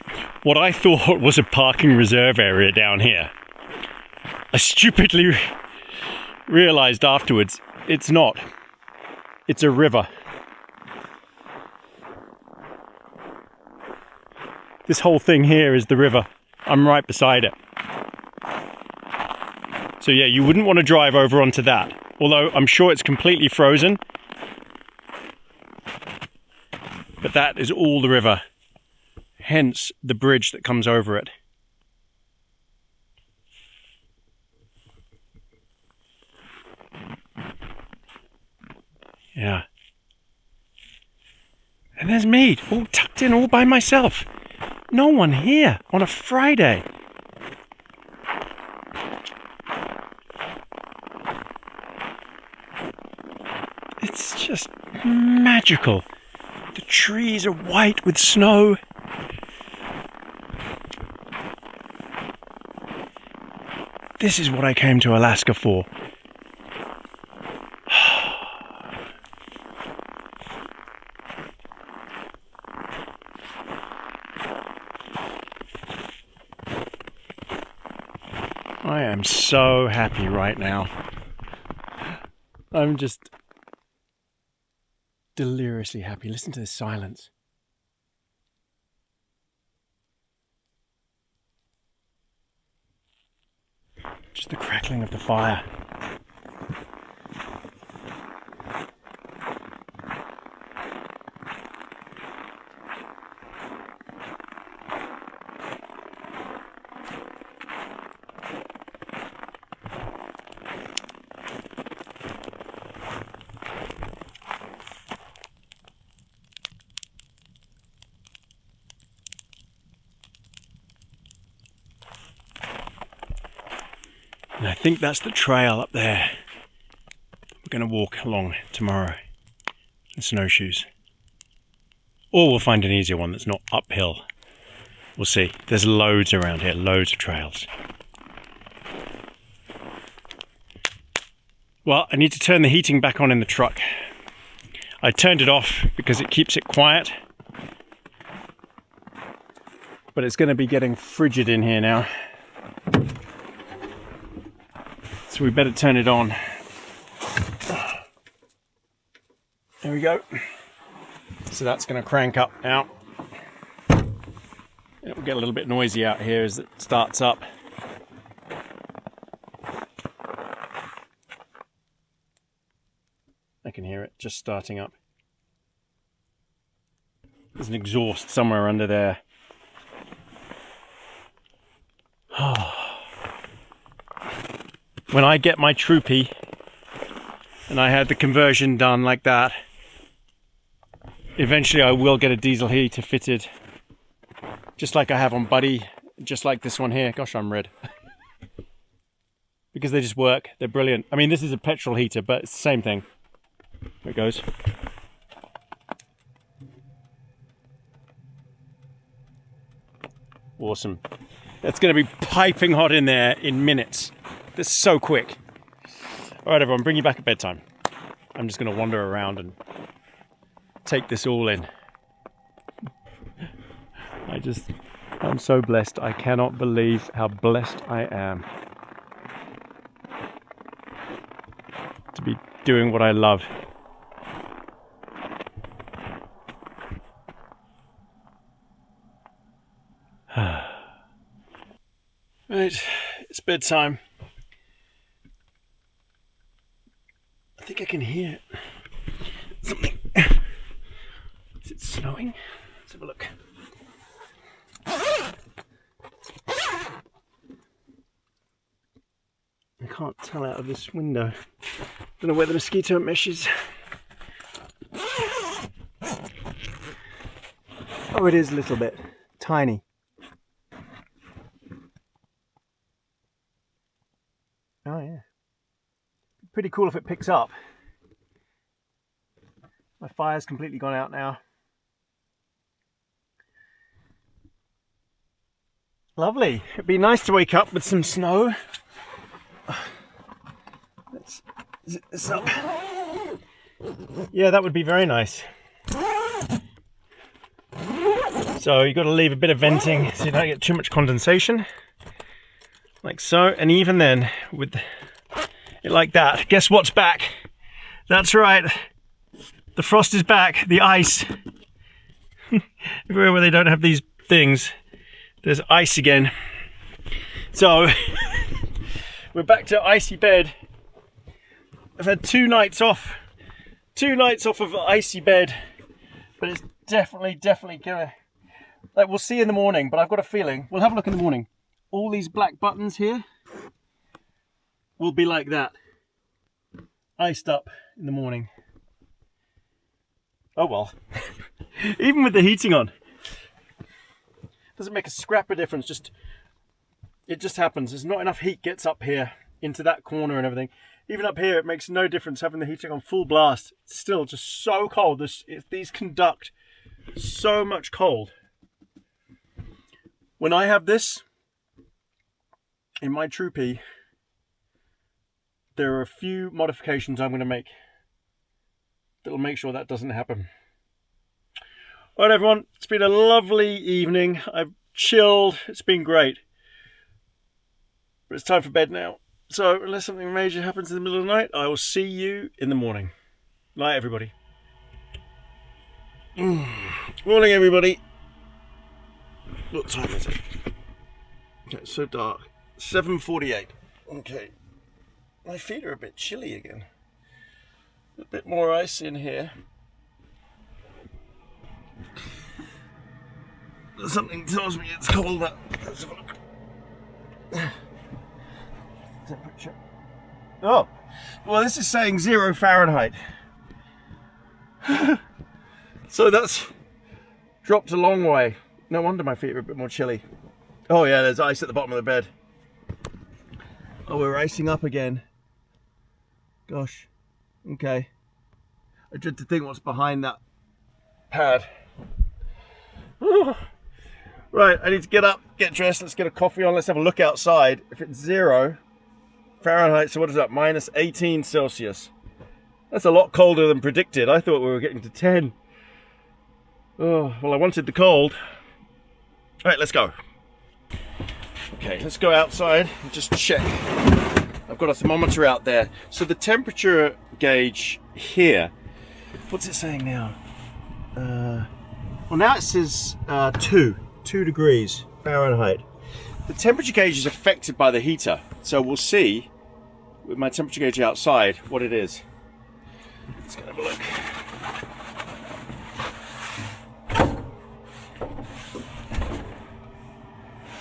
what I thought was a parking reserve area down here, I stupidly realized afterwards it's not. It's a river. This whole thing here is the river. I'm right beside it. So yeah, you wouldn't want to drive over onto that. Although I'm sure it's completely frozen. But that is all the river. Hence the bridge that comes over it. Yeah. And there's me, all tucked in all by myself. No one here on a Friday. It's just magical. The trees are white with snow. This is what I came to Alaska for. I am so happy right now. I'm just deliriously happy. Listen to this silence. Just the crackling of the fire. And I think that's the trail up there. We're going to walk along tomorrow in snowshoes. Or we'll find an easier one that's not uphill. We'll see. There's loads around here, loads of trails. Well, I need to turn the heating back on in the truck. I turned it off because it keeps it quiet. But it's going to be getting frigid in here now. So we better turn it on. There we go. So that's going to crank up now. It will get a little bit noisy out here as it starts up. I can hear it just starting up. There's an exhaust somewhere under there. When I get my Troopy and I had the conversion done like that, eventually I will get a diesel heater fitted, just like I have on Buddy, just like this one here. Gosh, I'm red. Because they just work, they're brilliant. I mean, this is a petrol heater, but it's the same thing. There it goes. Awesome. It's going to be piping hot in there in minutes. This is so quick. All right, everyone, bring you back at bedtime. I'm just going to wander around and take this all in. I'm so blessed. I cannot believe how blessed I am to be doing what I love. Right, it's bedtime. I think I can hear something. Is it snowing? Let's have a look. I can't tell out of this window. Don't know where the mosquito mesh is. Oh, it is a little bit tiny. Oh yeah. Pretty cool if it picks up. My fire's completely gone out now. Lovely. It'd be nice to wake up with some snow. Let's zip this up. Yeah, that would be very nice. So you've got to leave a bit of venting so you don't get too much condensation. Like so, and even then, with it like that, guess what's back? That's right, the frost is back, the ice. Everywhere where they don't have these things, there's ice again. So, we're back to icy bed. I've had 2 nights off. 2 nights off of icy bed. But it's definitely gonna... Like, we'll see in the morning, but I've got a feeling... We'll have a look in the morning. All these black buttons here will be like that. Iced up in the morning. Oh well. Even with the heating on. Doesn't make a scrap of difference, it just happens. There's not enough heat gets up here into that corner and everything. Even up here, it makes no difference having the heating on full blast. It's still just so cold. These conduct so much cold. When I have this in my Troopy, there are a few modifications I'm going to make that'll make sure that doesn't happen. Alright everyone, it's been a lovely evening. I've chilled, it's been great. But it's time for bed now. So unless something major happens in the middle of the night, I will see you in the morning. Night everybody. Morning everybody. What time is it? Okay, it's so dark. 7:48. Okay. My feet are a bit chilly again. A bit more ice in here. Something tells me it's cold up. Let's have a look. Temperature. Oh, well, this is saying 0 Fahrenheit. So that's dropped a long way. No wonder my feet are a bit more chilly. Oh yeah, there's ice at the bottom of the bed. Oh, we're icing up again. Gosh. Okay. I dread to think what's behind that pad. Right, I need to get up, get dressed, let's get a coffee on, let's have a look outside. If it's 0 Fahrenheit, so what is that, minus 18 Celsius. That's a lot colder than predicted. I thought we were getting to 10. Oh, well, I wanted the cold. All right, let's go. Okay, let's go outside and just check. I've got a thermometer out there. So the temperature gauge here, what's it saying now? Well, now it says 2 degrees Fahrenheit. The temperature gauge is affected by the heater, so we'll see with my temperature gauge outside what it is. Let's go have a look.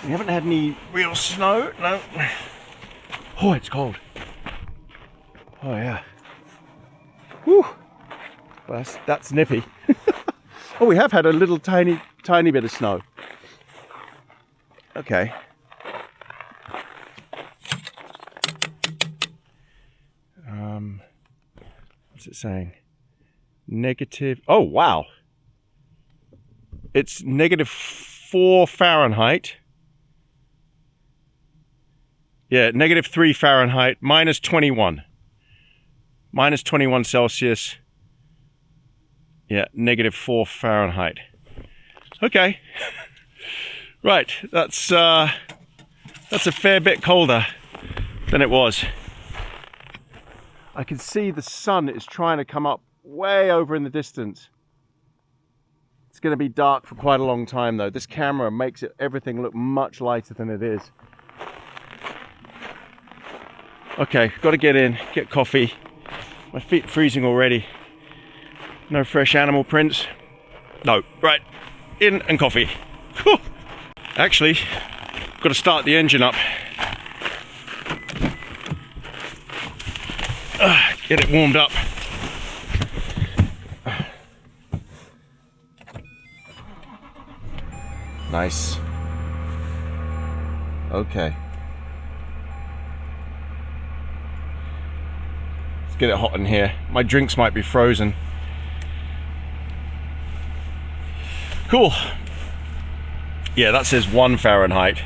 We haven't had any real snow, no. Oh, it's cold. Oh yeah. Whew. Well, that's nippy. Oh, we have had a little tiny bit of snow. Okay. What's it saying? Negative. Oh, wow. It's -4 Fahrenheit. Yeah, -3 Fahrenheit, -21. -21 Celsius. Yeah, -4 Fahrenheit. Okay. Right, that's a fair bit colder than it was. I can see the sun is trying to come up way over in the distance. It's going to be dark for quite a long time though. This camera makes everything look much lighter than it is. Okay, got to get in, get coffee. My feet are freezing already. No fresh animal prints. No, right, in and coffee. Actually, got to start the engine up. Get it warmed up. Nice. Okay. Let's get it hot in here. My drinks might be frozen. Cool. Yeah, that says 1 Fahrenheit.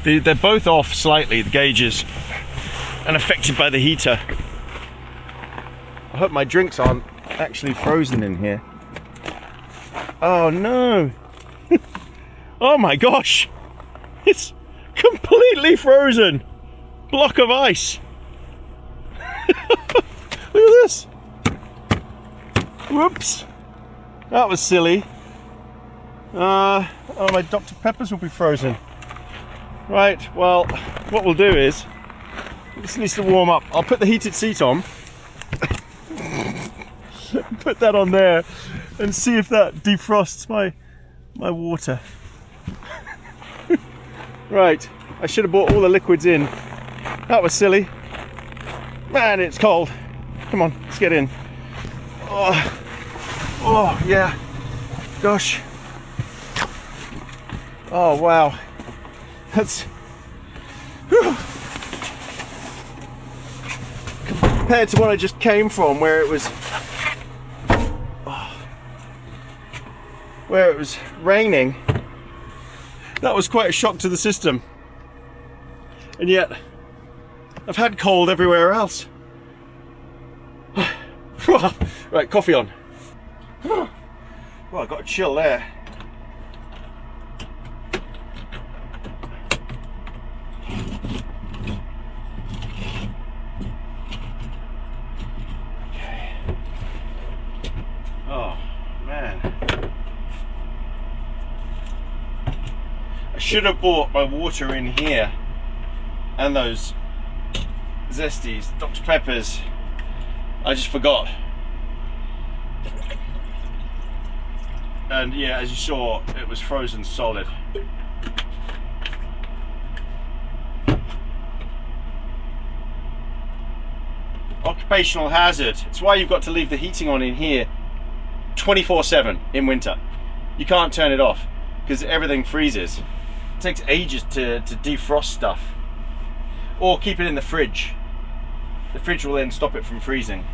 They're both off slightly, the gauges, and affected by the heater. I hope my drinks aren't actually frozen in here. Oh no! Oh my gosh! It's completely frozen! Block of ice! Look at this! Whoops! That was silly. Oh, my Dr. Peppers will be frozen. Right, well, what we'll do is, this needs to warm up. I'll put the heated seat on. Put that on there and see if that defrosts my water. Right, I should have brought all the liquids in. That was silly. Man, it's cold. Come on, let's get in. Oh yeah. Gosh. Oh wow. That's whew. Compared to what I just came from, where it was raining, that was quite a shock to the system. And yet I've had cold everywhere else. Right, coffee on. Well, I got a chill there. Okay. Oh man. I should have bought my water in here and those zesties, Dr. Peppers. I just forgot. And yeah, as you saw, it was frozen solid. Occupational hazard. It's why you've got to leave the heating on in here 24/7 in winter. You can't turn it off because everything freezes. It takes ages to defrost stuff. Or keep it in the fridge. The fridge will then stop it from freezing.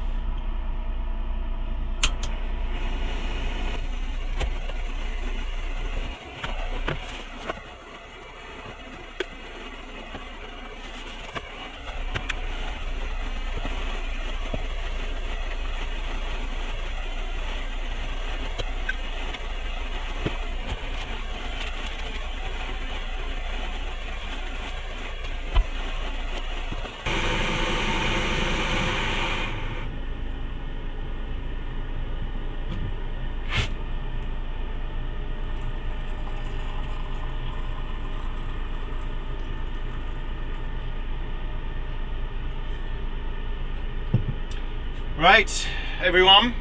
Right, everyone.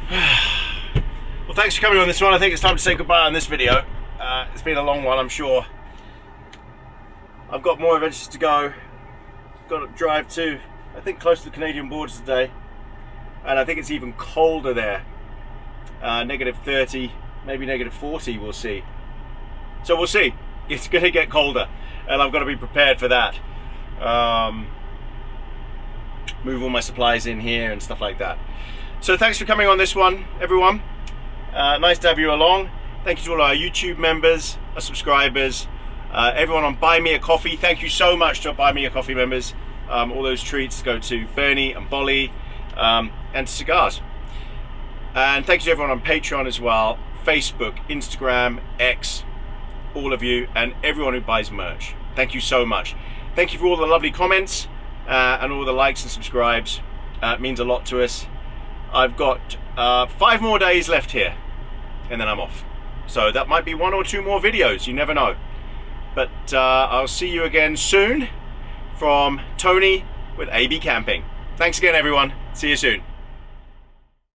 Well, thanks for coming on this one. I think it's time to say goodbye on this video. It's been a long one, I'm sure. I've got more adventures to go. Got to drive to, I think, close to the Canadian borders today. And I think it's even colder there. -30, maybe -40, we'll see. So we'll see. It's going to get colder, and I've got to be prepared for that. Move all my supplies in here and stuff like that. So thanks for coming on this one, everyone. Nice to have you along. Thank you to all our YouTube members, our subscribers, everyone on Buy Me a Coffee. Thank you so much to our Buy Me a Coffee members. All those treats go to Bernie and Bolly and cigars. And thank you to everyone on Patreon as well, Facebook, Instagram, X, all of you, and everyone who buys merch. Thank you so much. Thank you for all the lovely comments and all the likes and subscribes. It means a lot to us. I've got 5 more days left here, and then I'm off. So that might be 1 or 2 more videos, you never know. But I'll see you again soon from Tony with AB Camping. Thanks again, everyone. See you soon.